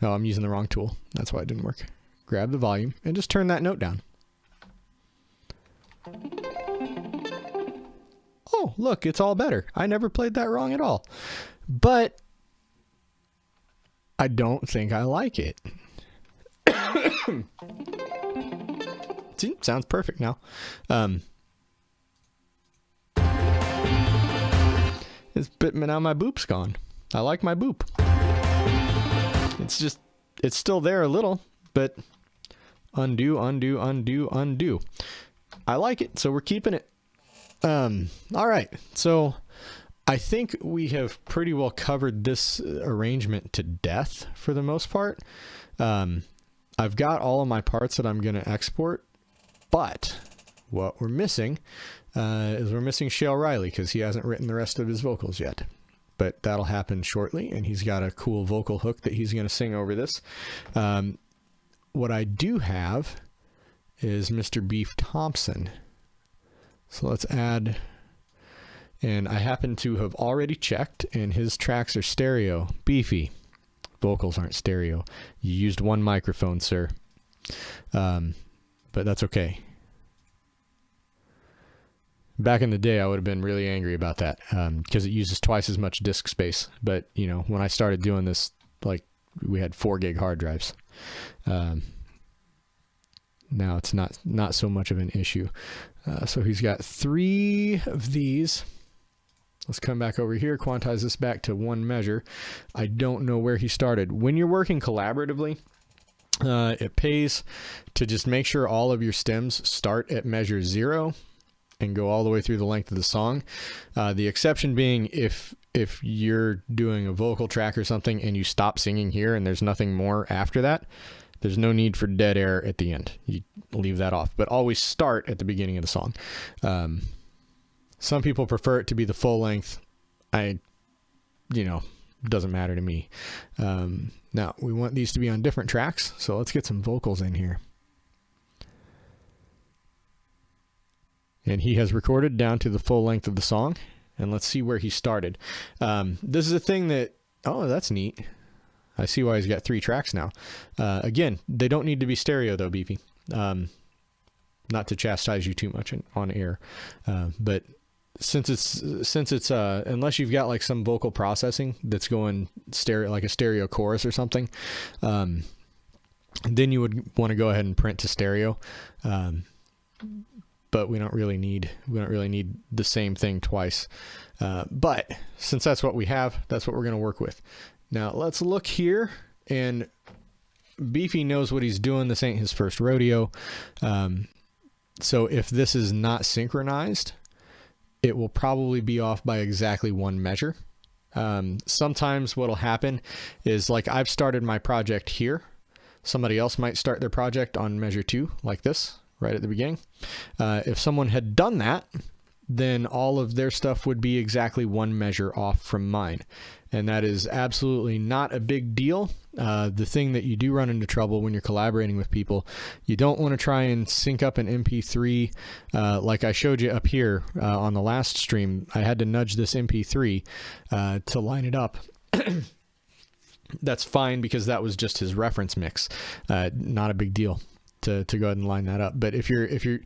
Oh, I'm using the wrong tool. That's why it didn't work. Grab the volume and just turn that note down. Oh, look, it's all better. I never played that wrong at all. But I don't think I like it. See, sounds perfect now. But now my boop's gone. I like my boop. It's still there a little, but undo, undo, undo, undo. I like it, so we're keeping it. All right, so I think we have pretty well covered this arrangement to death for the most part. I've got all of my parts that I'm going to export, but what we're missing is we're missing Shale Riley because he hasn't written the rest of his vocals yet. But that'll happen shortly, and he's got a cool vocal hook that he's going to sing over this. What I do have is Mr. Beef Thompson. So let's add, and I happen to have already checked, and his tracks are stereo. Beefy. Vocals aren't stereo. You used one microphone, sir. But that's okay. Back in the day, I would have been really angry about that because it uses twice as much disk space. But, you know, when I started doing this, like, we had 4 gig hard drives. Now it's not so much of an issue. So he's got 3 of these. Let's come back over here, quantize this back to 1 measure. I don't know where he started. When you're working collaboratively, it pays to just make sure all of your stems start at measure 0 and go all the way through the length of the song. The exception being if you're doing a vocal track or something and you stop singing here and there's nothing more after that, there's no need for dead air at the end. You leave that off, but always start at the beginning of the song. Some people prefer it to be the full length. Doesn't matter to me. Now we want these to be on different tracks, so let's get some vocals in here. And he has recorded down to the full length of the song. And let's see where he started. This is a thing that, oh, that's neat. I see why he's got 3 tracks now. Again, they don't need to be stereo though, Beefy. Not to chastise you too much on air. But since it's unless you've got like some vocal processing that's going stereo, like a stereo chorus or something, then you would want to go ahead and print to stereo. But we don't really need the same thing twice. But since that's what we have, that's what we're going to work with. Now let's look here, and Beefy knows what he's doing. This ain't his first rodeo. So if this is not synchronized, it will probably be off by exactly 1 measure. Sometimes what'll happen is, like, I've started my project here. Somebody else might start their project on measure 2, like this, right at the beginning. If someone had done that, then all of their stuff would be exactly 1 measure off from mine. And that is absolutely not a big deal. The thing that you do run into trouble when you're collaborating with people, you don't want to try and sync up an MP3 like I showed you up here on the last stream. I had to nudge this MP3 to line it up. That's fine because that was just his reference mix. Not a big deal to go ahead and line that up. But if you're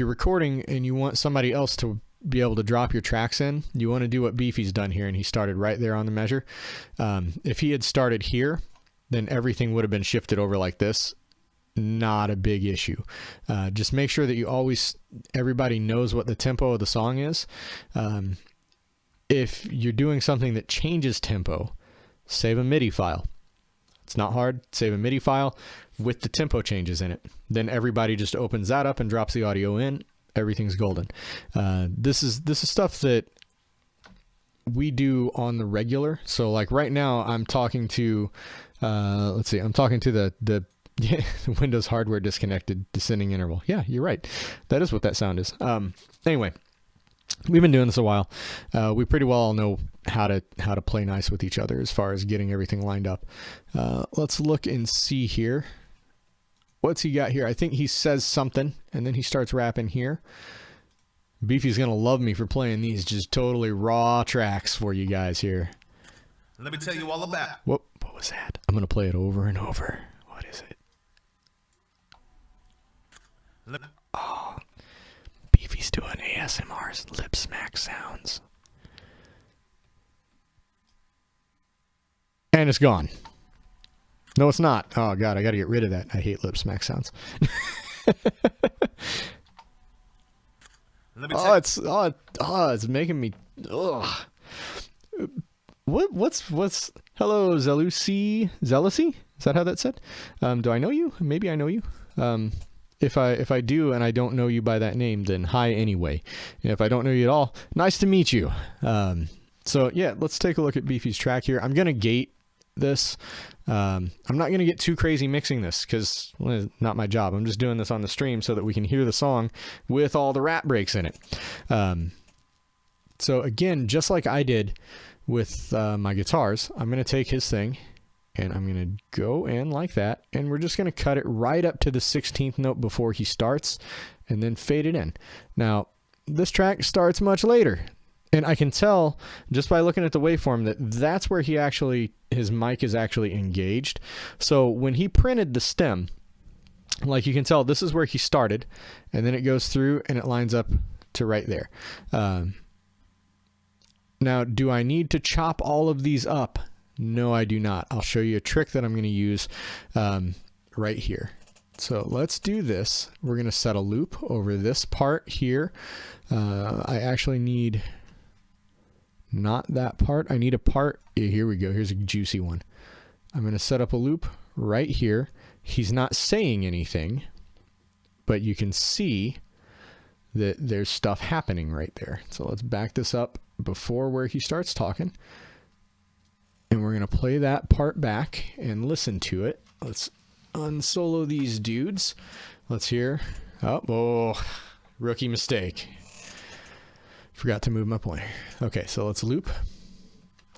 recording and you want somebody else to be able to drop your tracks in, you want to do what Beefy's done here, and he started right there on the measure. If he had started here, then everything would have been shifted over like this. Not a big issue. Just make sure that everybody knows what the tempo of the song is. If you're doing something that changes tempo, save a MIDI file. It's not hard. Save a MIDI file with the tempo changes in it. Then everybody just opens that up and drops the audio in. Everything's golden. This is stuff that we do on the regular. So like right now I'm talking to, I'm talking to the Windows hardware disconnected descending interval. Yeah, you're right. That is what that sound is. Anyway, we've been doing this a while. We pretty well all know how to play nice with each other as far as getting everything lined up. Let's look and see here. What's he got here? I think he says something and then he starts rapping here. Beefy's gonna love me for playing these just totally raw tracks for you guys here. Let me tell you all about. What was that? I'm gonna play it over and over. What is it? Oh, Beefy's doing ASMR's lip smack sounds. And it's gone. No, it's not. Oh, God, I got to get rid of that. I hate lip smack sounds. It's making me... Ugh. What's... Hello, Zealousy? Is that how that's said? Do I know you? Maybe I know you. If I do and I don't know you by that name, then hi anyway. And if I don't know you at all, nice to meet you. So yeah, let's take a look at Beefy's track here. I'm going to gate this. I'm not going to get too crazy mixing this because it's not my job. I'm just doing this on the stream so that we can hear the song with all the rap breaks in it. So again, just like I did with my guitars, I'm going to take his thing and I'm going to go in like that, and we're just going to cut it right up to the 16th note before he starts and then fade it in. Now, this track starts much later. And I can tell just by looking at the waveform that that's where his mic is actually engaged. So when he printed the stem, like you can tell, this is where he started, and then it goes through and it lines up to right there. Now, do I need to chop all of these up? No, I do not. I'll show you a trick that I'm going to use right here. So let's do this. We're going to set a loop over this part here. I actually need not that part. I need a part. Here we go. Here's a juicy one. I'm going to set up a loop right here. He's not saying anything, but you can see that there's stuff happening right there. So let's back this up before where he starts talking. And we're going to play that part back and listen to it. Let's unsolo these dudes. Let's hear. Oh, rookie mistake. Forgot to move my pointer. Okay, so let's loop.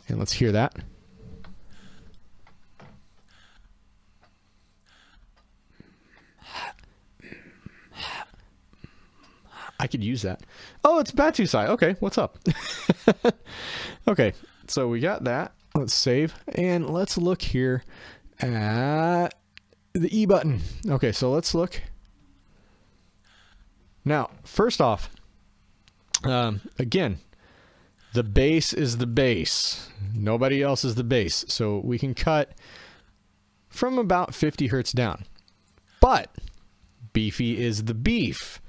And let's hear that. I could use that. Oh, it's Batusai. Okay, what's up? Okay, so we got that. Let's save. And let's look here at the E button. Okay, so let's look. Now, first off, again, the bass is the bass. Nobody else is the bass. So we can cut from about 50 hertz down. But Beefy is the beef.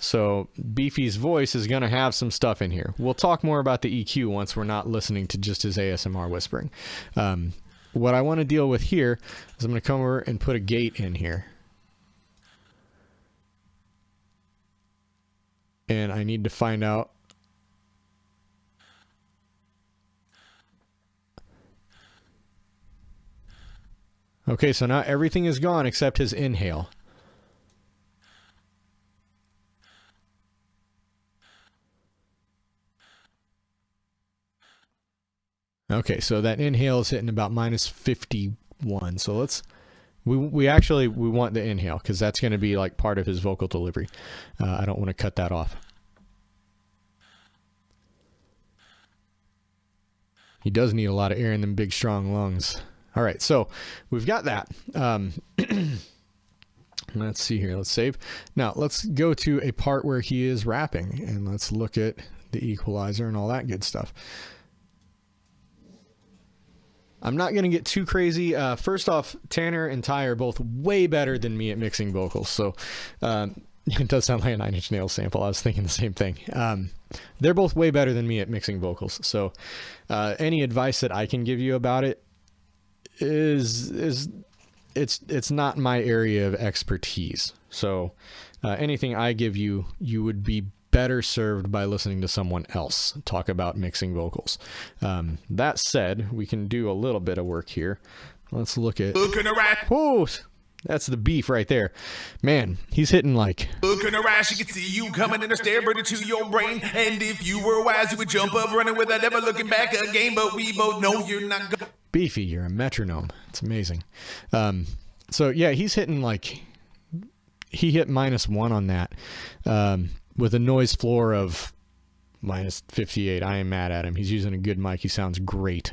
So Beefy's voice is going to have some stuff in here. We'll talk more about the EQ once we're not listening to just his ASMR whispering. What I want to deal with here is I'm going to come over and put a gate in here. And I need to find out. Okay, so now everything is gone except his inhale. Okay, so that inhale is hitting about minus 51. So let's, we want the inhale because that's going to be like part of his vocal delivery. I don't want to cut that off. He does need a lot of air in them big, strong lungs. All right, so we've got that. Let's see here. Let's save. Now let's go to a part where he is rapping and let's look at the equalizer and all that good stuff. I'm not going to get too crazy. First off, Tanner and Ty are both way better than me at mixing vocals. So it does sound like a Nine Inch Nails sample. I was thinking the same thing. They're both way better than me at mixing vocals. So any advice that I can give you about it is it's not my area of expertise. So anything I give you, you would be better served by listening to someone else talk about mixing vocals. That said, we can do a little bit of work here. Let's look at... Whoa! That's the beef right there. Man, he's hitting like... Looking around, she can see you coming in a stare burden to your brain. And if you were wise, you would jump up running without ever looking back again. But we both know you're not going... Beefy, you're a metronome. It's amazing. So yeah, he's hitting like... He hit -1 on that. With a noise floor of minus 58. I am mad at him. He's using a good mic. He sounds great.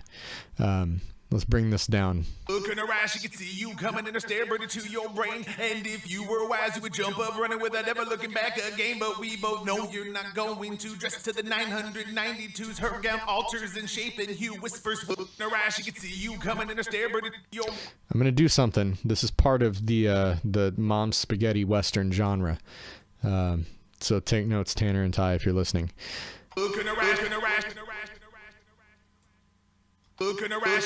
Let's bring this down. Looking around, she can see you coming in a stare burden to your brain. And if you were wise, you would jump up running without ever looking back again. But we both know you're not going to. Dress to the 992s, her gown alters in shape and hue, whispers. Looking around, she can see you coming in a stare burden to your... I'm going to do something. This is part of the mom's spaghetti western genre. So take notes, Tanner and Ty, if you're listening. Looking around,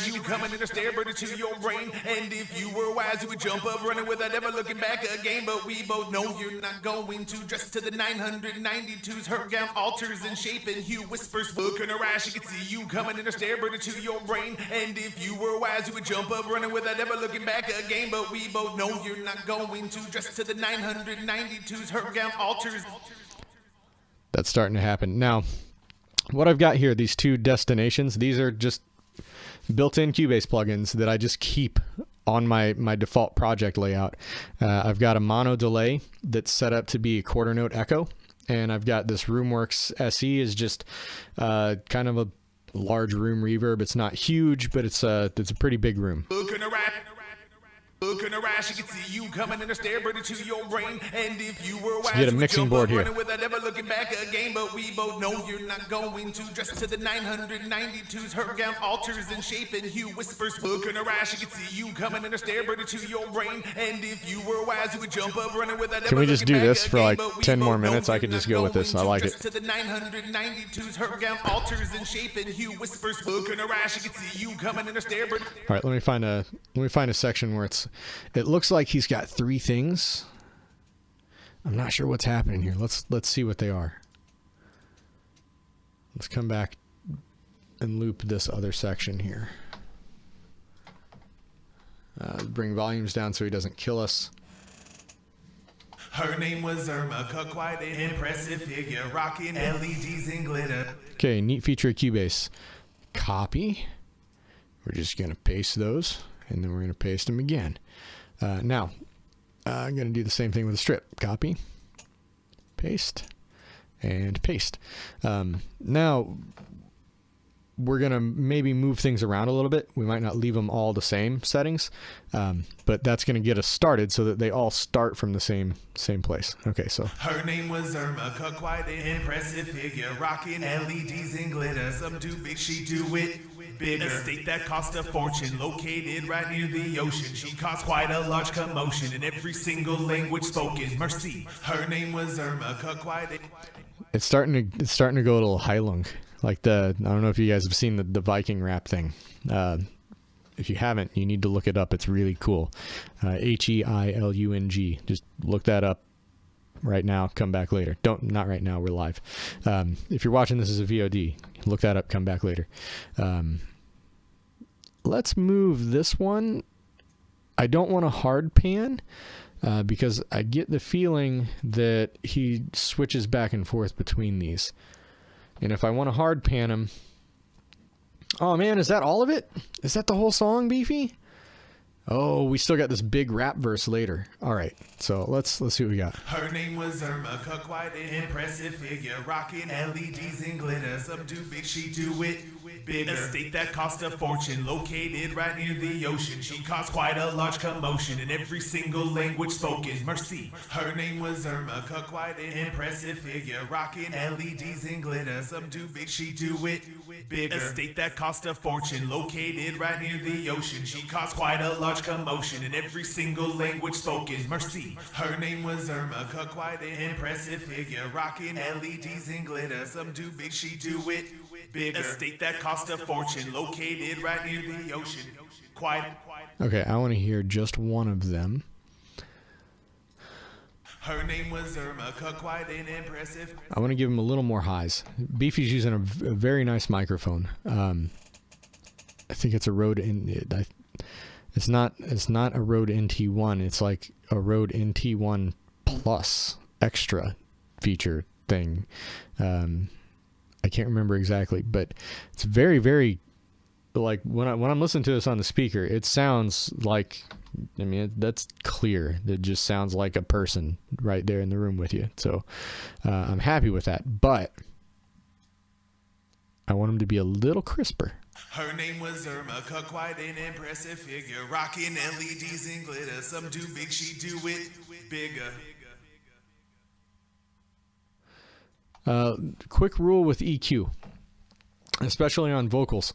you coming in a stare burden to your brain. And if you were wise, you would jump up running without ever looking back again. But we both know you're not going to. Dress to the 992s, her gown alters in shape and hue, whispers. Looking around, she can see you coming in a stare burden to your brain. And if you were wise, you would jump up running without ever looking back again. But we both know you're not going to. Dress to the 992s, her gown alters. That's starting to happen. Now, what I've got here, these two destinations, these are just built-in Cubase plugins that I just keep on my default project layout. I've got a mono delay that's set up to be a quarter note echo, and I've got this Roomworks SE is just kind of a large room reverb. It's not huge, but it's a pretty big room. Looking around, she can see you coming in a stare right into your brain. And if you were wise, get a you would mixing jump board up here. running without ever looking back again. But we both know you're not going to. Dress to the 992s, her gown alters in shape and hue. Whispers, looking around, she can see you coming in a stare right into your brain. And if you were wise, you would jump up running without ever Can we just looking do back this for again. like But we 10 more both know minutes? I you're could just not go with this. I going like to. it. Dress to the 992s, her gown alters in shape and hue. Whispers, looking around, she can see you coming in a stare right. All right, let me find a section where it looks like he's got three things. I'm not sure what's happening here. Let's see what they are. Let's come back and loop this other section here. Bring volumes down so he doesn't kill us. Her name was Erma, quite an impressive figure, rocking LEDs and glitter. Okay, neat feature of Cubase. Copy. We're just going to paste those, and then we're going to paste them again. Now, I'm going to do the same thing with a strip. Copy, paste, and paste. Now, we're going to maybe move things around a little bit. We might not leave them all the same settings, but that's going to get us started so that they all start from the same place. Okay, so. Her name was Erma, quite an impressive figure, rocking LEDs and glitter. Some do big, she do it bigger. Estate that cost a fortune, located right near the ocean. She caused quite a large commotion in every single language spoken. Mercy. Her name was Erma, quite a... It's starting to go a little Heilung. Like I don't know if you guys have seen the Viking rap thing. If you haven't, you need to look it up. It's really cool. Heilung. Just look that up right now. Come back later. Not right now. We're live. If you're watching this as a VOD, look that up. Come back later. Let's move this one. I don't want a hard pan because I get the feeling that he switches back and forth between these. And if I want to hard pan him... Oh man, is that all of it? Is that the whole song, Beefy? Oh, we still got this big rap verse later. All right, so let's see what we got. Her name was Erma, quite an impressive figure, rocking LEDs and glitter. Some do big, she do it bigger. Estate that cost a fortune, located right near the ocean. She caused quite a large commotion in every single language spoken. Mercy. Her name was Erma, quite an impressive figure, rocking LEDs and glitter. Some do big, she do it bigger. Estate that cost a fortune, located right near the ocean. She caused quite a large commotion in every single language spoken. Mercy. Her name was Erma, quite an impressive figure, rocking LEDs and glitter. Some do big, she do it bigger. Estate that cost a fortune, located right near the ocean. Okay, I want to hear just one of them. Her name was Erma, quite an impressive. I want to give him a little more highs. Beefy's using a very nice microphone. I think it's a Rode It's not a Rode NT1. It's like a Rode NT1 Plus extra feature thing. I can't remember exactly, but it's very, very, like when I'm listening to this on the speaker, it sounds like, I mean, that's clear. It just sounds like a person right there in the room with you. So I'm happy with that, but I want him to be a little crisper. Her name was Erma, quite an impressive figure, rocking LEDs and glitter. Some do big, she do it bigger. Quick rule with EQ, especially on vocals.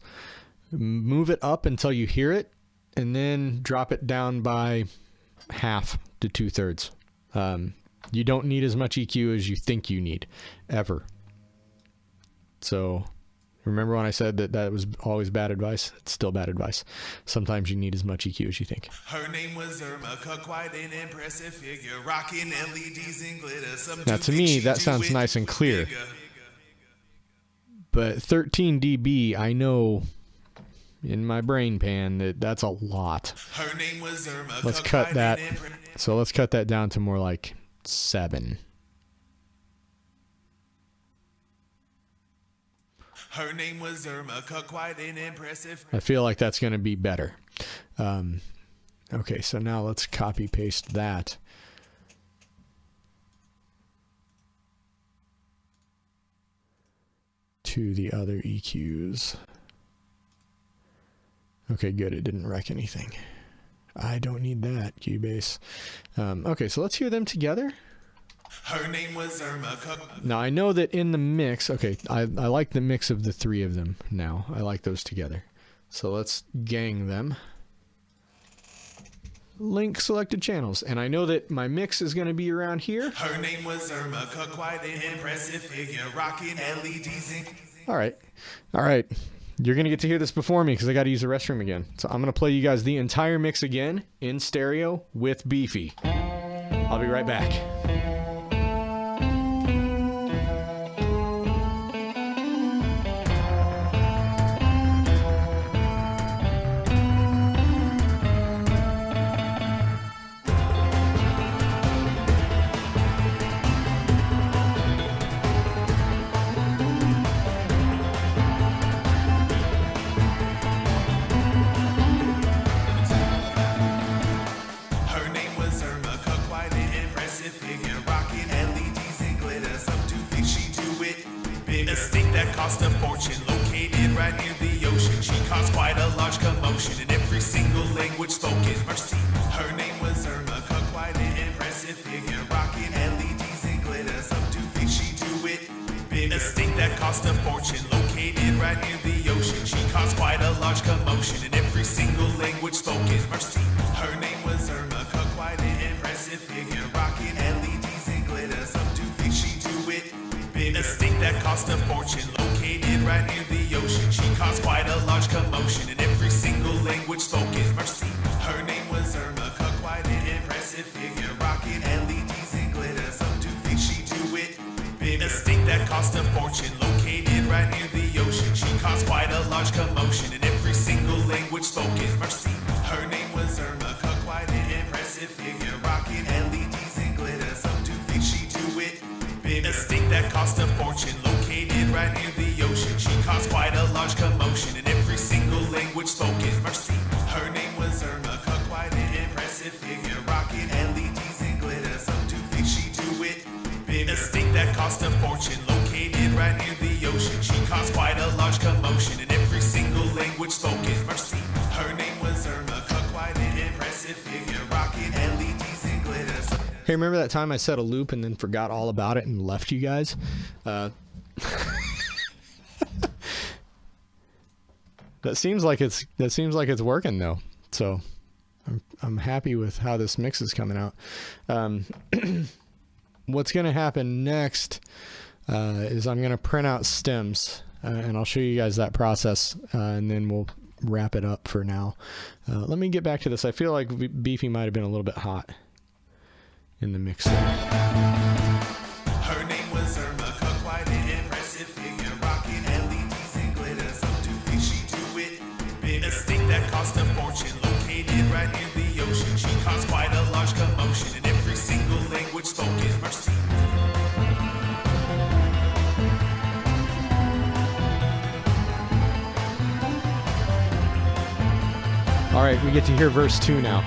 Move it up until you hear it, and then drop it down by half to 2/3. You don't need as much EQ as you think you need, ever. So remember when I said that was always bad advice? It's still bad advice. Sometimes you need as much EQ as you think. Her name was Erma, quite an impressive figure, rocking LEDs and glitter. Some now to me, that sounds nice and clear. But 13 dB, I know in my brain pan that's a lot. Her name was Erma. Let's cut that. So let's cut that down to more like 7. Her name was Erma, quite an impressive. I feel like that's going to be better. Okay, so now let's copy paste that. To the other EQs. Okay, good. It didn't wreck anything. I don't need that, Cubase. Okay, so let's hear them together. Her name was Erma. Now, I know that in the mix, okay, I like the mix of the three of them now. I like those together. So let's gang them. Link selected channels. And I know that my mix is going to be around here. Her name was Erma, quite an impressive figure, rocking LEDs. All right. All right. You're going to get to hear this before me because I got to use the restroom again. So I'm going to play you guys the entire mix again in stereo with Beefy. I'll be right back. Cost a fortune, located right near the ocean. She caused quite a large commotion, and every single language spoken. Mercy. Her name was Erma, quite an impressive figure, rocking LEDs and glitter. Some do think she do it big. Estate that cost a fortune, located right near the ocean. She caused quite a large commotion, and every single language spoken. Mercy. Her name was Erma, quite an impressive figure, rocking LEDs and glitter. Some do think she do it big. Estate that cost a fortune, located right near the ocean. She caused quite a large commotion, in every single language spoken. Mercy. Her name was Erma, quite an impressive figure, rocking LEDs and glitter. Some do think she do it big. Estate that cost a fortune, located right near the ocean. She caused quite a large commotion, in every single language spoken. Mercy. Her name was Erma, quite an impressive figure, rocking LEDs and glitter. Some do think she do it big. Estate that cost a fortune, located right near the ocean. She caused quite a large commotion, in every single language spoken. Mercy. Her name was Erma, quite an impressive figure, rocking LEDs and glitter. Some do think she do it big. Estate that cost a fortune, located right near the ocean. She caused quite a large commotion, in every single language spoken. Mercy. Her name was Erma, quite an impressive figure, rocking LEDs and glitter. Hey, remember that time I set a loop and then forgot all about it and left you guys? That seems like it's working though. So I'm happy with how this mix is coming out. What's going to happen next is I'm going to print out stems and I'll show you guys that process and then we'll wrap it up for now. Let me get back to this. I feel like Beefy might have been a little bit hot in the mix there. Her name was Erma, quite an impressive figure, rocking LEDs and glitter. Some do think she do it big. Estate that cost a fortune, located right near the ocean. She caused quite a large commotion, in every single language spoken. Mercy. All right, we get to hear verse 2 now.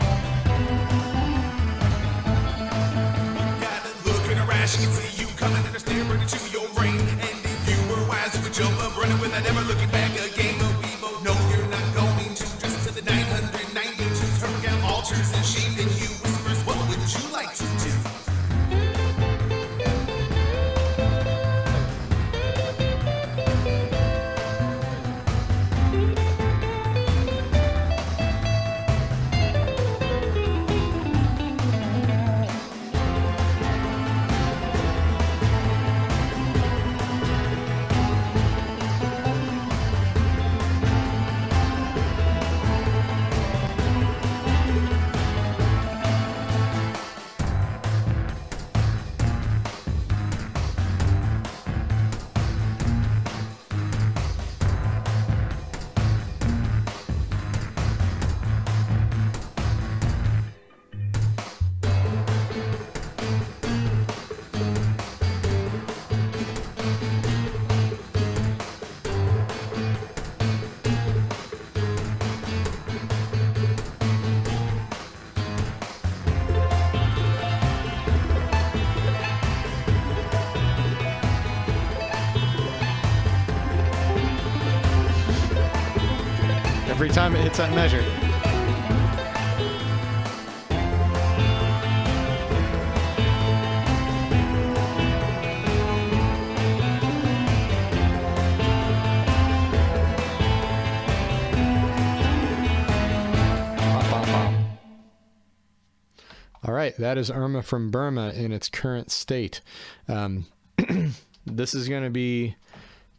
She can see you coming and stare into your brain. And if you were wise, you would jump up running without ever looking back again. But we both know you're not going to. Just to the 992s, her gown alters and shaping you whispers. What would you like to do? Every time it hits that measure. All right, that is Erma from Burma in its current state. This is going to be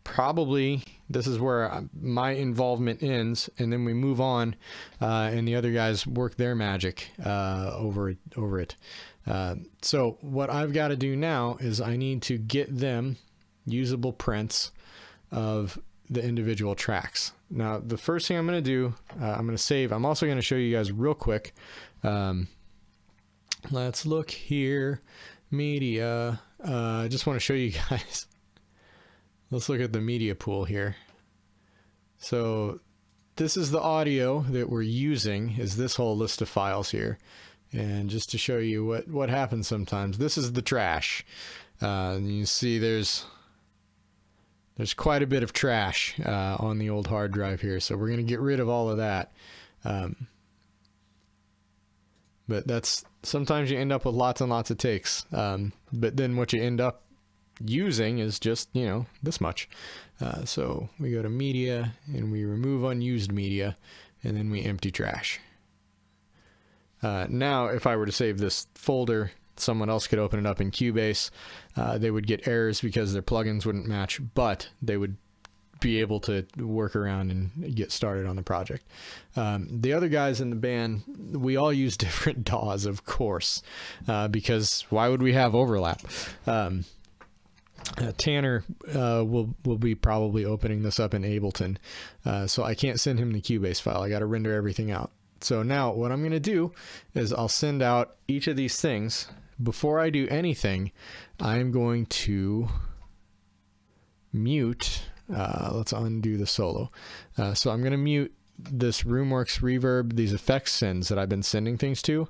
probably, this is where my involvement ends, and then we move on, and the other guys work their magic over it. So what I've got to do now is I need to get them usable prints of the individual tracks. Now, the first thing I'm going to do, I'm going to save. I'm also going to show you guys real quick. Let's look here. Media. I just want to show you guys. Let's look at the media pool here. So this is the audio that we're using, is this whole list of files here. And just to show you what happens sometimes, this is the trash. And you see there's quite a bit of trash on the old hard drive here. So we're going to get rid of all of that. But that's, sometimes you end up with lots and lots of takes. But then what you end up using is just, you know, this much. So we go to media and we remove unused media, and then we empty trash. Now, if I were to save this folder, someone else could open it up in Cubase. They would get errors because their plugins wouldn't match, but they would be able to work around and get started on the project. The other guys in the band, we all use different DAWs, of course, because why would we have overlap? Tanner will be probably opening this up in Ableton, so I can't send him the Cubase file. I got to render everything out. So now what I'm going to do is I'll send out each of these things. Before I do anything, I'm going to mute. Let's undo the solo. So I'm going to mute this RoomWorks reverb, these effects sends that I've been sending things to.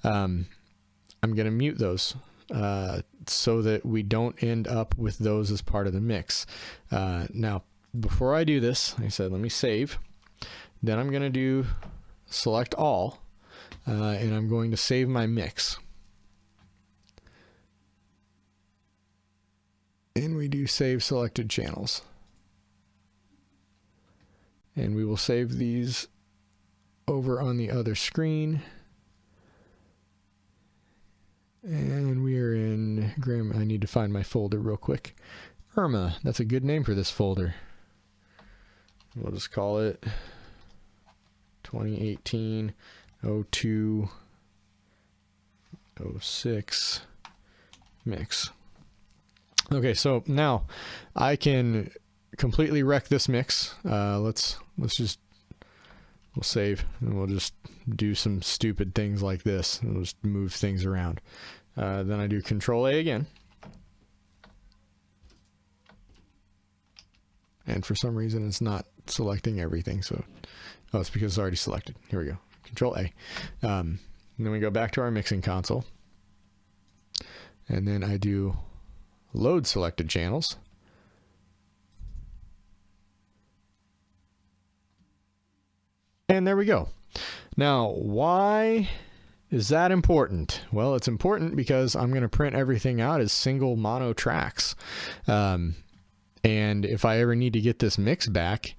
I'm going to mute those so that we don't end up with those as part of the mix. Now, before I do this, like I said, let me save. Then I'm going to do select all, and I'm going to save my mix. And we do save selected channels. And we will save these over on the other screen. And we are in I need to find my folder real quick. Erma, that's a good name for this folder. We'll just call it 2018 02 06 mix. Okay, so now I can completely wreck this mix. We'll save, and we'll just do some stupid things like this. We'll just move things around. Then I do Control A again. And for some reason it's not selecting everything. So, oh, it's because it's already selected. Here we go. Control A. And then we go back to our mixing console. And then I do load selected channels. And there we go. Now, why is that important? Well, it's important because I'm going to print everything out as single mono tracks. And if I ever need to get this mix back,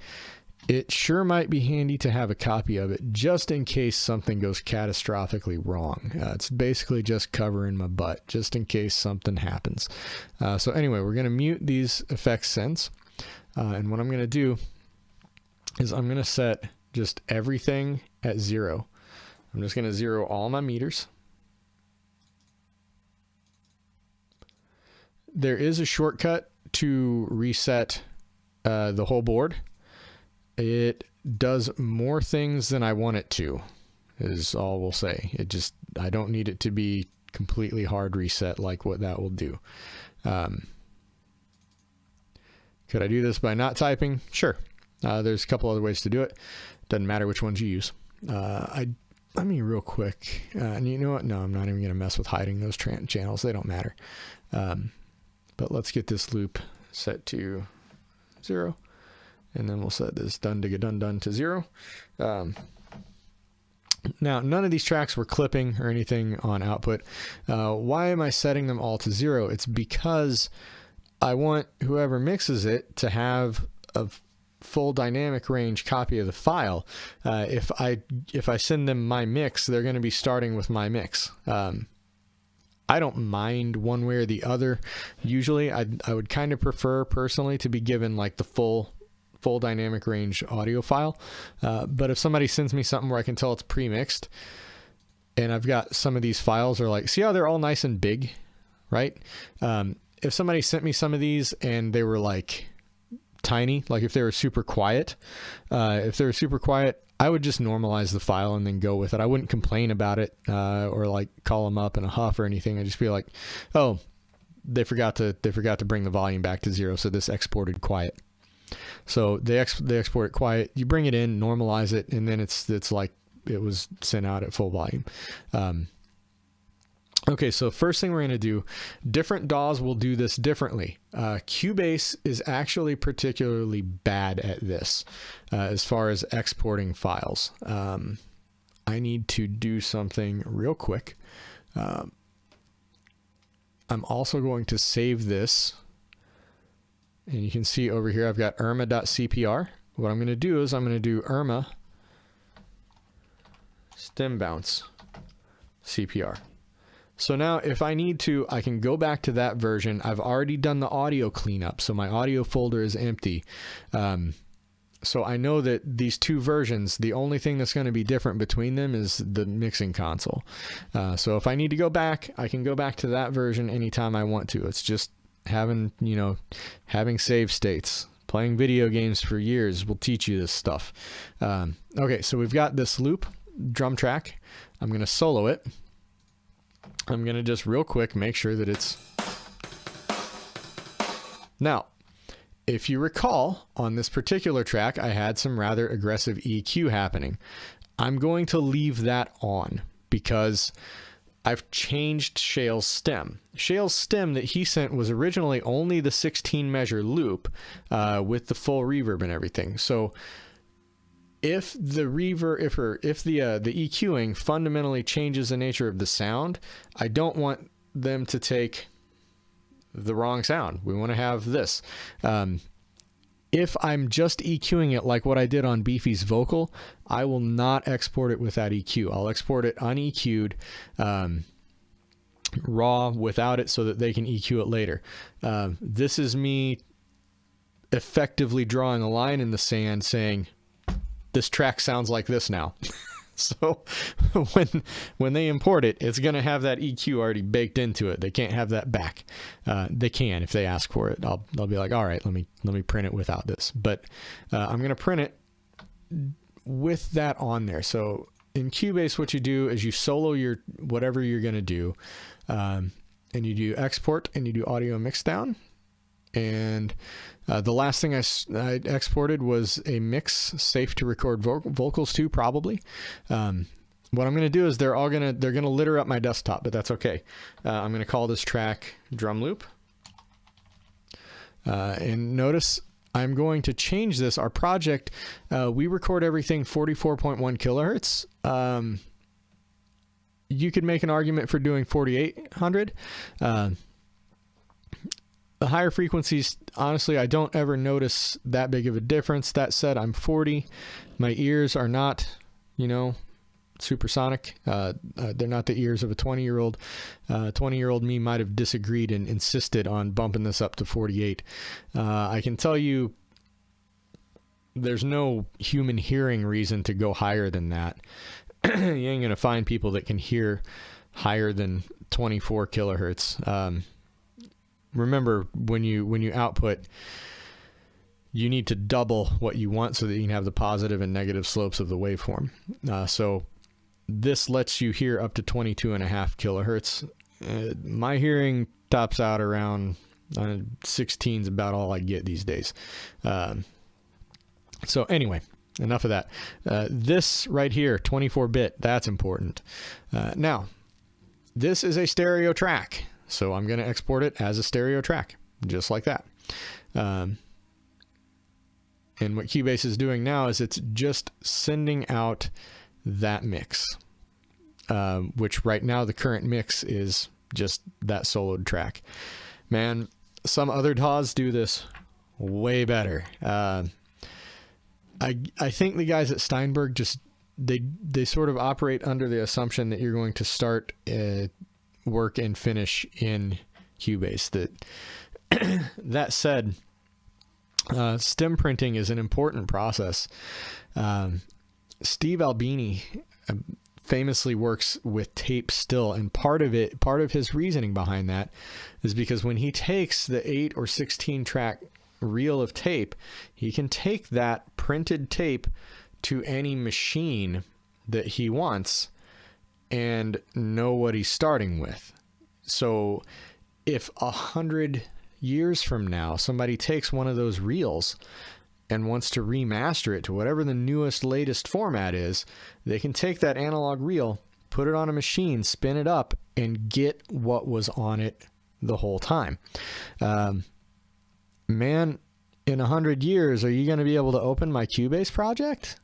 it sure might be handy to have a copy of it just in case something goes catastrophically wrong. It's basically just covering my butt just in case something happens. So anyway, we're going to mute these effects sends. And what I'm going to do is I'm going to set just everything at 0. I'm just going to 0 all my meters. There is a shortcut to reset the whole board. It does more things than I want it to, is all we'll say. I don't need it to be completely hard reset like what that will do. Could I do this by not typing? Sure. There's a couple other ways to do it. Doesn't matter which ones you use. Let me real quick. And you know what? No, I'm not even going to mess with hiding those channels. They don't matter. But let's get this loop set to 0. And then we'll set this done to 0. Now, none of these tracks were clipping or anything on output. Why am I setting them all to 0? It's because I want whoever mixes it to have full dynamic range copy of the file, if I send them my mix, they're going to be starting with my mix. I don't mind one way or the other. Usually I would kind of prefer personally to be given like the full dynamic range audio file. But if somebody sends me something where I can tell it's pre-mixed, and I've got some of these files are like, see how they're all nice and big, right? If somebody sent me some of these and they were like tiny, like if they were super quiet, I would just normalize the file and then go with it. I wouldn't complain about it, or like call them up in a huff or anything. I'd just be like, oh, they forgot to bring the volume back to 0. So this exported quiet. So they export it quiet. You bring it in, normalize it, and then it's like it was sent out at full volume. Okay, so first thing we're going to do, different DAWs will do this differently. Cubase is actually particularly bad at this as far as exporting files. I need to do something real quick. I'm also going to save this. And you can see over here I've got Erma.cpr. What I'm going to do is I'm going to do Erma stem bounce CPR. So now if I need to, I can go back to that version. I've already done the audio cleanup, so my audio folder is empty. So I know that these two versions, the only thing that's going to be different between them is the mixing console. So if I need to go back, I can go back to that version anytime I want to. It's just having save states. Playing video games for years will teach you this stuff. Okay, so we've got this loop drum track. I'm going to solo it. I'm going to just real quick make sure that it's... Now, if you recall, on this particular track, I had some rather aggressive EQ happening. I'm going to leave that on because I've changed Shale's stem. Shale's stem that he sent was originally only the 16 measure loop with the full reverb and everything. So if the EQing fundamentally changes the nature of the sound, I don't want them to take the wrong sound. We want to have this. If I'm just EQing it like what I did on Beefy's vocal, I will not export it with that EQ. I'll export it uneq'd, raw without it so that they can EQ it later. This is me effectively drawing a line in the sand saying, this track sounds like this now. So when they import it, it's going to have that EQ already baked into it. They can't have that back. They can if they ask for it. I'll be like, all right, let me print it without this. But I'm going to print it with that on there. So in Cubase, what you do is you solo your whatever you're going to do, and you do export and you do audio mix down. And the last thing I exported was a mix safe to record vocals to, probably. What I'm going to do is they're going to litter up my desktop, but that's okay. I'm going to call this track drum loop. And notice I'm going to change this. Our project, we record everything 44.1 kilohertz. You could make an argument for doing 4800. The higher frequencies, honestly, I don't ever notice that big of a difference. That said, I'm 40. My ears are not, supersonic. They're not the ears of a 20-year-old. 20-year-old me might have disagreed and insisted on bumping this up to 48. I can tell you there's no human hearing reason to go higher than that. You ain't going to find people that can hear higher than 24 kilohertz. Remember, when you output, you need to double what you want so that you can have the positive and negative slopes of the waveform. So this lets you hear up to 22.5 kilohertz. My hearing tops out around 16 is about all I get these days. So anyway, enough of that. This right here, 24-bit, that's important. Now, this is a stereo track. So I'm going to export it as a stereo track, just like that. And what Cubase is doing now is it's just sending out that mix, which right now the current mix is just that soloed track. Man, some other DAWs do this way better. I think the guys at Steinberg just they sort of operate under the assumption that you're going to start work and finish in Cubase. That said, stem printing is an important process. Steve Albini famously works with tape still, and part of his reasoning behind that is because when he takes the 8 or 16 track reel of tape, he can take that printed tape to any machine that he wants and know what he's starting with. So if 100 years from now somebody takes one of those reels and wants to remaster it to whatever the newest, latest format is, they can take that analog reel, put it on a machine, spin it up, and get what was on it the whole time. Man, in 100 years, are you going to be able to open my Cubase project?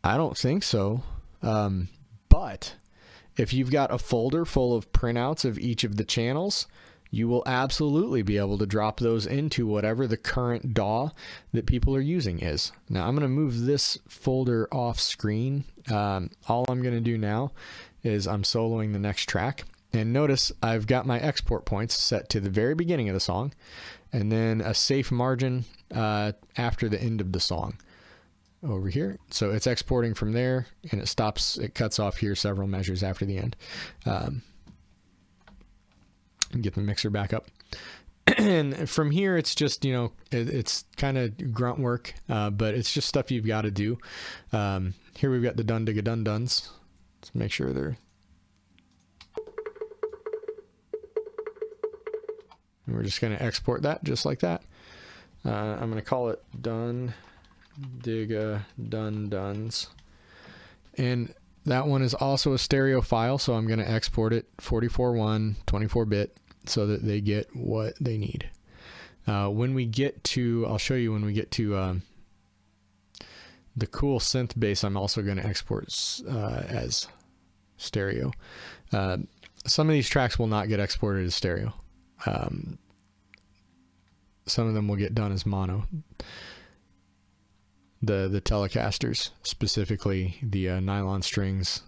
I don't think so. But if you've got a folder full of printouts of each of the channels, you will absolutely be able to drop those into whatever the current DAW that people are using is. Now I'm going to move this folder off screen. All I'm going to do now is I'm soloing the next track. And notice I've got my export points set to the very beginning of the song, and then a safe margin after the end of the song over here. So it's exporting from there, and it cuts off here several measures after the end. Get the mixer back up. And from here, it's just, it's kind of grunt work, but it's just stuff you've got to do. Here we've got the dun digga dun duns. Let's make sure they're... And we're just going to export that just like that. I'm going to call it dun digga dun duns. And that one is also a stereo file, so I'm going to export it 44.1, 24-bit, so that they get what they need. When we get to, I'll show you when we get to the cool synth bass, I'm also going to export as stereo. Some of these tracks will not get exported as stereo. Some of them will get done as mono. The Telecasters, specifically the Nylon Strings,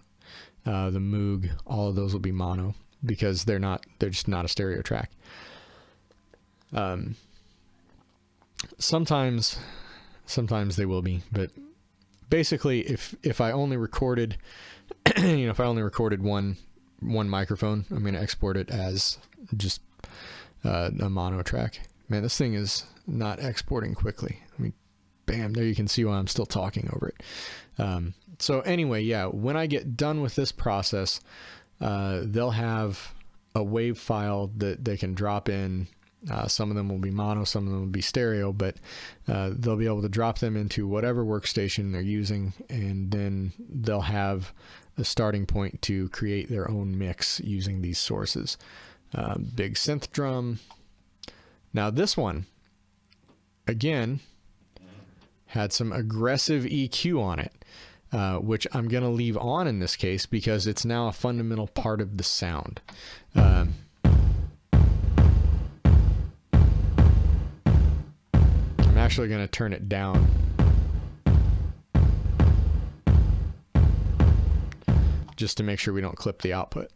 the Moog, all of those will be mono because they're just not a stereo track. Sometimes they will be, but basically if I only recorded if I only recorded one microphone, I'm going to export it as just a mono track. Man, this thing is not exporting quickly. I mean, bam, there you can see why I'm still talking over it. So anyway, yeah, when I get done with this process, they'll have a WAV file that they can drop in. Some of them will be mono, some of them will be stereo, but they'll be able to drop them into whatever workstation they're using, and then they'll have a starting point to create their own mix using these sources. Big Synth Drum. Now this one, again, had some aggressive EQ on it, which I'm going to leave on in this case because it's now a fundamental part of the sound. I'm actually going to turn it down. Just to make sure we don't clip the output.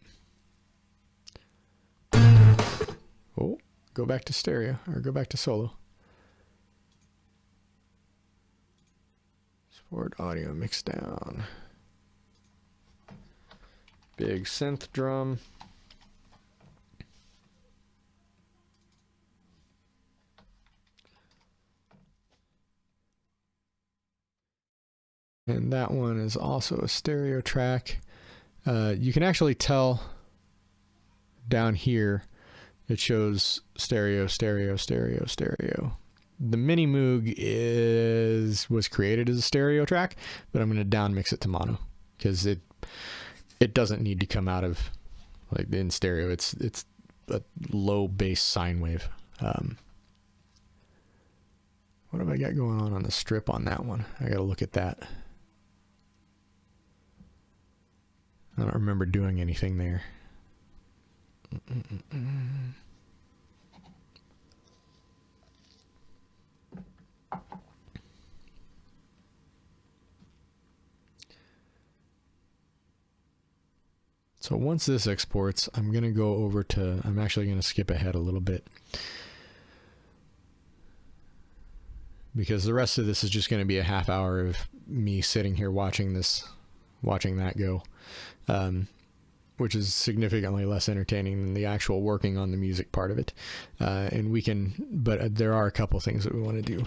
Oh, go back to stereo, or go back to solo. Forward audio mix down. Big synth drum. And that one is also a stereo track. You can actually tell down here it shows stereo, stereo, stereo, stereo. The Mini Moog was created as a stereo track, but I'm going to down mix it to mono because it doesn't need to come out of like in stereo. It's a low bass sine wave. What have I got going on the strip on that one? I got to look at that. I don't remember doing anything there. So once this exports, I'm going to go over to, I'm actually going to skip ahead a little bit, because the rest of this is just going to be a half hour of me sitting here watching that go, which is significantly less entertaining than the actual working on the music part of it. And we can, but there are a couple things that we want to do.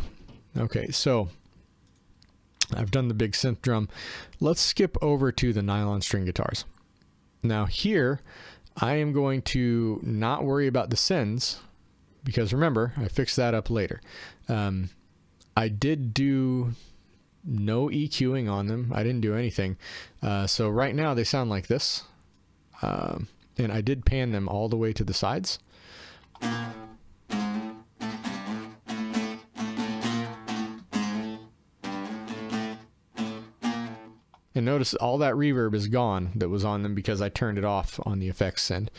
Okay, so I've done the big synth drum. Let's skip over to the nylon string guitars. Now here, I am going to not worry about the sends, because remember, I fixed that up later. I did do no EQing on them. I didn't do anything. So right now they sound like this. And I did pan them all the way to the sides. And notice all that reverb is gone that was on them because I turned it off on the effects send.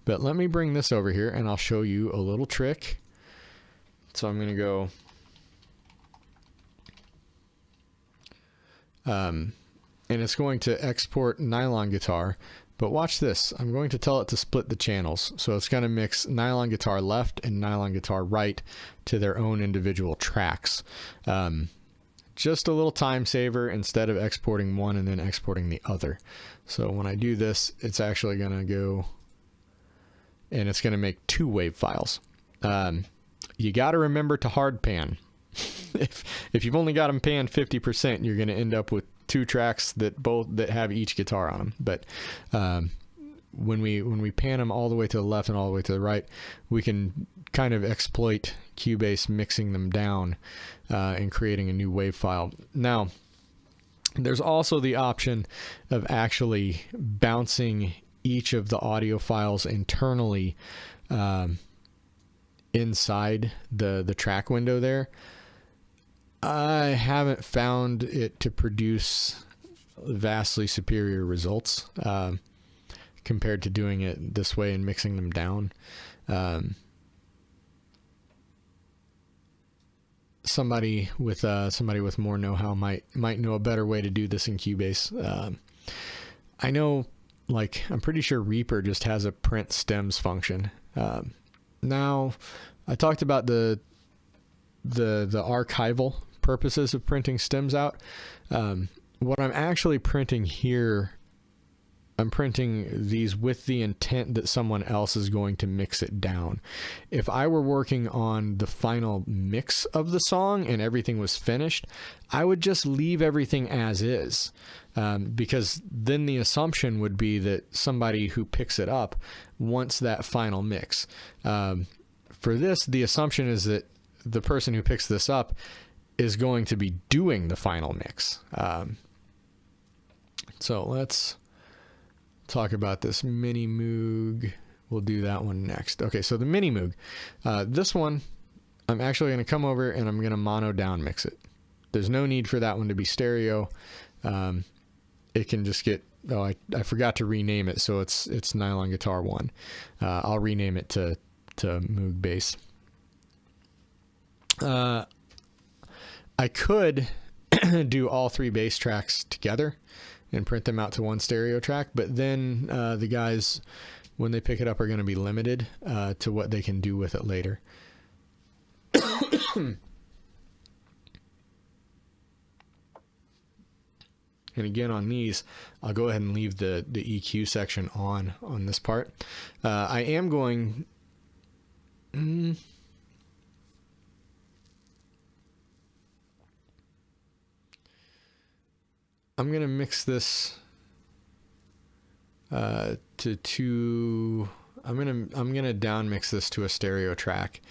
But let me bring this over here and I'll show you a little trick. So I'm going to go... and it's going to export nylon guitar, but watch this. I'm going to tell it to split the channels. So it's going to mix nylon guitar left and nylon guitar right to their own individual tracks. Just a little time saver instead of exporting one and then exporting the other. So when I do this, it's actually going to go and it's going to make 2 wave files. You got to remember to hard pan. If you've only got them panned 50%, you're going to end up with 2 tracks that have each guitar on them. But when we pan them all the way to the left and all the way to the right, we can kind of exploit Cubase mixing them down and creating a new wave file. Now, there's also the option of actually bouncing each of the audio files internally inside the track window there. I haven't found it to produce vastly superior results compared to doing it this way and mixing them down. Somebody with more know-how might know a better way to do this in Cubase. I know, like, I'm pretty sure Reaper just has a print stems function. Now, I talked about the archival purposes of printing stems out. What I'm actually printing here, I'm printing these with the intent that someone else is going to mix it down. If I were working on the final mix of the song and everything was finished, I would just leave everything as is, because then the assumption would be that somebody who picks it up wants that final mix. For this, the assumption is that the person who picks this up is going to be doing the final mix. So let's talk about this mini Moog. We'll do that one next. Okay, so the mini Moog. This one, I'm actually going to come over and I'm going to mono down mix it. There's no need for that one to be stereo. It can just get... Oh, I forgot to rename it, so it's Nylon Guitar 1. I'll rename it to Moog Bass. I could do all 3 bass tracks together and print them out to one stereo track, but then the guys, when they pick it up, are going to be limited to what they can do with it later. And again, on these, I'll go ahead and leave the EQ section on this part. I am going... I'm going to mix this to 2... I'm going to down mix this to a stereo track,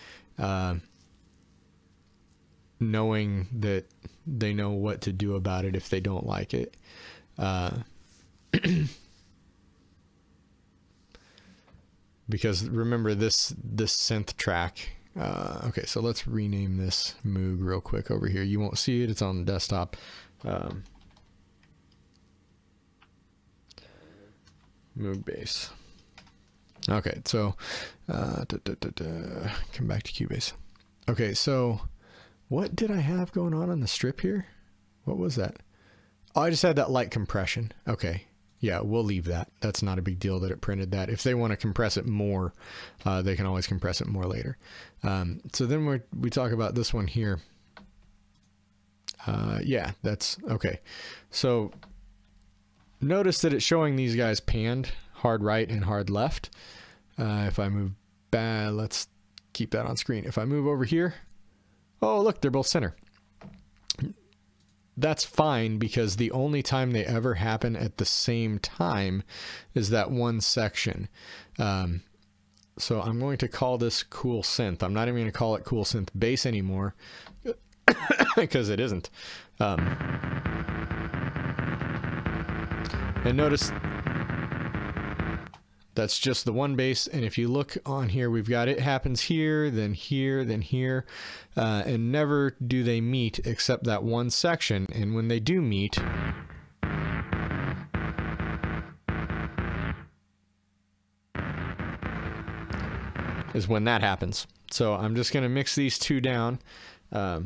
knowing that they know what to do about it if they don't like it. Because remember this synth track. Okay, so let's rename this Moog real quick over here. You won't see it. It's on the desktop. Moog Bass. Okay, so come back to Cubase. Okay, so what did I have going on the strip here? What was that? Oh, I just had that light compression. Okay, yeah, we'll leave that. That's not a big deal that it printed that. If they want to compress it more, they can always compress it more later. So then we talk about this one here. Yeah, that's okay. So notice that it's showing these guys panned, hard right and hard left. If I move back, let's keep that on screen. If I move over here, oh, look, they're both center. That's fine, because the only time they ever happen at the same time is that one section. So I'm going to call this Cool Synth. I'm not even going to call it Cool Synth Bass anymore, because it isn't. And notice that's just the one bass, and if you look on here, we've got it happens here, then here, then here, and never do they meet except that one section. And when they do meet, is when that happens. So I'm just going to mix these two down. Yeah,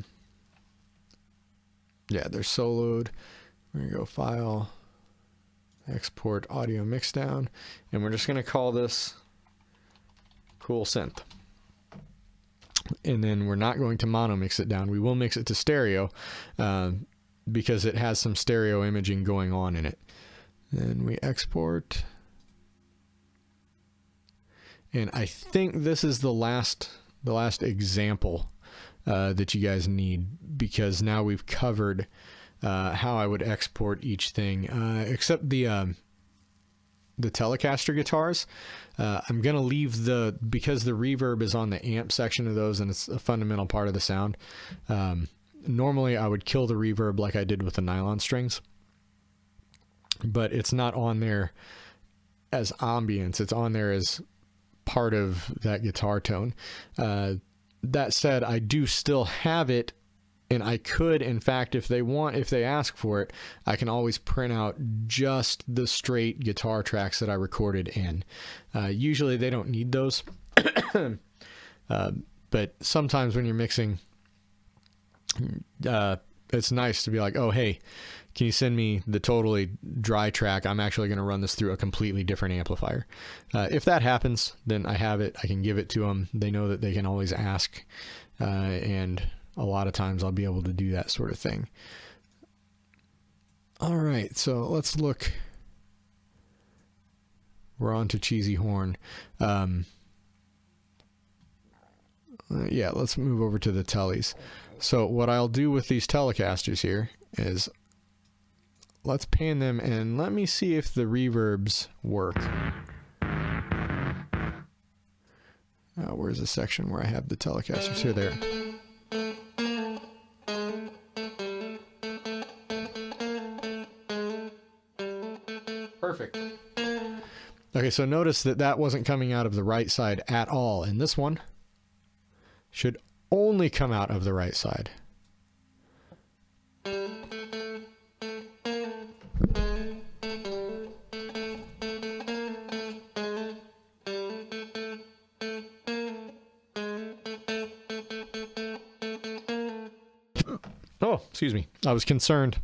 they're soloed. We're going to go File, Export Audio Mixdown, and we're just going to call this Cool Synth. And then we're not going to mono mix it down. We will mix it to stereo, because it has some stereo imaging going on in it. Then we export. And I think this is the last example that you guys need, because now we've covered how I would export each thing, except the Telecaster guitars. I'm going to leave because the reverb is on the amp section of those, and it's a fundamental part of the sound. Normally I would kill the reverb like I did with the Nylon Strings, but it's not on there as ambience. It's on there as part of that guitar tone. That said, I do still have it. And I could, in fact, if they ask for it, I can always print out just the straight guitar tracks that I recorded in. Usually they don't need those. But sometimes when you're mixing, it's nice to be like, oh, hey, can you send me the totally dry track? I'm actually going to run this through a completely different amplifier. If that happens, then I have it. I can give it to them. They know that they can always ask, and a lot of times I'll be able to do that sort of thing. All right, so let's look. We're on to Cheesy Horn. Yeah, let's move over to the Tellies. So what I'll do with these Telecasters here is let's pan them, and let me see if the reverbs work. Where's the section where I have the Telecasters? Here, there. Perfect. Okay, so notice that wasn't coming out of the right side at all, and this one should only come out of the right side. Oh, excuse me. I was concerned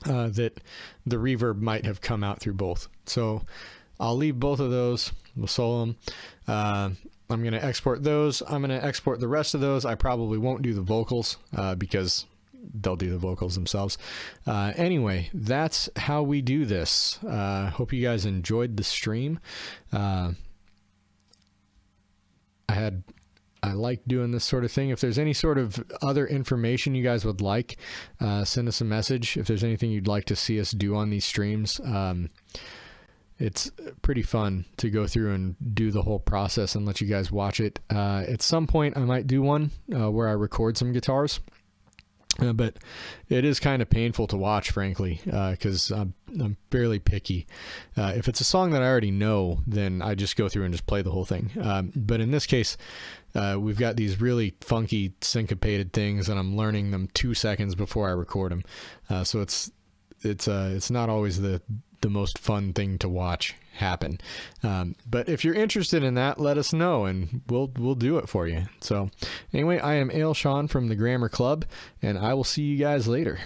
that the reverb might have come out through both. So I'll leave both of those. We'll solo them. I'm going to export those. I'm going to export the rest of those. I probably won't do the vocals because they'll do the vocals themselves. Anyway, that's how we do this. Hope you guys enjoyed the stream. I like doing this sort of thing. If there's any sort of other information you guys would like, send us a message. If there's anything you'd like to see us do on these streams, it's pretty fun to go through and do the whole process and let you guys watch it. At some point, I might do one where I record some guitars. But it is kind of painful to watch, frankly, because I'm fairly picky. If it's a song that I already know, then I just go through and just play the whole thing. But in this case, we've got these really funky syncopated things, and I'm learning them 2 seconds before I record them. So it's not always the most fun thing to watch happen. But if you're interested in that, let us know and we'll do it for you. So anyway, I am Ailsean from the Grammar Club, and I will see you guys later.